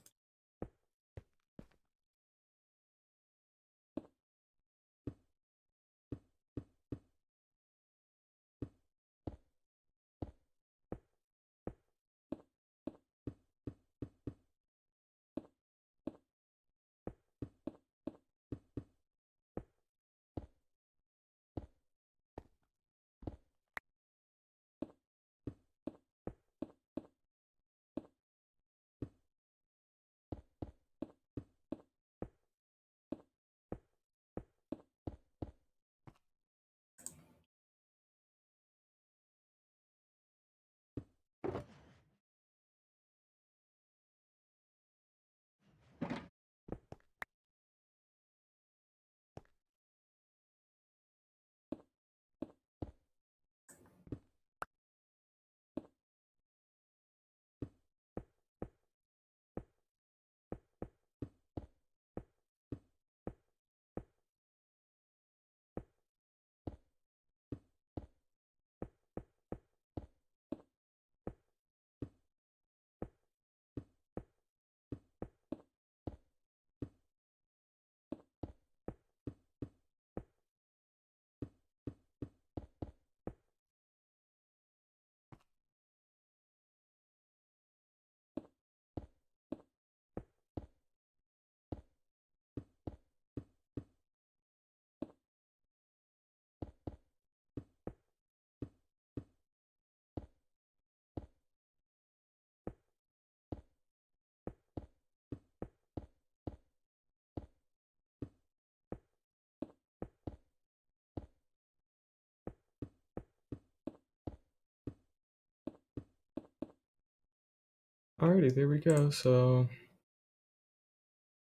Speaker 1: Alrighty, there we go. So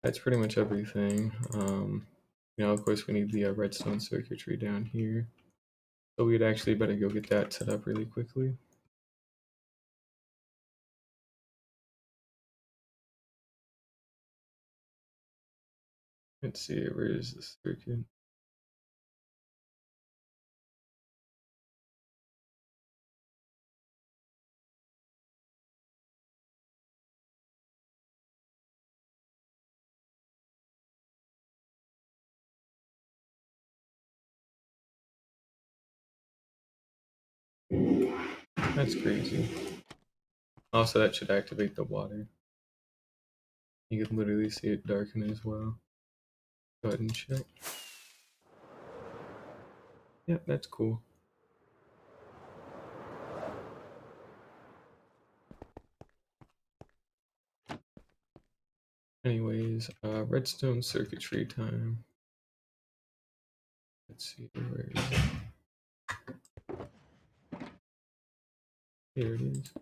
Speaker 1: that's pretty much everything. Of course, we need the redstone circuitry down here. So we'd actually better go get that set up really quickly. Let's see, where is the circuit? That's crazy. Also, that should activate the water. You can literally see it darken as well. Go ahead and check. Yep, that's cool. Anyways, redstone circuitry time. Let's see, where is it? Here it is.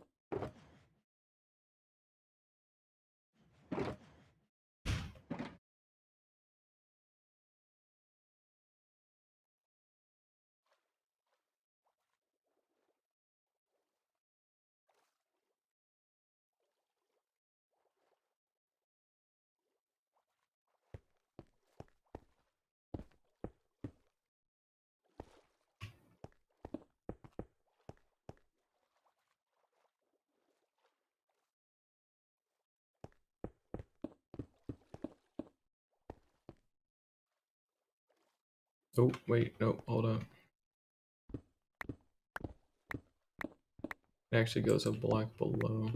Speaker 1: Oh, wait, no, hold on. It actually goes a block below.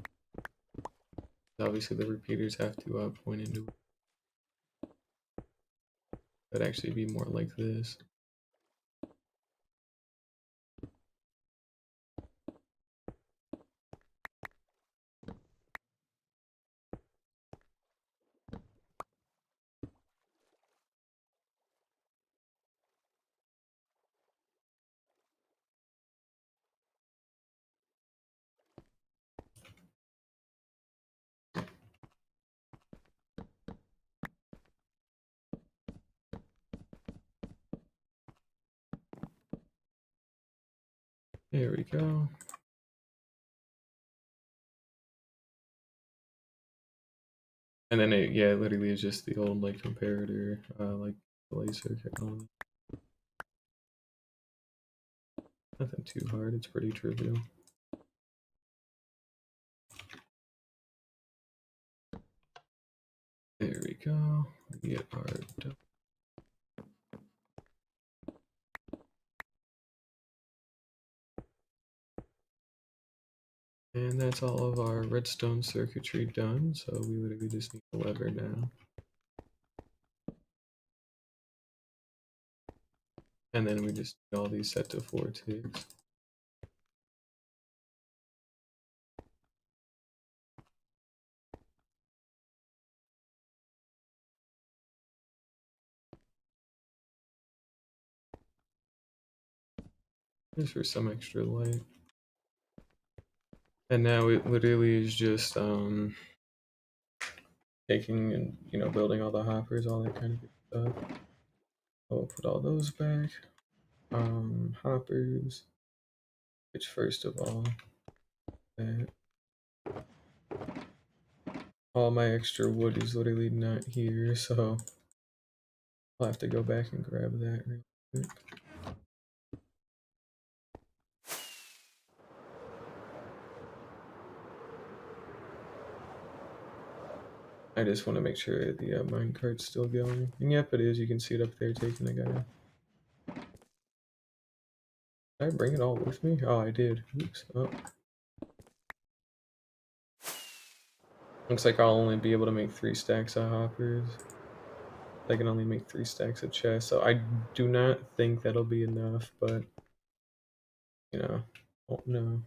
Speaker 1: Obviously, the repeaters have to point into it. That'd actually be more like this. There we go. And then it, yeah, it literally is just the old like comparator, like delay circuit and all that. Nothing too hard, it's pretty trivial. There we go. We get our and that's all of our redstone circuitry done, so we literally just need a lever now. And then we just need all these set to 4 ticks. Just for some extra light. And now it literally is just taking and building all the hoppers, all that kind of good stuff. I'll put all those back. Hoppers, which first of all, that all my extra wood is literally not here, so I'll have to go back and grab that real quick. I just want to make sure the minecart's still going. And yep, it is. You can see it up there taking a guy. Did I bring it all with me? Oh, I did. Oops. Oh. Looks like I'll only be able to make 3 stacks of hoppers. I can only make 3 stacks of chests, so I do not think that'll be enough, but, won't know.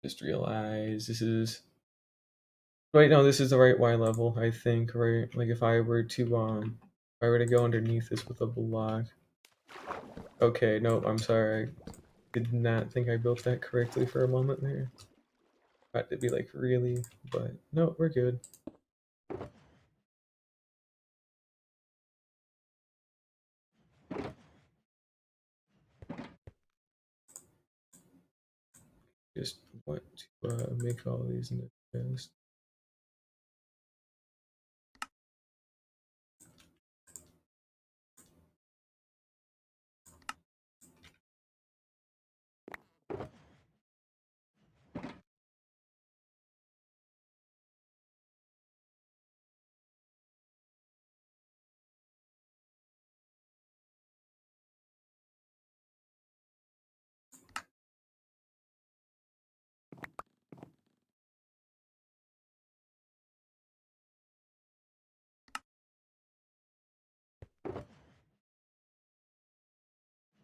Speaker 1: Just realized this is... Wait, no, this is the right Y level, I think, right? Like, if I were to go underneath this with a block... Okay, no, I'm sorry. I did not think I built that correctly for a moment there. About to be like, really? But, no, we're good. Just want to make all these in the chest.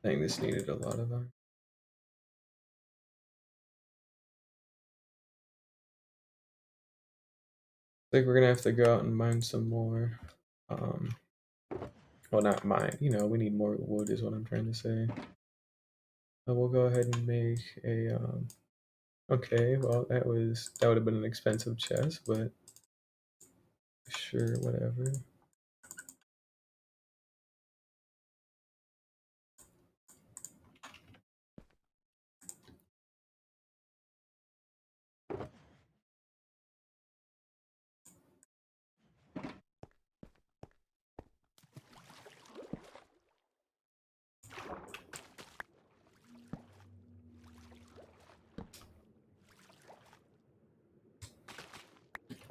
Speaker 1: Dang, this needed a lot of iron. I think we're gonna have to go out and mine some more. Well, not mine. We need more wood, is what I'm trying to say. We'll go ahead and make a. Okay, well that would have been an expensive chest, but sure, whatever.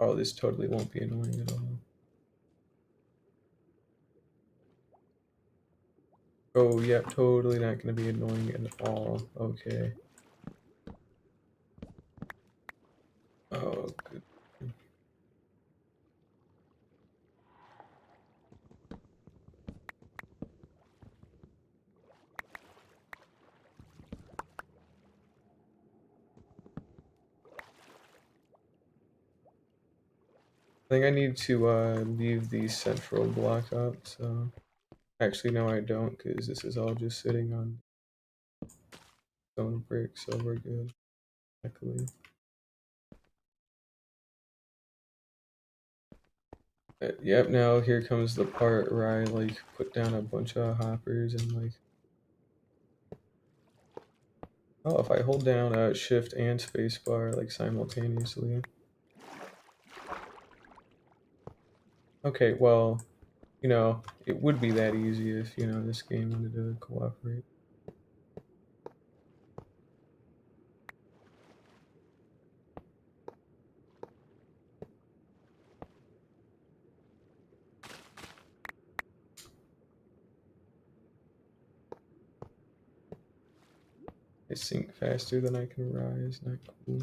Speaker 1: Oh, this totally won't be annoying at all. Oh, yeah, totally not gonna be annoying at all. Okay. Oh, good. I think I need to leave the central block up, so... Actually, no, I don't, because this is all just sitting on stone brick, so we're good, luckily. Yep, now here comes the part where I like put down a bunch of hoppers and like, oh, if I hold down shift and spacebar like simultaneously. Okay, well, it would be that easy if, this game wanted to cooperate. I sink faster than I can rise, not cool.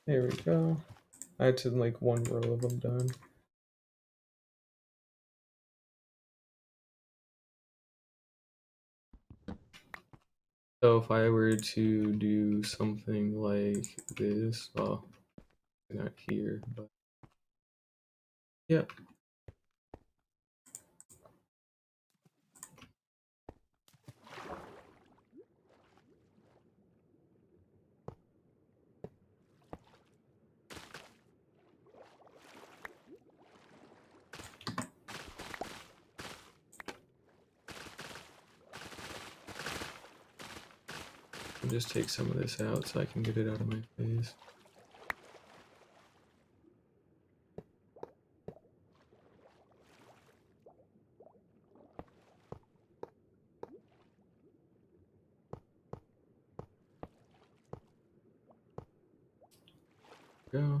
Speaker 1: There we go. I had to like one row of them done. So if I were to do something like this, well, not here, but yeah. I'll just take some of this out so I can get it out of my face. Go.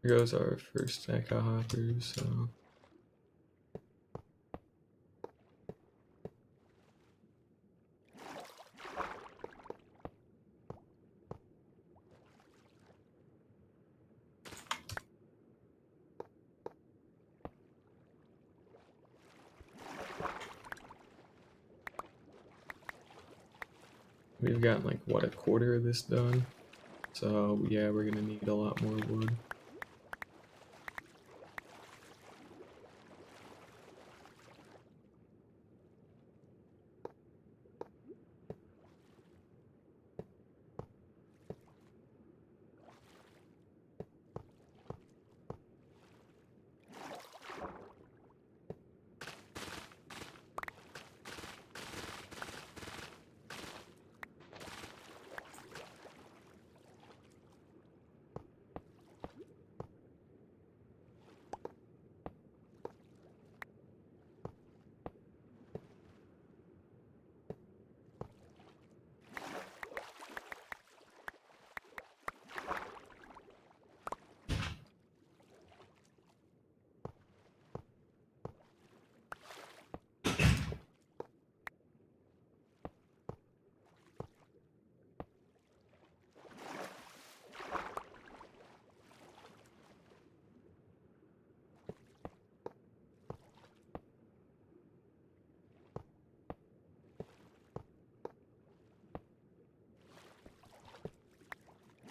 Speaker 1: Here goes our first stack of hoppers, so we've got like what, a quarter of this done. So yeah, we're gonna need a lot more wood.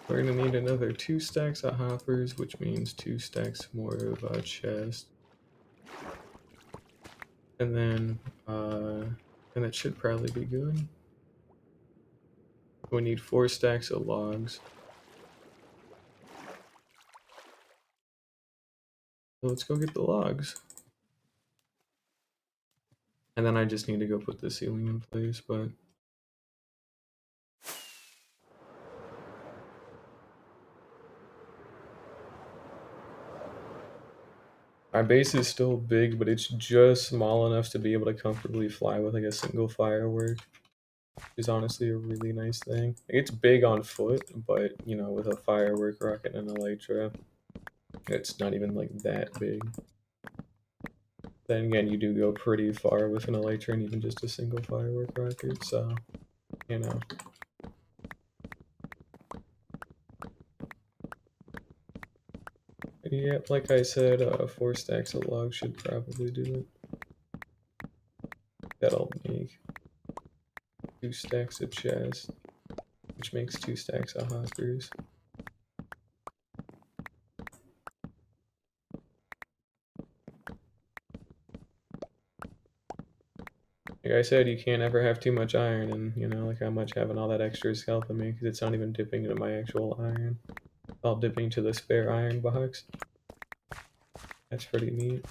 Speaker 1: We're gonna need another 2 stacks of hoppers, which means 2 stacks more of a chest. And then that should probably be good. We need 4 stacks of logs. So let's go get the logs. And then I just need to go put the ceiling in place, but our base is still big, but it's just small enough to be able to comfortably fly with like a single firework. Is honestly a really nice thing. It's big on foot, but you know, with a firework rocket and an elytra, it's not even like that big. Then again, you do go pretty far with an elytra and even just a single firework rocket, so you know. Yep, like I said, 4 stacks of logs should probably do it. That'll make 2 stacks of chest, which makes 2 stacks of hoppers. Like I said, you can't ever have too much iron, and you know, like how much having all that extra is helping me, because it's not even dipping into my actual iron. It's all dipping to the spare iron box. That's pretty neat.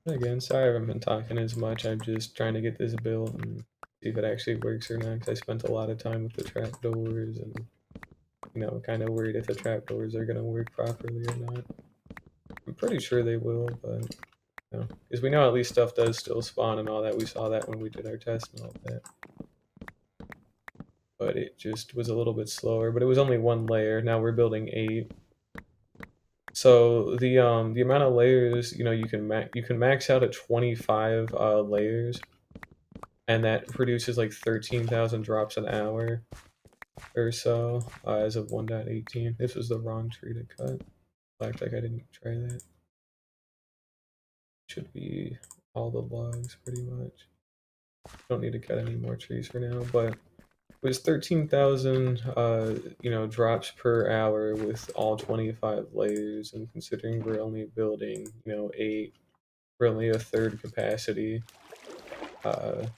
Speaker 1: Again, sorry I haven't been talking as much. I'm just trying to get this built and see if it actually works or not, because I spent a lot of time with the trapdoors and, you know, kind of worried if the trapdoors are going to work properly or not. I'm pretty sure they will, but, you know, because we know at least stuff does still spawn and all that. We saw that when we did our test and all that. But it just was a little bit slower, but it was only 1 layer. Now we're building 8. So the amount of layers, you know, you can max out at 25 layers, and that produces like 13,000 drops an hour or so as of 1.18. This was the wrong tree to cut. Act like I didn't try that. Should be all the logs pretty much. Don't need to cut any more trees for now, but it was 13,000 you know, drops per hour with all 25 layers, and considering we're only building, you know, 8, we're only a third capacity. So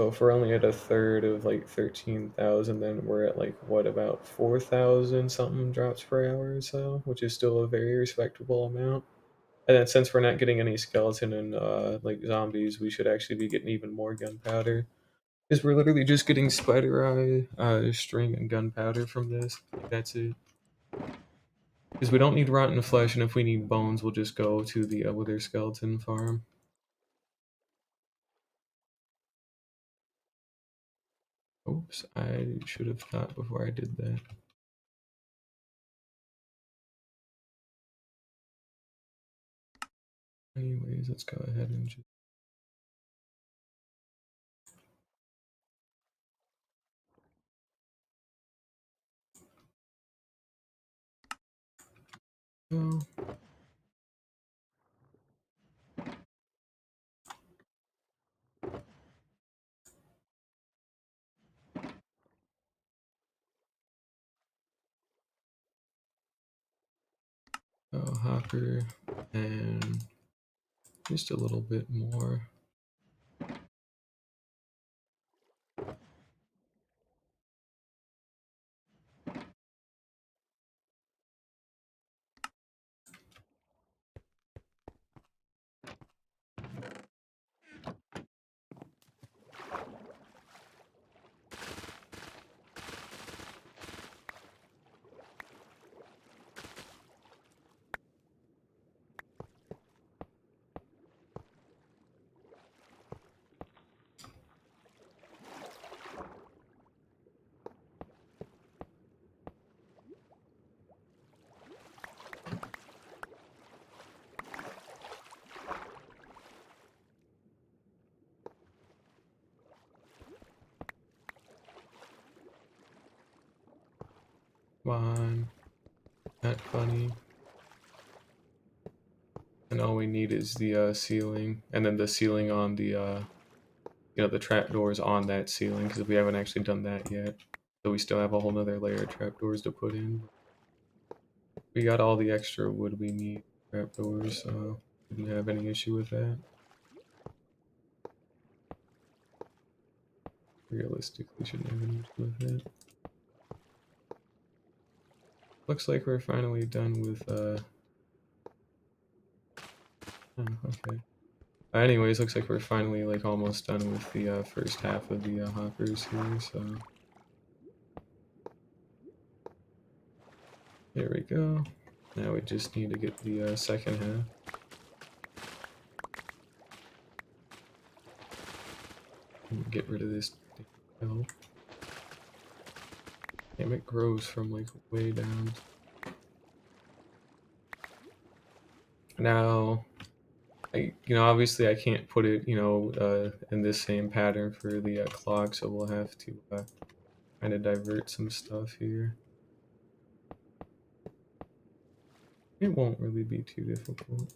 Speaker 1: if we're only at a third of like 13,000, then we're at like what, about 4,000 something drops per hour or so, which is still a very respectable amount. And then since we're not getting any skeleton and like zombies, we should actually be getting even more gunpowder. Because we're literally just getting spider eye, string, and gunpowder from this. That's it. Because we don't need rotten flesh, and if we need bones, we'll just go to the wither skeleton farm. Oops, I should have thought before I did that. Anyways, let's go ahead and just... go. Hopper, and just a little bit more. Come on, not funny. And all we need is the ceiling, and then the ceiling on the you know, the trapdoors on that ceiling, because we haven't actually done that yet. So we still have a whole nother layer of trapdoors to put in. We got all the extra wood we need trapdoors, so didn't have any issue with that. Realistically, shouldn't have any issue with that. Looks like we're finally done with, oh, okay. Anyways, looks like we're finally, like, almost done with the, first half of the, hoppers here, so... There we go. Now we just need to get the, second half. And get rid of this help. Damn, it grows from, like, way down. Now... obviously I can't put it, in this same pattern for the clock, so we'll have to kind of divert some stuff here. It won't really be too difficult.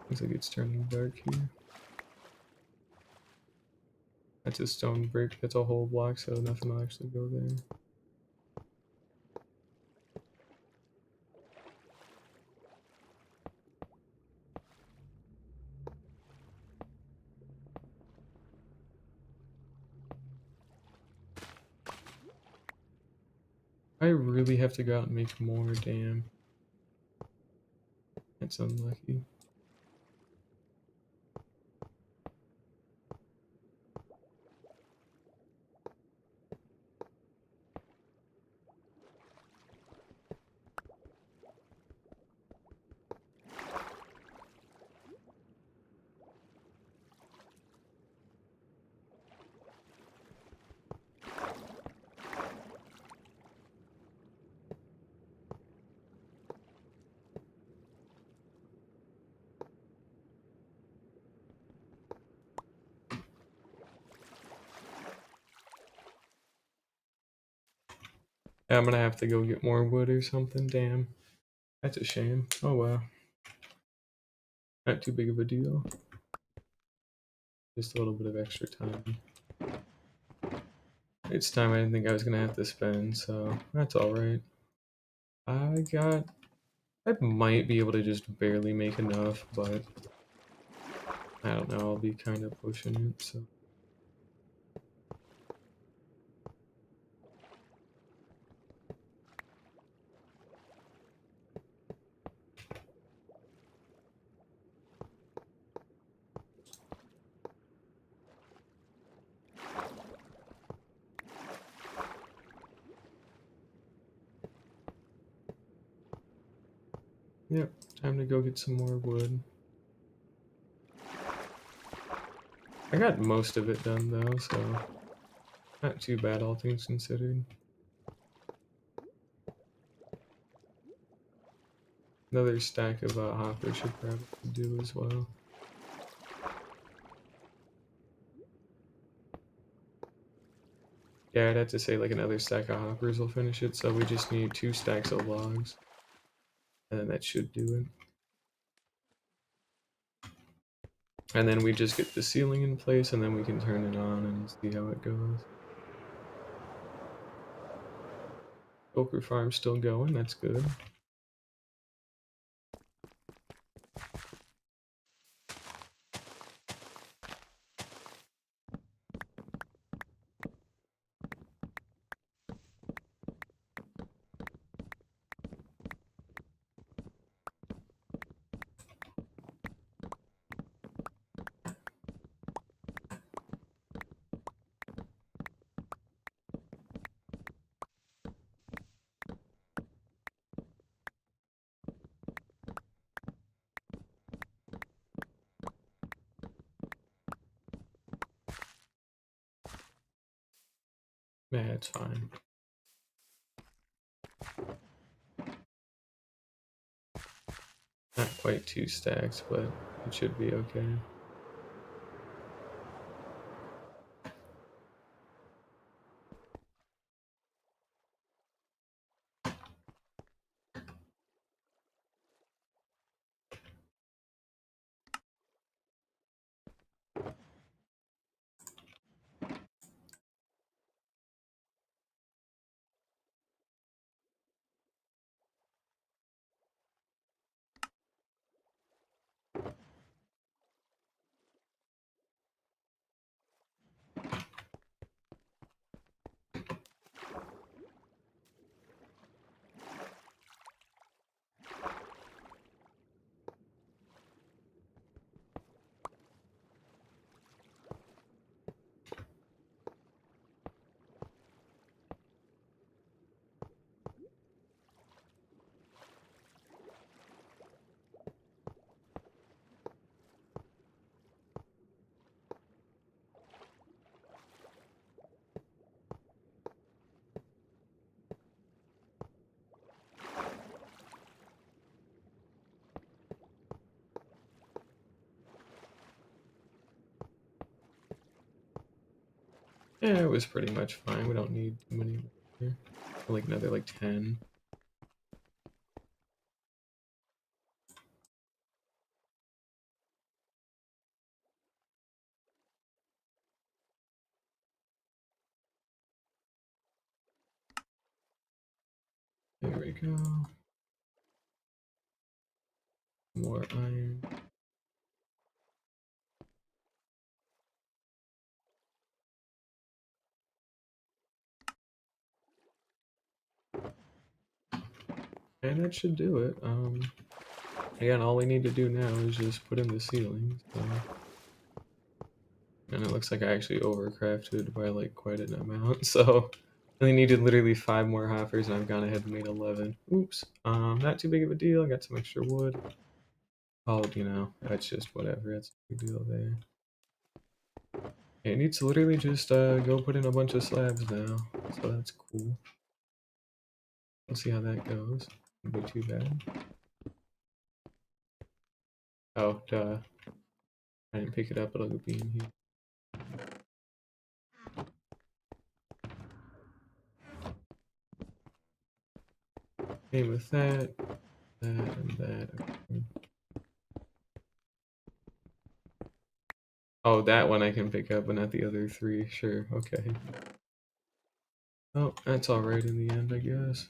Speaker 1: Looks like it's turning dark here. That's a stone brick, that's a whole block, so nothing will actually go there. I really have to go out and make more, damn. That's unlucky. Yeah, I'm gonna have to go get more wood or something, damn. That's a shame. Oh well. Not too big of a deal. Just a little bit of extra time. It's time I didn't think I was gonna have to spend, so that's alright. I might be able to just barely make enough, but I don't know, I'll be kind of pushing it, so. Yep, time to go get some more wood. I got most of it done though, so not too bad all things considered. Another stack of hopper should probably do as well. Yeah, I'd have to say like another stack of hoppers will finish it, so we just need 2 stacks of logs. And then that should do it. And then we just get the ceiling in place, and then we can turn it on and see how it goes. Ochre farm's still going, that's good. Yeah, it's fine. Not quite 2 stacks, but it should be okay. Yeah, it was pretty much fine. We don't need too many more. Like another like 10. There we go. More iron. And that should do it. Again, all we need to do now is just put in the ceiling. So. And it looks like I actually overcrafted by like quite an amount. So I only needed literally 5 more hoppers, and I've gone ahead and made 11. Oops. Not too big of a deal. I got some extra wood. Oh, that's just whatever. That's a big deal there. It needs to literally just go put in a bunch of slabs now. So that's cool. We'll see how that goes. Won't be too bad. Oh, duh. I didn't pick it up, but it'll be in here. Same with that, and that. Okay. Oh, that one I can pick up, but not the other 3. Sure, okay. Oh, that's alright in the end, I guess.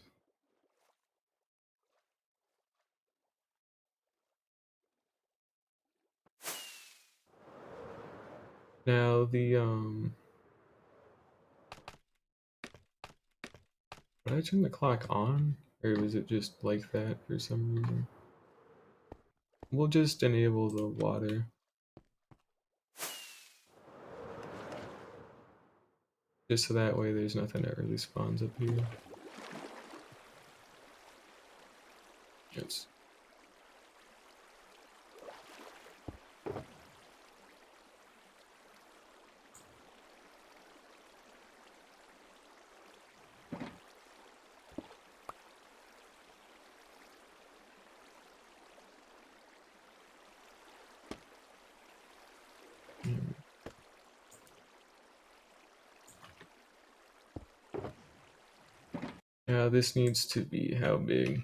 Speaker 1: Now, did I turn the clock on? Or was it just like that for some reason? We'll just enable the water. Just so that way there's nothing that really spawns up here. Yes. Yeah, this needs to be how big?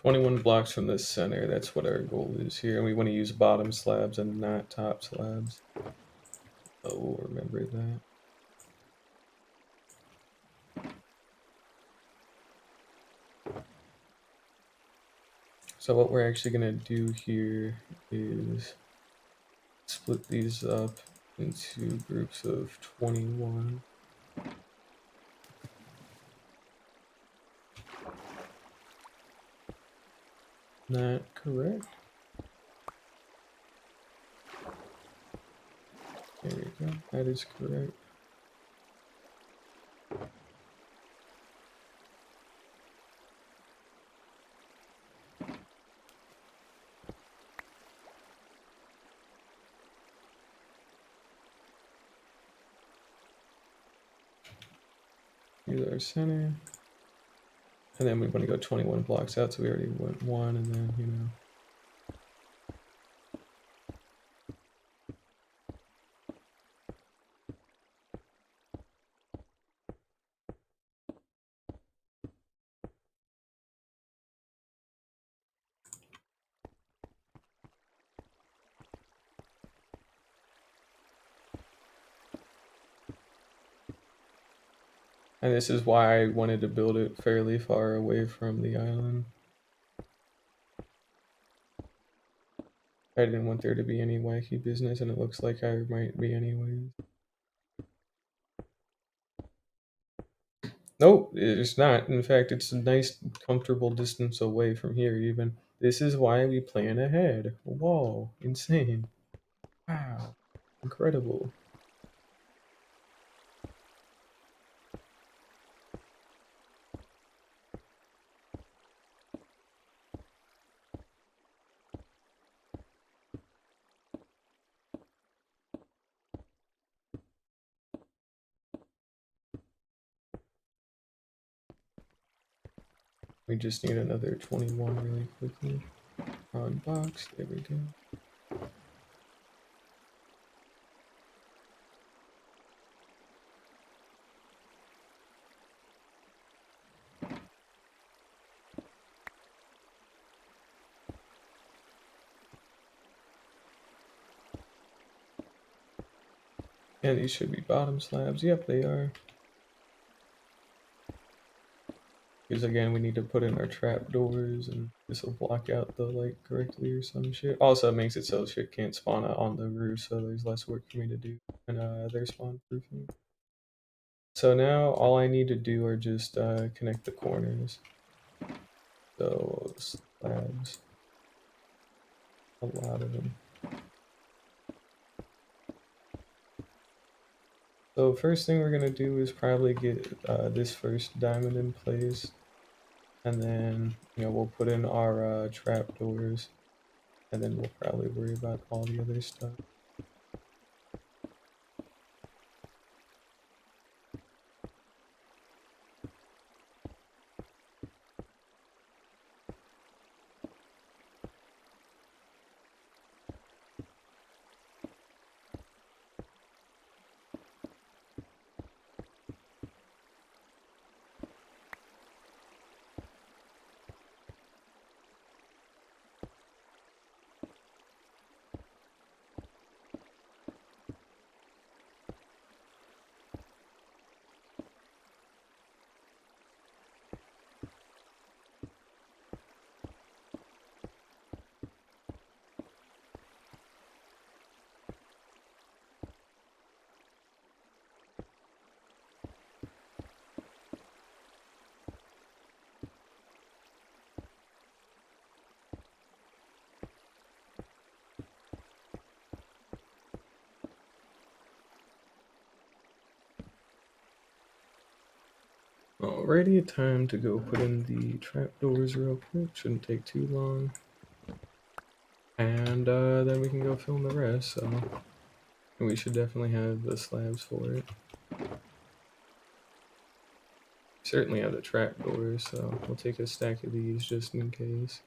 Speaker 1: "21 blocks from the center, that's what our goal is here. And we want to use bottom slabs and not top slabs. Oh, we'll remember that. So what we're actually going to do here is split these up into groups of 21. Not correct. There we go. That is correct. Here's our center. And then we want to go 21 blocks out, so we already went one, and then, you know. And this is why I wanted to build it fairly far away from the island. I didn't want there to be any wacky business, and it looks like I might be anyways. Nope, it's not. In fact, it's a nice, comfortable distance away from here, even. This is why we plan ahead. Whoa, insane. Wow, incredible. We just need another 21 really quickly. On box, there we go. And these should be bottom slabs. Yep, they are. Because again, we need to put in our trap doors, and this will block out the light correctly or some shit. Also, it makes it so shit can't spawn out on the roof, so there's less work for me to do. And they're spawn proofing. So now all I need to do are just connect the corners. So slabs, a lot of them. So first thing we're gonna do is probably get this first diamond in place, and then we'll put in our trap doors, and then we'll probably worry about all the other stuff. Alrighty, time to go put in the trapdoors real quick. Shouldn't take too long. And then we can go film the rest, so we should definitely have the slabs for it. Certainly have the trapdoors, so we'll take a stack of these just in case.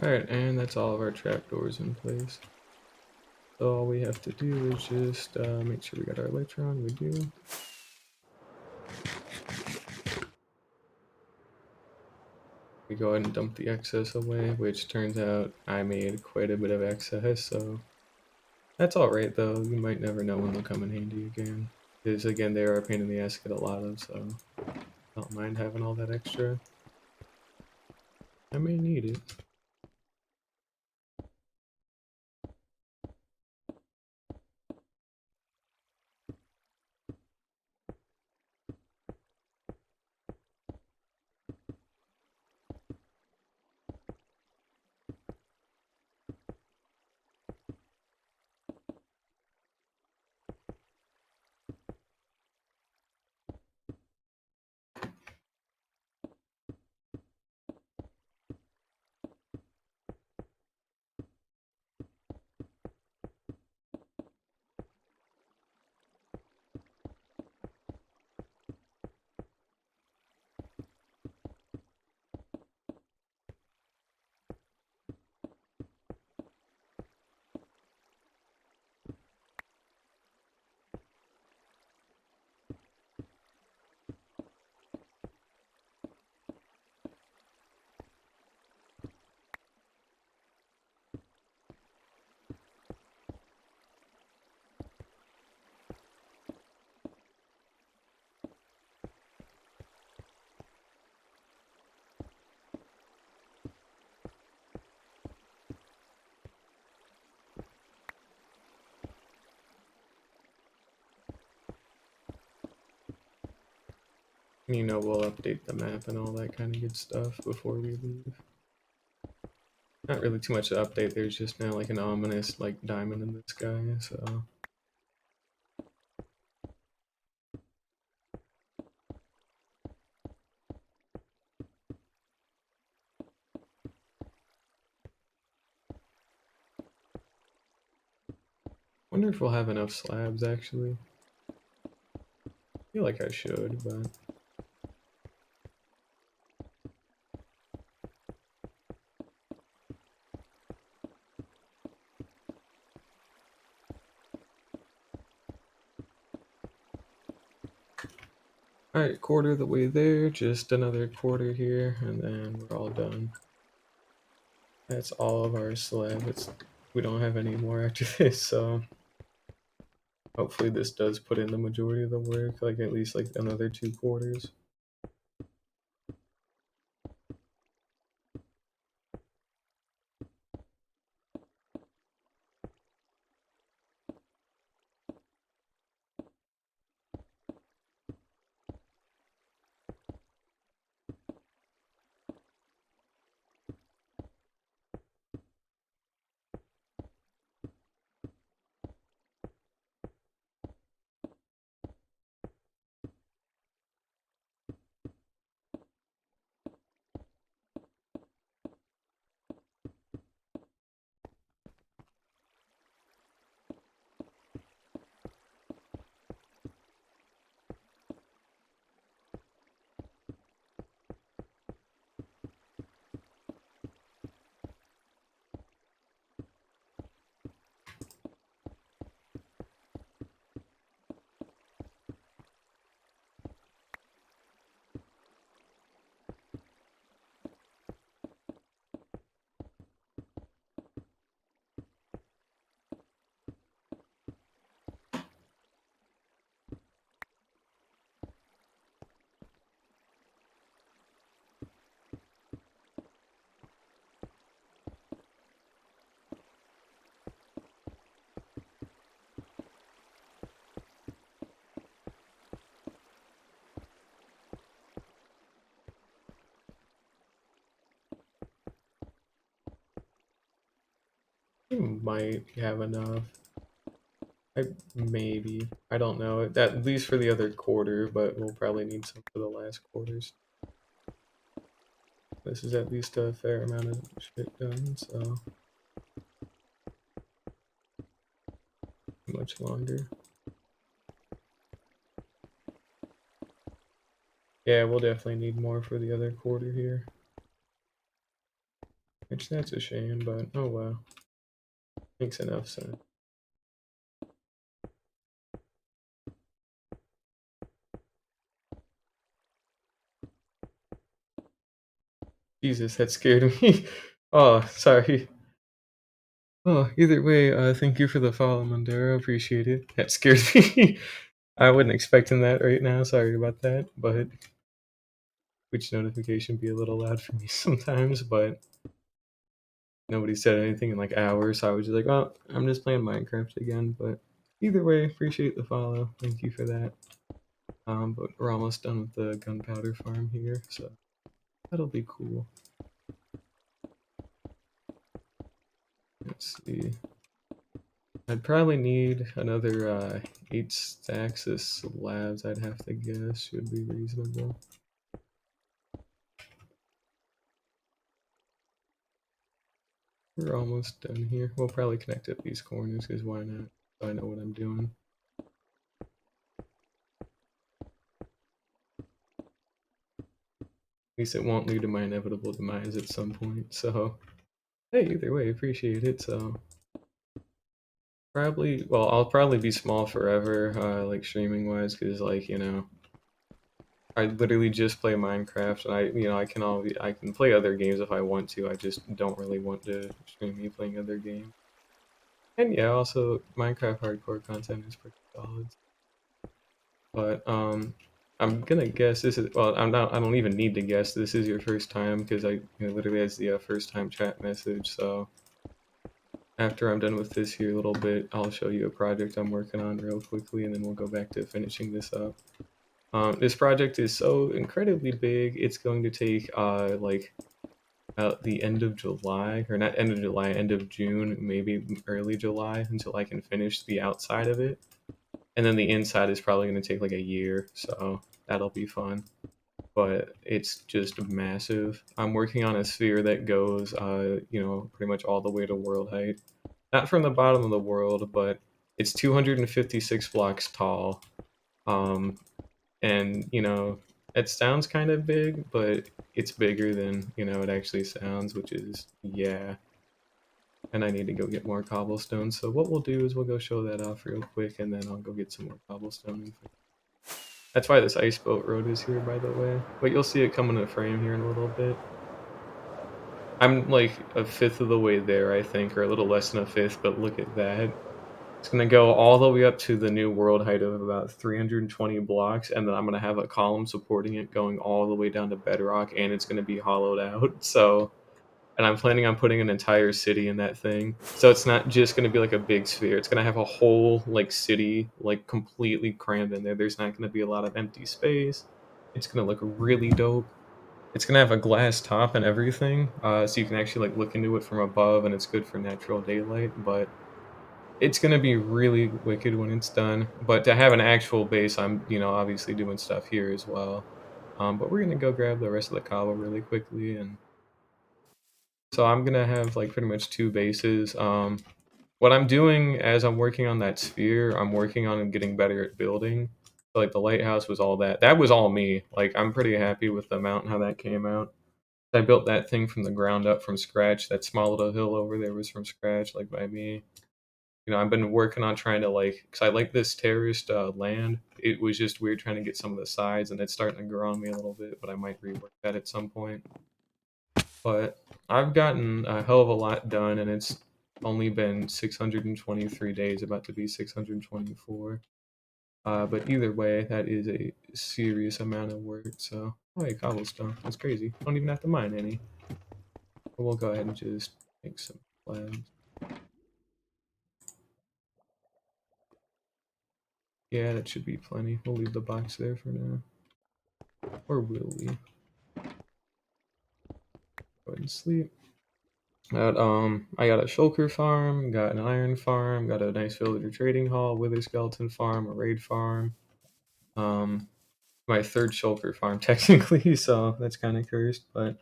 Speaker 1: Alright, and that's all of our trapdoors in place. So all we have to do is just make sure we got our electron. We do. We go ahead and dump the excess away, which turns out I made quite a bit of excess, so that's alright though. You might never know when they'll come in handy again. Because again, they are a pain in the ass to get a lot of, so I don't mind having all that extra. I may need it. You know, we'll update the map and all that kind of good stuff before we leave. Not really too much to update, there's just now like an ominous like diamond in the sky, so... Wonder if we'll have enough slabs actually. I feel like I should, but... Alright, quarter of the way there, just another quarter here, and then we're all done. That's all of our slab. We don't have any more after this, so... Hopefully this does put in the majority of the work, like at least like another 2 quarters. We might have enough. Maybe. I don't know. At least for the other quarter, but we'll probably need some for the last quarters. This is at least a fair amount of shit done, so... Much longer. Yeah, we'll definitely need more for the other quarter here. Which that's a shame, but oh well. Makes enough sense. Jesus, that scared me. Oh, sorry. Oh, either way, thank you for the follow, Mondero. Appreciate it. That scared me. I wasn't expecting that right now. Sorry about that, but Twitch notification be a little loud for me sometimes, but nobody said anything in like hours, so I was just like, oh, I'm just playing Minecraft again. But either way, appreciate the follow. Thank you for that. But we're almost done with the gunpowder farm here, so that'll be cool. Let's see. I'd probably need another 8 stacks of slabs, I'd have to guess. Should be reasonable. We're almost done here. We'll probably connect up these corners, because why not? So I know what I'm doing. At least it won't lead to my inevitable demise at some point, so... Hey, either way, appreciate it, so... Probably, well, I'll probably be small forever, like streaming-wise, because, like, you know... I literally just play Minecraft, and I can play other games if I want to, I just don't really want to stream me playing other games. And yeah, also, Minecraft hardcore content is pretty solid. But, I'm gonna guess this is, well, I don't even need to guess, this is your first time, because literally has the first time chat message, so... After I'm done with this here a little bit, I'll show you a project I'm working on real quickly, and then we'll go back to finishing this up. This project is so incredibly big, it's going to take, like, the end of July, or not end of July, end of June, maybe early July, until I can finish the outside of it. And then the inside is probably going to take like a year, so that'll be fun. But it's just massive. I'm working on a sphere that goes, pretty much all the way to world height. Not from the bottom of the world, but it's 256 blocks tall. And, it sounds kind of big, but it's bigger than, it actually sounds, which is, yeah. And I need to go get more cobblestone, so what we'll do is we'll go show that off real quick, and then I'll go get some more cobblestone. That's why this ice boat road is here, by the way. But you'll see it come into frame here in a little bit. I'm like a fifth of the way there, I think, or a little less than a fifth, but look at that. It's going to go all the way up to the new world height of about 320 blocks, and then I'm going to have a column supporting it going all the way down to bedrock, and it's going to be hollowed out. So, and I'm planning on putting an entire city in that thing. So it's not just going to be like a big sphere. It's going to have a whole like city like completely crammed in there. There's not going to be a lot of empty space. It's going to look really dope. It's going to have a glass top and everything, so you can actually like look into it from above, and it's good for natural daylight, but it's going to be really wicked when it's done. But to have an actual base, I'm, obviously doing stuff here as well. But we're going to go grab the rest of the cobble really quickly. And so I'm going to have like pretty much 2 bases. What I'm doing as I'm working on that sphere, I'm working on getting better at building. So, like the lighthouse was all that. That was all me. Like I'm pretty happy with the amount and how that came out. I built that thing from the ground up from scratch. That small little hill over there was from scratch, like by me. I've been working on trying to like, because I like this terraced land. It was just weird trying to get some of the sides, and it's starting to grow on me a little bit, but I might rework that at some point. But I've gotten a hell of a lot done, and it's only been 623 days, about to be 624. But either way, that is a serious amount of work, so... Oh, hey, cobblestone. That's crazy. Don't even have to mine any. But we'll go ahead and just make some slabs. Yeah, that should be plenty. We'll leave the box there for now. Or will we? Go ahead and sleep. I got a shulker farm, got an iron farm, got a nice villager trading hall, wither skeleton farm, a raid farm. My 3rd shulker farm technically, so that's kind of cursed, but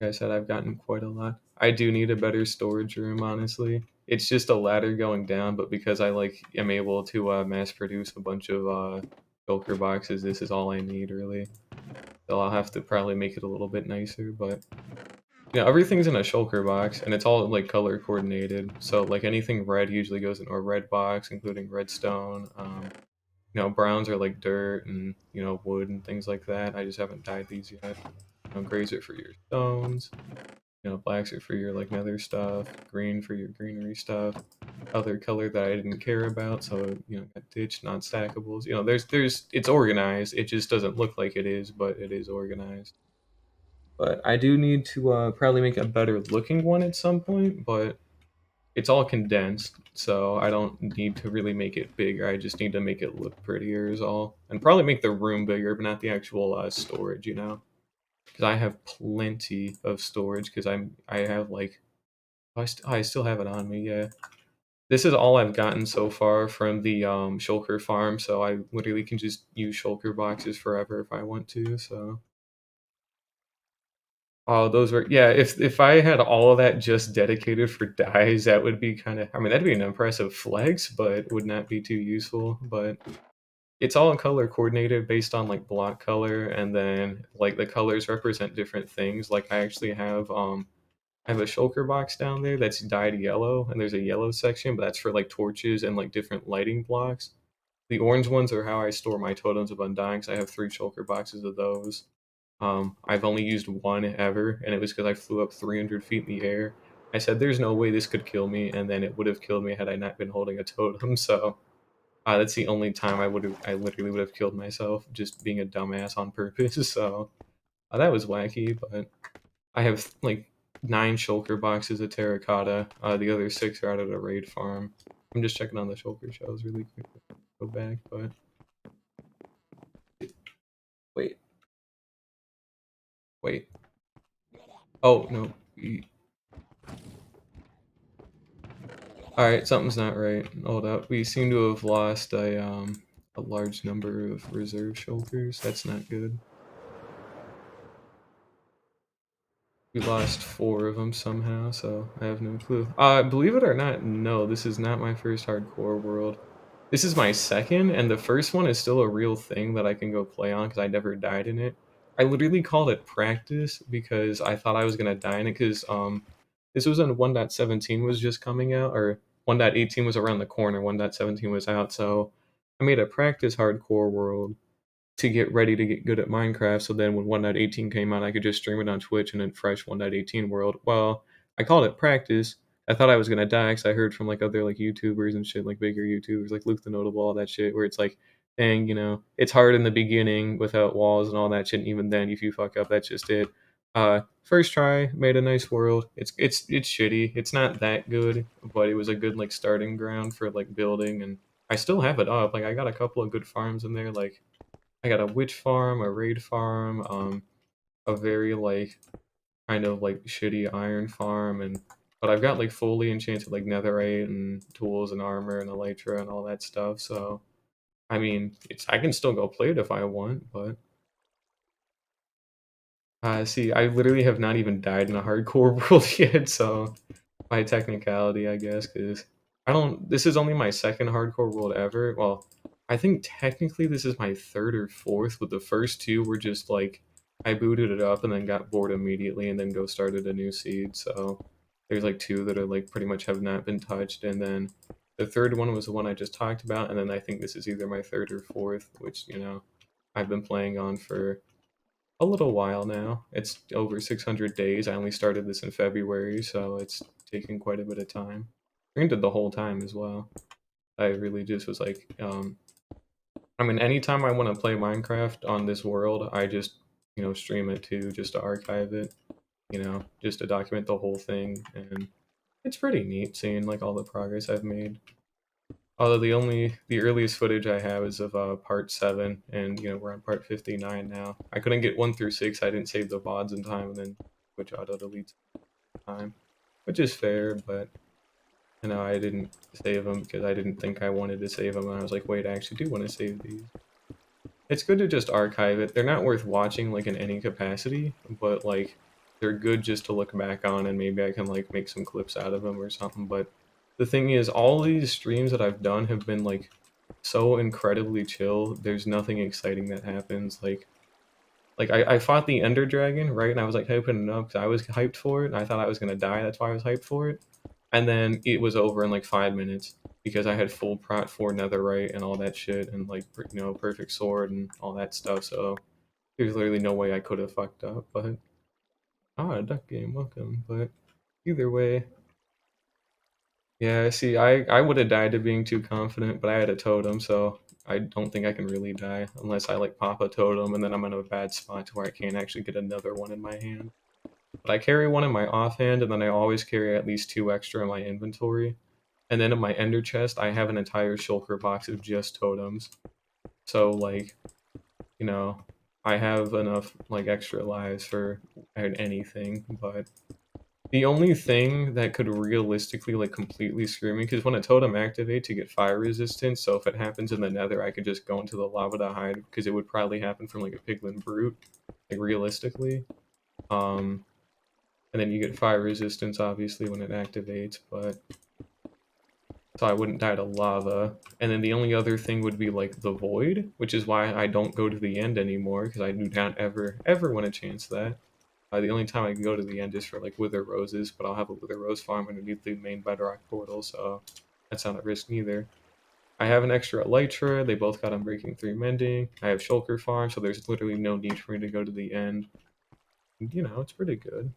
Speaker 1: like I said, I've gotten quite a lot. I do need a better storage room, honestly. It's just a ladder going down, but because I am able to mass produce a bunch of shulker boxes, this is all I need really. So I'll have to probably make it a little bit nicer, but everything's in a shulker box, and it's all like color coordinated. So like anything red usually goes into a red box, including redstone. Browns are like dirt and wood and things like that. I just haven't dyed these yet. Grays are for your stones. Blacks are for your like nether stuff. Green for your greenery stuff. Other color that I didn't care about, so got ditch, not stackables. There's it's organized. It just doesn't look like it is, but it is organized. But I do need to probably make a better looking one at some point. But it's all condensed, so I don't need to really make it bigger. I just need to make it look prettier is all, and probably make the room bigger, but not the actual storage. Because I have plenty of storage. Because I have like I still have it on me. Yeah, this is all I've gotten so far from the shulker farm, so I literally can just use shulker boxes forever if I want to. So. Oh, those were yeah. If I had all of that just dedicated for dyes, that would be kind of. I mean, that'd be an impressive flex, but would not be too useful. But it's all color coordinated based on like block color, and then like the colors represent different things. Like I have a shulker box down there that's dyed yellow, and there's a yellow section, but that's for like torches and like different lighting blocks. The orange ones are how I store my totems of undying, 'cause I have 3 shulker boxes of those. I've only used one ever, and it was because I flew up 300 feet in the air. I said, "There's no way this could kill me," and then it would have killed me had I not been holding a totem. So that's the only time I literally would have killed myself just being a dumbass on purpose. So that was wacky, but I have like 9 shulker boxes of terracotta. The other 6 are out of the raid farm. I'm just checking on the shulker shells really quick. Go back, but wait, wait. Oh no. All right, something's not right. Hold up. We seem to have lost a large number of reserve shoulders. That's not good. We lost 4 of them somehow, so I have no clue. Believe it or not, no, this is not my first hardcore world. This is my second, and the first one is still a real thing that I can go play on because I never died in it. I literally called it practice because I thought I was gonna die in it because this was when 1.17 was just coming out, or 1.18 was around the corner, 1.17 was out, so I made a practice hardcore world to get ready to get good at Minecraft. So then when 1.18 came out, I could just stream it on Twitch and then fresh 1.18 world. Well, I called it practice. I thought I was gonna die because I heard from like other like YouTubers and shit, like bigger YouTubers, like Luke the Notable, all that shit, where it's like, dang, it's hard in the beginning without walls and all that shit. And even then, if you fuck up, that's just it. First try, made a nice world. It's shitty. It's not that good, but it was a good like starting ground for like building, and I still have it up. Like I got a couple of good farms in there, like I got a witch farm, a raid farm, a very like kind of like shitty iron farm, and but I've got like fully enchanted like netherite and tools and armor and elytra and all that stuff. So I mean, it's I can still go play it if I want, but see, I literally have not even died in a hardcore world yet, so by technicality, I guess, because I don't. This is only my second hardcore world ever. Well, I think technically this is my third or fourth, but the first 2 were just like I booted it up and then got bored immediately, and then go started a new seed. So there's like 2 that are like pretty much have not been touched, and then the third one was the one I just talked about, and then I think this is either my third or fourth, which I've been playing on for a little while now. It's over 600 days. I only started this in February, so it's taken quite a bit of time. Granted, the whole time as well. I really just was like, I mean, anytime I want to play Minecraft on this world, I just, stream it too, just to archive it, just to document the whole thing. And it's pretty neat seeing like all the progress I've made. Although the earliest footage I have is of part 7, and we're on part 59 now. I couldn't get 1 through 6. I didn't save the VODs in time, and then Twitch auto deletes time, which is fair. But I didn't save them because I didn't think I wanted to save them, and I was like, wait, I actually do want to save these. It's good to just archive it. They're not worth watching like in any capacity, but like they're good just to look back on, and maybe I can like make some clips out of them or something. But the thing is, all these streams that I've done have been like so incredibly chill. There's nothing exciting that happens. Like Like I fought the Ender Dragon, right? And I was like hyping it up because I was hyped for it. And I thought I was gonna die. That's why I was hyped for it. And then it was over in like 5 minutes because I had full prot for Netherite and all that shit and like perfect sword and all that stuff. So there's literally no way I could have fucked up. But duck game, welcome. But either way, yeah. See, I would have died to being too confident, but I had a totem, so I don't think I can really die unless I like pop a totem and then I'm in a bad spot to where I can't actually get another one in my hand. But I carry one in my offhand, and then I always carry at least two extra in my inventory. And then in my ender chest, I have an entire shulker box of just totems. So like, you know, I have enough like extra lives for anything. But the only thing that could realistically like completely screw me, because when a totem activates, you get fire resistance. So if it happens in the Nether, I could just go into the lava to hide, because it would probably happen from like a piglin brute, like realistically. Um, and then you get fire resistance obviously when it activates, but so I wouldn't die to lava. And then the only other thing would be like the void, which is why I don't go to the end anymore, because I do not ever want to chance that. The only time I can go to the end is for like wither roses, but I'll have a wither rose farm underneath the main bedrock portal, so that's not a risk either. I have an extra elytra, they both got Unbreaking 3 mending. I have shulker farm, so there's literally no need for me to go to the end. It's pretty good.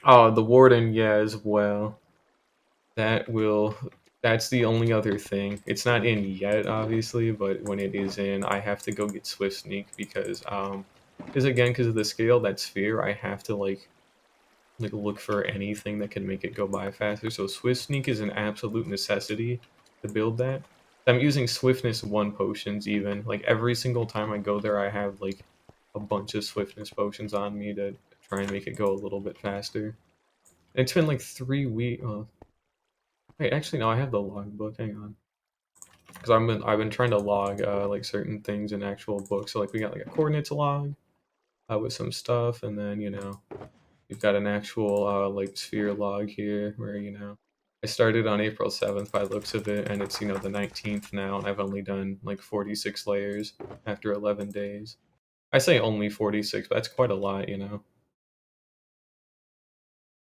Speaker 1: Oh, the warden, yeah, as well. That will that's the only other thing. It's not in yet, obviously, but when it is in, I have to go get Swift Sneak because again, because of the scale, that sphere, I have to like look for anything that can make it go by faster. So Swift Sneak is an absolute necessity to build that. I'm using Swiftness 1 potions even. Like every single time I go there, I have like a bunch of Swiftness potions on me to try and make it go a little bit faster. It's been like 3 weeks. Wait, actually, no, I have the logbook. Hang on, because I've been trying to log like certain things in actual books. So like we got like a coordinates log with some stuff, and then we've got an actual like sphere log here where I started on April 7th by the looks of it, and it's the 19th now, and I've only done like 46 layers after 11 days. I say only 46, but that's quite a lot.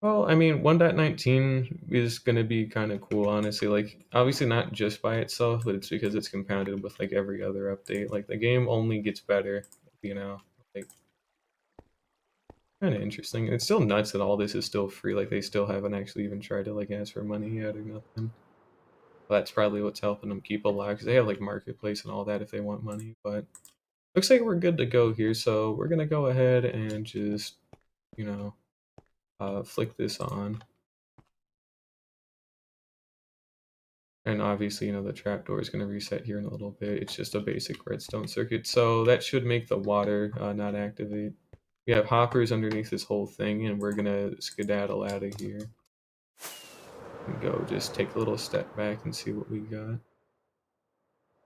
Speaker 1: Well, I mean, 1.19 is going to be kind of cool, honestly. Like, obviously not just by itself, but it's because it's compounded with, like, every other update. Like, the game only gets better, you know? Like, kind of interesting. It's still nuts that all this is still free. Like, they still haven't actually even tried to, like, ask for money yet or nothing. But that's probably what's helping them keep alive, because they have, like, Marketplace and all that if they want money. But looks like we're good to go here, so we're going to go ahead and just, you know, flick this on. And obviously, the trapdoor is going to reset here in a little bit. It's just a basic redstone circuit. So that should make the water not activate. We have hoppers underneath this whole thing, and we're going to skedaddle out of here. And go just take a little step back and see what we got.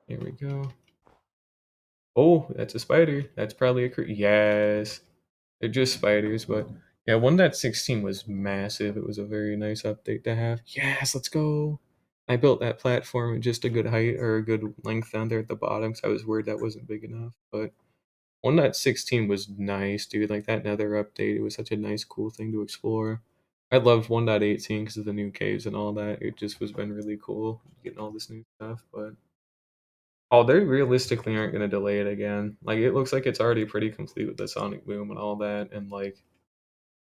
Speaker 1: Here we go. Oh, that's a spider. That's probably a yes. They're just spiders, but yeah, 1.16 was massive. It was a very nice update to have. Yes, let's go. I built that platform at just a good height or a good length down there at the bottom because I was worried that wasn't big enough. But 1.16 was nice, dude. Like that Nether update, it was such a nice, cool thing to explore. I loved 1.18 because of the new caves and all that. It just was been really cool getting all this new stuff. But oh, they realistically aren't going to delay it again. Like, it looks like it's already pretty complete with the Sonic Boom and all that. And, like,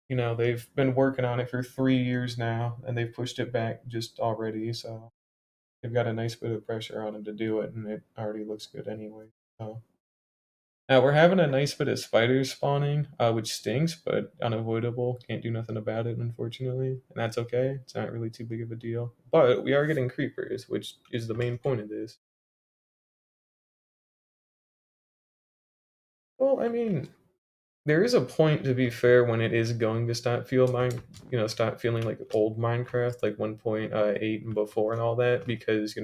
Speaker 1: they've been working on it for 3 years now, and they've pushed it back just already. So they've got a nice bit of pressure on them to do it, and it already looks good anyway. So now we're having a nice bit of spiders spawning, which stinks, but unavoidable. Can't do nothing about it, unfortunately. And that's okay. It's not really too big of a deal. But we are getting creepers, which is the main point of this. Well, I mean, there is a point, to be fair, when it is going to stop feeling like old Minecraft, like 1.8 and before and all that, because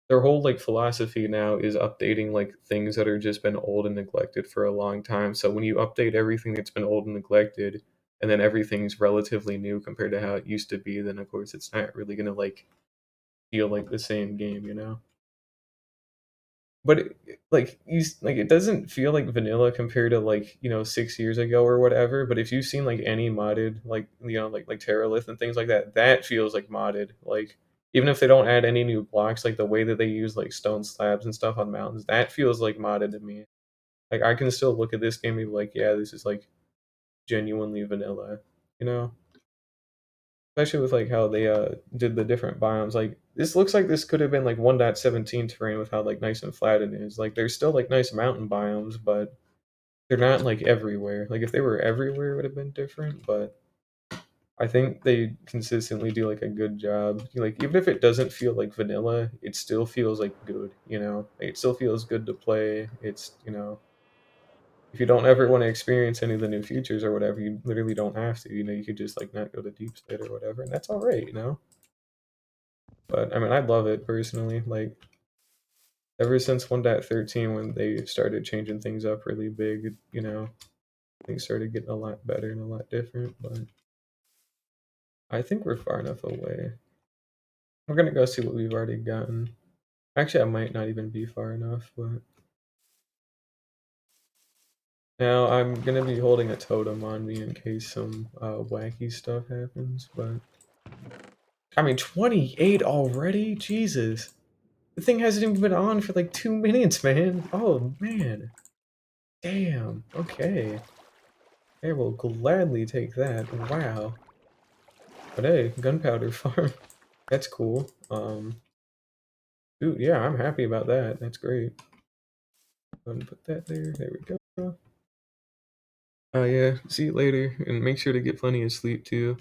Speaker 1: their whole like philosophy now is updating like things that are just been old and neglected for a long time. So when you update everything that's been old and neglected, and then everything's relatively new compared to how it used to be, then of course it's not really gonna like feel like the same game. but like like it doesn't feel like vanilla compared to like 6 years ago or whatever. But if you've seen like any modded like like Terralith and things like that, that feels like modded. Like even if they don't add any new blocks, like the way that they use like stone slabs and stuff on mountains, that feels like modded to me. Like I can still look at this game and be like, yeah, this is like genuinely vanilla, you know? Especially with like how they did the different biomes. Like this looks like this could have been like 1.17 terrain with how like nice and flat it is. Like there's still like nice mountain biomes, but they're not like everywhere. Like if they were everywhere it would have been different, but I think they consistently do like a good job. Like even if it doesn't feel like vanilla, it still feels like good, you know? Like, it still feels good to play. It's if you don't ever want to experience any of the new features or whatever, you literally don't have to. You could just like not go to deep state or whatever, and that's all right. But I mean, I love it personally. Like ever since 1.13, when they started changing things up really big, things started getting a lot better and a lot different. But I think we're far enough away. We're gonna go see what we've already gotten. Actually, I might not even be far enough, but now I'm gonna be holding a totem on me in case some wacky stuff happens. But I mean, 28 already? Jesus. The thing hasn't even been on for like 2 minutes, man. Oh, man. Damn. Okay. I will gladly take that. Wow. But hey, gunpowder farm. That's cool. Dude, yeah, I'm happy about that. That's great. Go ahead and put that there. There we go. Oh yeah, see you later, and make sure to get plenty of sleep too.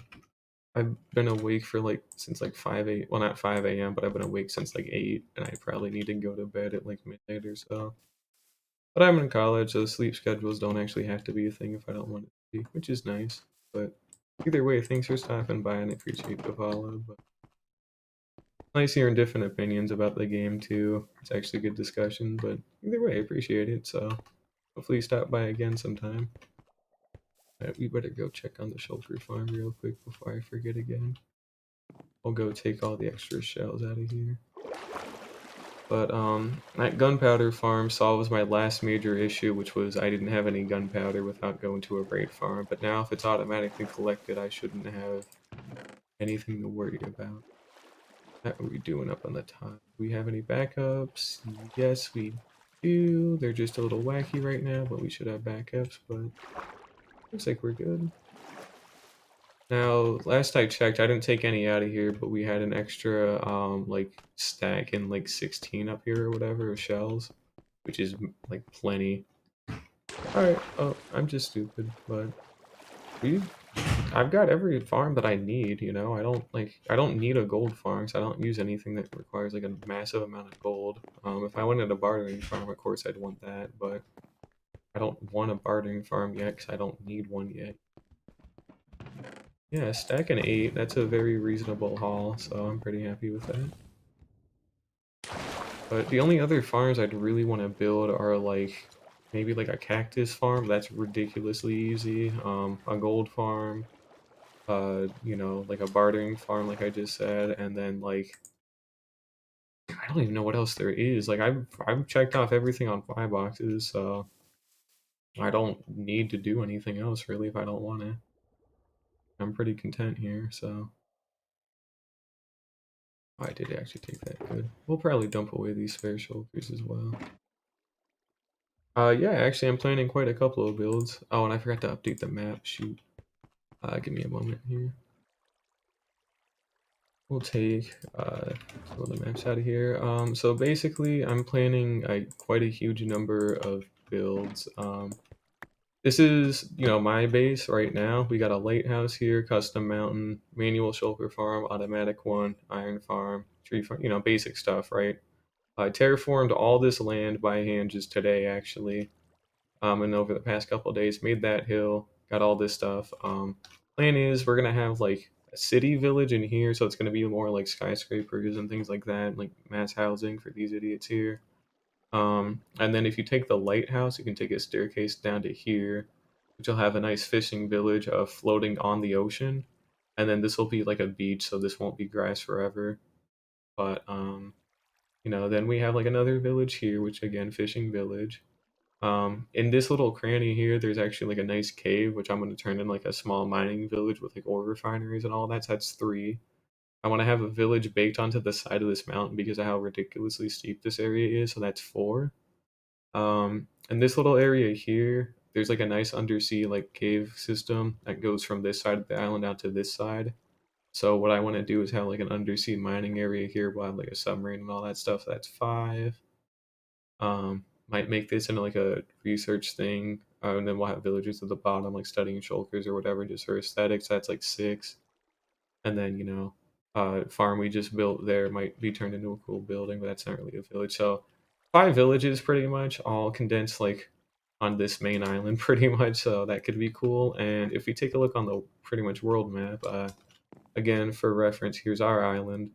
Speaker 1: I've been awake for like since like 5 8. Well, not 5 a.m., but I've been awake since like 8, and I probably need to go to bed at like midnight or so. But I'm in college, so sleep schedules don't actually have to be a thing if I don't want it to be, which is nice. But either way, thanks for stopping by and I appreciate the follow. But nice hearing different opinions about the game too. It's actually a good discussion, but either way, I appreciate it. So hopefully you stop by again sometime. Alright, we better go check on the shelter farm real quick before I forget again. I'll go take all the extra shells out of here. But that gunpowder farm solves my last major issue, which was I didn't have any gunpowder without going to a raid farm. But now if it's automatically collected, I shouldn't have anything to worry about. What are we doing up on the top? Do we have any backups? Yes, we do. They're just a little wacky right now, but we should have backups. But looks like we're good. Now, last I checked, I didn't take any out of here, but we had an extra like stack in like 16 up here or whatever of shells, which is like plenty. All right. Oh, I'm just stupid, but we I've got every farm that I need, I don't need a gold farm, so I don't use anything that requires like a massive amount of gold. If I wanted a bartering farm, of course I'd want that, but I don't want a bartering farm yet because I don't need one yet. Yeah, stack an 8, that's a very reasonable haul, so I'm pretty happy with that. But the only other farms I'd really want to build are like maybe like a cactus farm, that's ridiculously easy. A gold farm, like a bartering farm like I just said, and then like I don't even know what else there is. Like I've checked off everything on 5 boxes, so I don't need to do anything else really if I don't want to. I'm pretty content here, so I did actually take that good. We'll probably dump away these spare shoulders as well. Yeah, actually I'm planning quite a couple of builds. Oh, and I forgot to update the map. Shoot. Give me a moment here. We'll take some of the maps out of here. So basically, I'm planning quite a huge number of builds. This is, my base right now. We got a lighthouse here, custom mountain, manual shulker farm, automatic one, iron farm, tree farm, basic stuff, right? I terraformed all this land by hand just today, actually. And over the past couple of days, made that hill, got all this stuff. Plan is we're gonna have like a city village in here, so it's gonna be more like skyscrapers and things like that, like mass housing for these idiots here. And then if you take the lighthouse, you can take a staircase down to here, which will have a nice fishing village floating on the ocean. And then this will be like a beach, so this won't be grass forever. But Then we have like another village here, which again, fishing village. In this little cranny here, there's actually like a nice cave, which I'm going to turn in like a small mining village with like ore refineries and all that. So that's three. I want to have a village baked onto the side of this mountain because of how ridiculously steep this area is. So that's four. In this little area here, there's like a nice undersea like cave system that goes from this side of the island out to this side. So what I want to do is have like an undersea mining area here. We'll have like a submarine and all that stuff. So that's five. Might make this into like a research thing, and then we'll have villagers at the bottom like studying shulkers or whatever, just for aesthetics. That's like six. And then farm we just built there might be turned into a cool building, but that's not really a village. So five villages pretty much, all condensed like on this main island pretty much. So that could be cool. And if we take a look on the pretty much world map, again for reference, here's our island.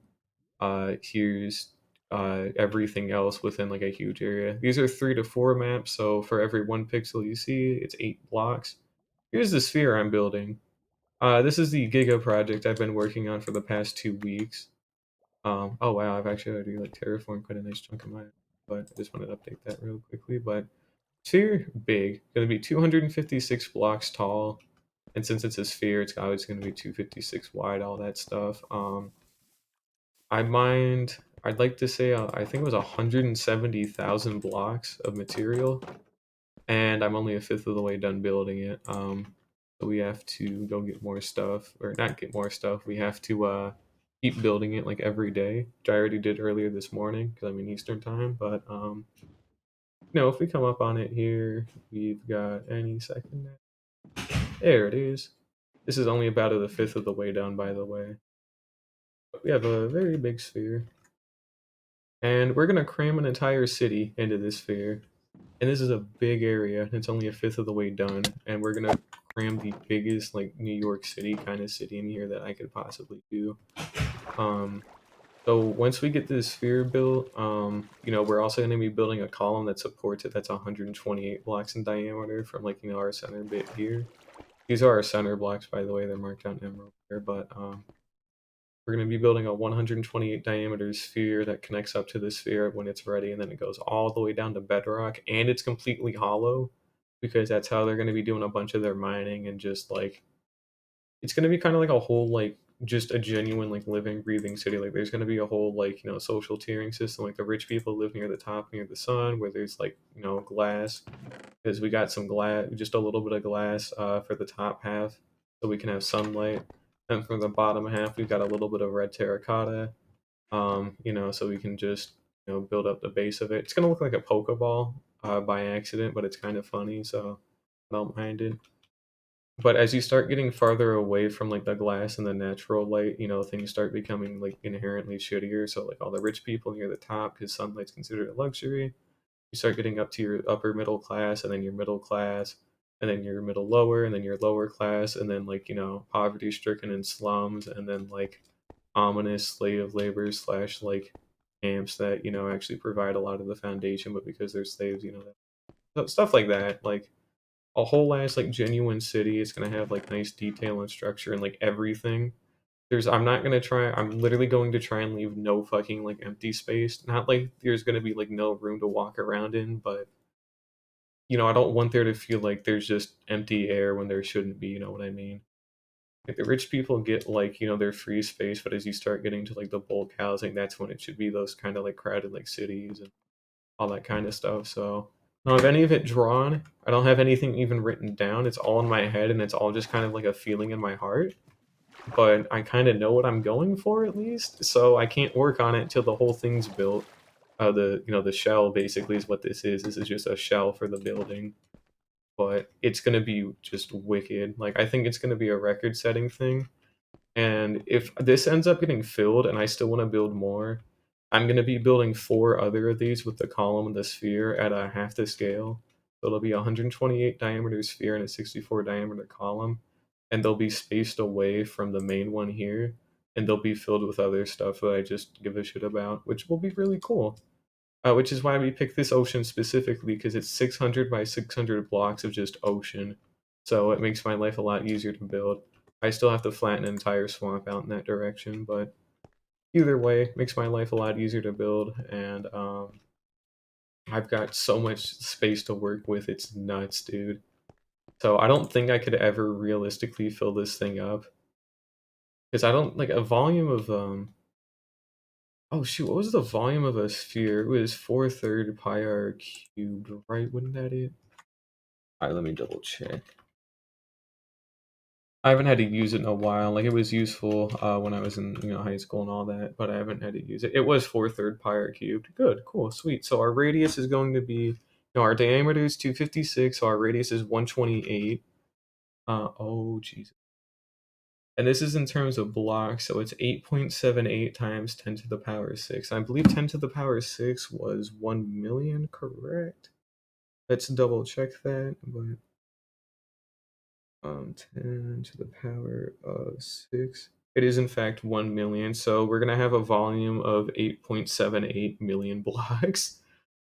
Speaker 1: Here's everything else within like a huge area. These are 3 to 4 maps, so for every 1 pixel you see, it's 8 blocks. Here's the sphere I'm building. This is the Giga project I've been working on for the past 2 weeks. Oh wow, I've actually already like terraformed quite a nice chunk of mine, but I just wanted to update that real quickly. But sphere big, gonna be 256 blocks tall, and since it's a sphere, it's always gonna be 256 wide, all that stuff. I mined, I'd like to say, I think it was 170,000 blocks of material, and I'm only a fifth of the way done building it. So we have to go get more stuff, or not get more stuff. We have to keep building it like every day, which I already did earlier this morning because I'm in Eastern time. But if we come up on it here, we've got any second now. There it is. This is only about a fifth of the way done, by the way. But we have a very big sphere. And we're gonna cram an entire city into this sphere. And this is a big area. It's only a fifth of the way done. And we're gonna cram the biggest like New York City kind of city in here that I could possibly do. Um, so once we get this sphere built, we're also gonna be building a column that supports it. That's 128 blocks in diameter from like our center bit here. These are our center blocks, by the way. They're marked out in emerald here, but we're going to be building a 128 diameter sphere that connects up to the sphere when it's ready, and then it goes all the way down to bedrock, and it's completely hollow because that's how they're going to be doing a bunch of their mining, and just like it's going to be kind of like a whole like just a genuine like living breathing city. Like there's going to be a whole like social tiering system. Like the rich people live near the top near the sun, where there's like glass, because we got some glass, just a little bit of glass for the top half so we can have sunlight. And for the bottom half, we've got a little bit of red terracotta, so we can just build up the base of it. It's gonna look like a Pokeball by accident, but it's kind of funny, so I don't mind it. But as you start getting farther away from like the glass and the natural light, things start becoming like inherently shittier. So like all the rich people near the top, because sunlight's considered a luxury. You start getting up to your upper middle class, and then your middle class, and then your middle lower, and then your lower class, and then like poverty stricken in slums, and then like ominous slave labor slash like camps that actually provide a lot of the foundation, but because they're slaves, stuff like that. Like a whole ass like genuine city. It's gonna have like nice detail and structure and like everything. I'm not gonna try. I'm literally going to try and leave no fucking like empty space. Not like there's gonna be like no room to walk around in, but I don't want there to feel like there's just empty air when there shouldn't be. You know what I mean? Like the rich people get like their free space, but as you start getting to like the bulk housing, that's when it should be those kind of like crowded like cities and all that kind of stuff. So I don't have any of it drawn. I don't have anything even written down. It's all in my head, and it's all just kind of like a feeling in my heart. But I kind of know what I'm going for at least, so I can't work on it until the whole thing's built. The shell basically is what this is. This is just a shell for the building, but it's gonna be just wicked. Like I think it's gonna be a record-setting thing. And if this ends up getting filled and I still want to build more, I'm going to be building 4 other of these with the column and the sphere at a half the scale. So it'll be a 128 diameter sphere and a 64 diameter column. And they'll be spaced away from the main one here. And they'll be filled with other stuff that I just give a shit about, which will be really cool. Which is why we picked this ocean specifically, because it's 600 by 600 blocks of just ocean. So it makes my life a lot easier to build. I still have to flatten an entire swamp out in that direction, but either way, makes my life a lot easier to build, and I've got so much space to work with. It's nuts, dude. So I don't think I could ever realistically fill this thing up because I don't like a volume of Oh shoot, what was the volume of a sphere? It was 4/3 pi r cubed, right? Wasn't that it? Alright, let me double check. I haven't had to use it in a while. Like it was useful when I was in high school and all that, but I haven't had to use it. It was 4/3 pi r cubed. Good, cool, sweet. So our radius is going to be, our diameter is 256, so our radius is 128. Oh Jesus. And this is in terms of blocks, so it's 8.78 times 10 to the power 6. I believe 10 to the power 6 was 1 million, correct? Let's double check that, but 10 to the power of 6. It is in fact 1 million, so we're gonna have a volume of 8.78 million blocks.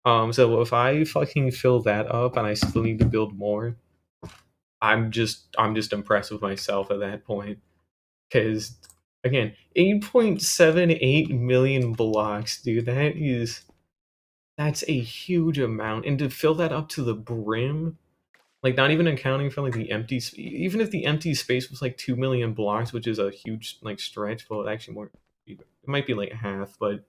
Speaker 1: So if I fucking fill that up and I still need to build more, I'm just impressed with myself at that point. Because again, 8.78 million blocks, dude, that's a huge amount. And to fill that up to the brim, like not even accounting for like the even if the empty space was like 2 million blocks, which is a huge like stretch, well actually more, it might be like half, but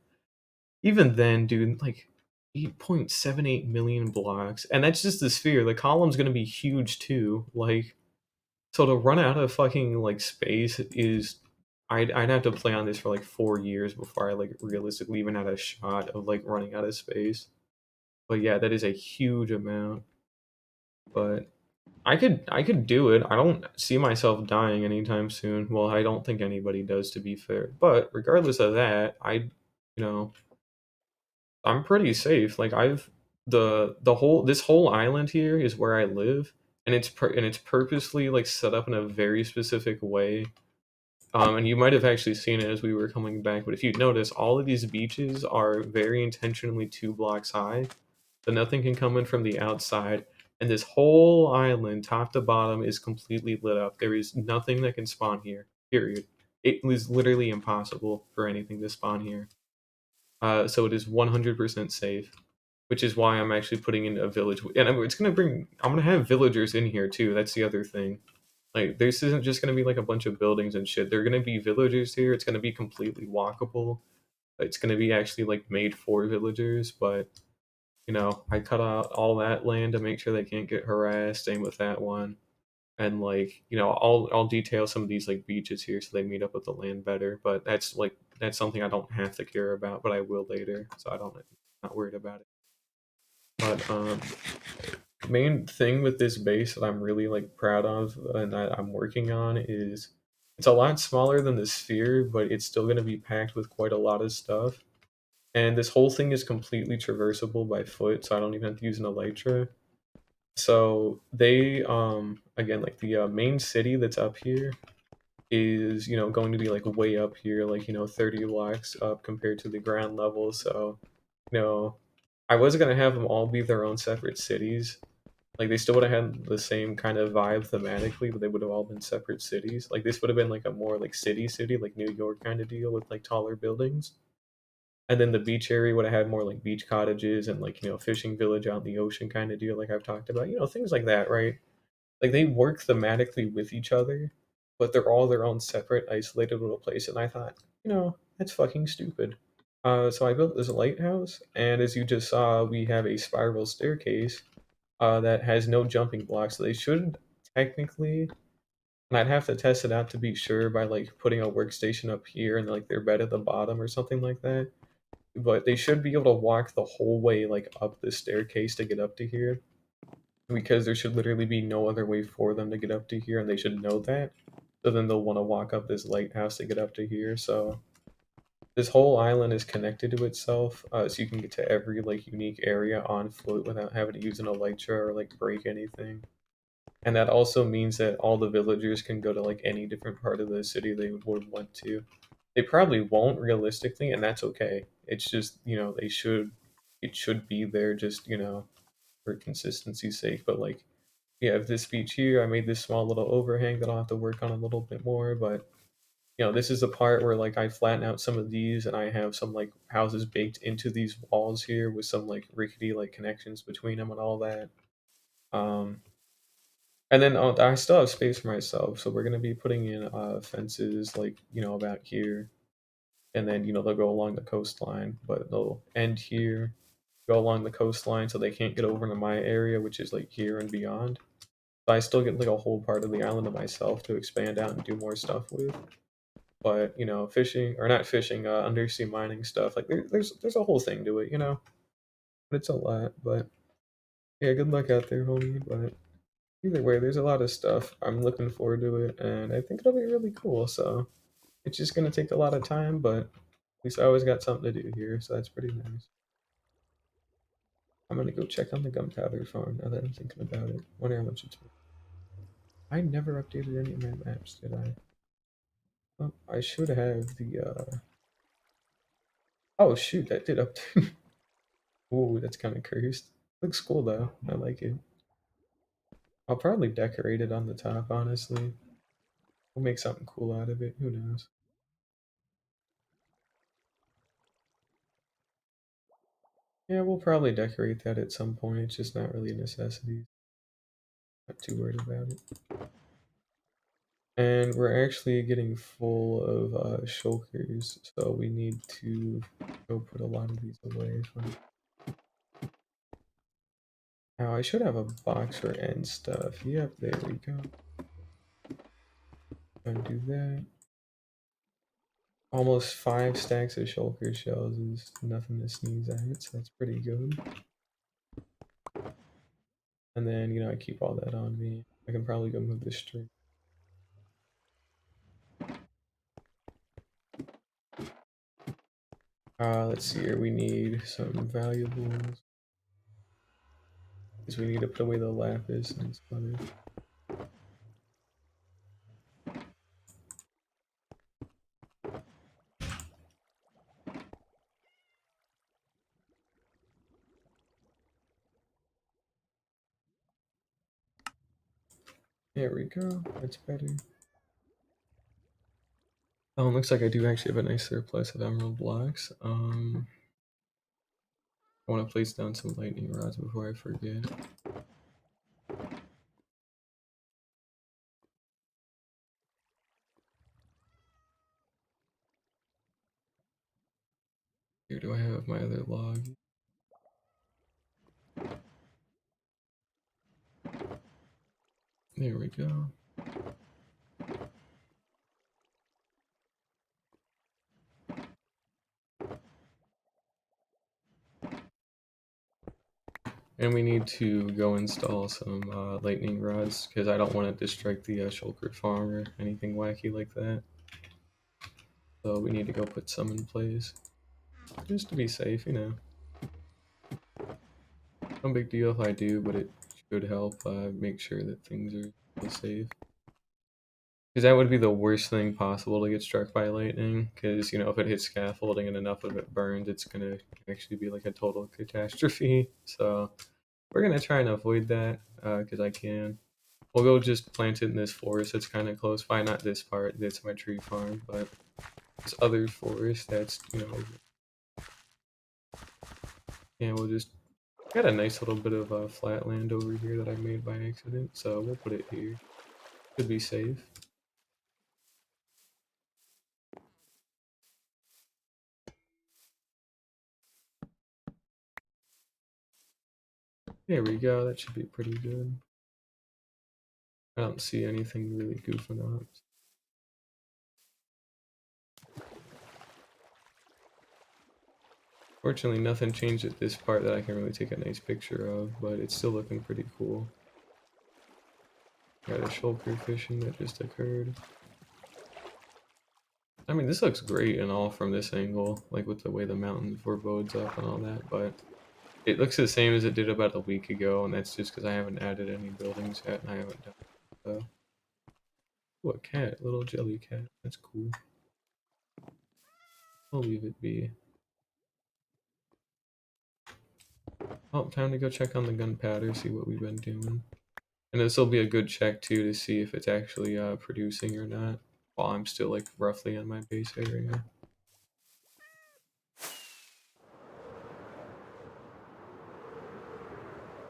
Speaker 1: even then, dude, like 8.78 million blocks, and that's just the sphere. The column's gonna be huge too. Like, so to run out of fucking like space is, I'd have to play on this for like 4 years before I like realistically even had a shot of like running out of space. But yeah, that is a huge amount. But I could do it. I don't see myself dying anytime soon. Well, I don't think anybody does, to be fair. But regardless of that, you know, I'm pretty safe. Like the whole this whole island here is where I live, and it's purposely like set up in a very specific way. And you might have actually seen it as we were coming back, but if you notice, all of these beaches are very intentionally 2 blocks high, so nothing can come in from the outside. And this whole island, top to bottom, is completely lit up. There is nothing that can spawn here. Period. It was literally impossible for anything to spawn here. So it is 100% safe, which is why I'm actually putting in a village. And it's gonna bring. I'm gonna have villagers in here too. That's the other thing. Like this isn't just gonna be like a bunch of buildings and shit. They're gonna be villagers here. It's gonna be completely walkable. It's gonna be actually like made for villagers, but I cut out all that land to make sure they can't get harassed. Same with that one. And like, I'll detail some of these like beaches here so they meet up with the land better. But that's something I don't have to care about, but I will later. So I don't not worried about it. But main thing with this base that I'm really like proud of and that I'm working on is it's a lot smaller than the sphere, but it's still gonna be packed with quite a lot of stuff. And this whole thing is completely traversable by foot, so I don't even have to use an elytra. So they again, like the main city that's up here is going to be like way up here, like 30 blocks up compared to the ground level. So you know I was gonna have them all be their own separate cities. Like they still would have had the same kind of vibe thematically, but they would have all been separate cities. Like this would have been like a more like city, like New York kind of deal with like taller buildings. And then the beach area would have had more like beach cottages and like fishing village out in the ocean kind of deal, like I've talked about. Things like that, right? Like they work thematically with each other, but they're all their own separate, isolated little place. And I thought, that's fucking stupid. So I built this lighthouse, and as you just saw, we have a spiral staircase that has no jumping blocks. So they should technically, and I'd have to test it out to be sure by like putting a workstation up here and like their bed at the bottom or something like that. But they should be able to walk the whole way like up the staircase to get up to here, because there should literally be no other way for them to get up to here, and they should know that. So then they'll want to walk up this lighthouse to get up to here. So this whole island is connected to itself, so you can get to every like unique area on foot without having to use an elytra or like break anything. And that also means that all the villagers can go to like any different part of the city they would want to. They probably won't realistically, and that's okay. It's just, it should be there just, for consistency's sake. But like, yeah, if this beach here, I made this small little overhang that I'll have to work on a little bit more, but this is the part where like I flatten out some of these and I have some like houses baked into these walls here with some like rickety like connections between them and all that. Um, and then I still have space for myself, so we're gonna be putting in fences like about here, and then they'll go along the coastline, but they'll end here, go along the coastline, so they can't get over into my area, which is like here and beyond. So I still get like a whole part of the island to myself to expand out and do more stuff with. But fishing or not fishing, undersea mining stuff, like there's a whole thing to it, But it's a lot. But yeah, good luck out there, homie. But either way, there's a lot of stuff. I'm looking forward to it, and I think it'll be really cool. So it's just gonna take a lot of time, but at least I always got something to do here, so that's pretty nice. I'm gonna go check on the gunpowder farm now that I'm thinking about it. Wonder how much it's worth. I never updated any of my maps, did I? Oh, I should have the oh shoot, that did update. Ooh, that's kind of cursed. Looks cool though. I like it. I'll probably decorate it on the top, honestly. We'll make something cool out of it. Who knows? Yeah, we'll probably decorate that at some point. It's just not really a necessity. Not too worried about it. And we're actually getting full of shulkers, so we need to go put a lot of these away. Now, I should have a box for end stuff. Yep, there we go. Undo that. Almost 5 stacks of shulker shells is nothing to sneeze at, so that's pretty good. And then, I keep all that on me. I can probably go move this string. Let's see here. We need some valuables. Because we need to put away the lapis and some other. There we go. That's better. Oh, it looks like I do actually have a nice surplus of emerald blocks. I want to place down some lightning rods before I forget. Here, do I have my other log? There we go. And we need to go install some lightning rods because I don't want to distract the shulker farm or anything wacky like that. So we need to go put some in place just to be safe, No big deal if I do, but it should help make sure that things are safe. Because that would be the worst thing possible to get struck by lightning. Because, if it hits scaffolding and enough of it burns, it's going to actually be like a total catastrophe. So we're going to try and avoid that because I can. We'll go just plant it in this forest that's kind of close by. Not this part, that's my tree farm, but this other forest that's, and we'll just got a nice little bit of flat land over here that I made by accident. So we'll put it here. Should be safe. There we go. That should be pretty good. I don't see anything really goofing up. Fortunately, nothing changed at this part that I can really take a nice picture of, but it's still looking pretty cool. Got a shulker fishing that just occurred. I mean, this looks great and all from this angle, like with the way the mountain forebodes up and all that, but it looks the same as it did about a week ago, and that's just because I haven't added any buildings yet, and I haven't done it. So. Ooh, a cat, little jelly cat. That's cool. I'll leave it be. Oh, time to go check on the gunpowder, see what we've been doing. And this will be a good check too to see if it's actually producing or not. while I'm still like roughly on my base area.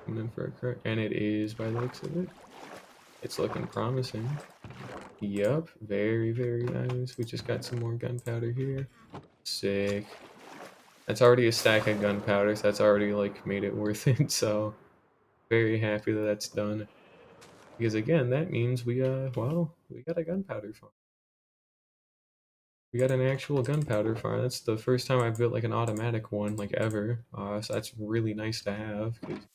Speaker 1: Coming in for a crit, and it is by the looks of it. It's looking promising. Yup, very, very nice. We just got some more gunpowder here. Sick. That's already a stack of gunpowder, so that's already like made it worth it. So very happy that that's done. Because again, that means well, we got a gunpowder farm. We got an actual gunpowder farm. That's the first time I've built like an automatic one like ever. So that's really nice to have because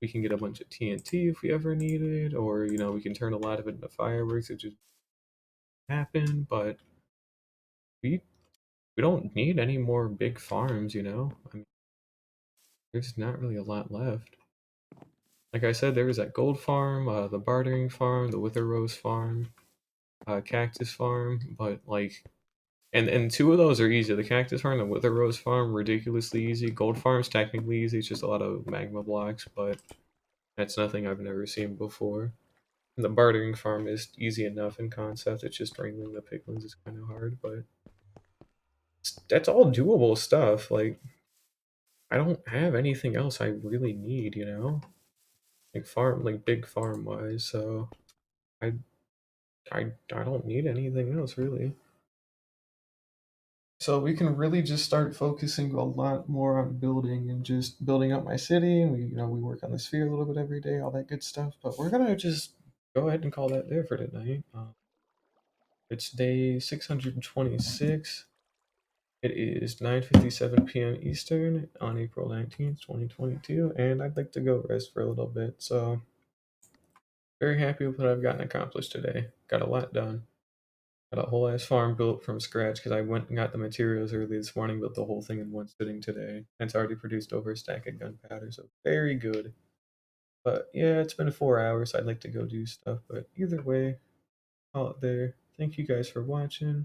Speaker 1: we can get a bunch of TNT if we ever need it, or we can turn a lot of it into fireworks. It just happen, but we we don't need any more big farms. I mean, there's not really a lot left. Like I said, there was that gold farm, the bartering farm, the wither rose farm, cactus farm, but like, and two of those are easy. The cactus farm, the wither rose farm, ridiculously easy. Gold farm's technically easy. It's just a lot of magma blocks, but that's nothing I've never seen before. And the bartering farm is easy enough in concept. It's just wrangling the piglins is kind of hard, but that's all doable stuff. Like, I don't have anything else I really need. Like like big farm wise. So I I don't need anything else really. So we can really just start focusing a lot more on building and just building up my city, and we work on the sphere a little bit every day, all that good stuff. But we're gonna just go ahead and call that there for tonight. It's day 626. It is 9:57 p.m. Eastern on April 19th, 2022, and I'd like to go rest for a little bit. So very happy with what I've gotten accomplished today. Got a lot done. Got a whole ass farm built from scratch because I went and got the materials early this morning, built the whole thing in one sitting today. And it's already produced over a stack of gunpowder, so very good. But yeah, it's been 4 hours. So I'd like to go do stuff, but either way, call it there. Thank you guys for watching.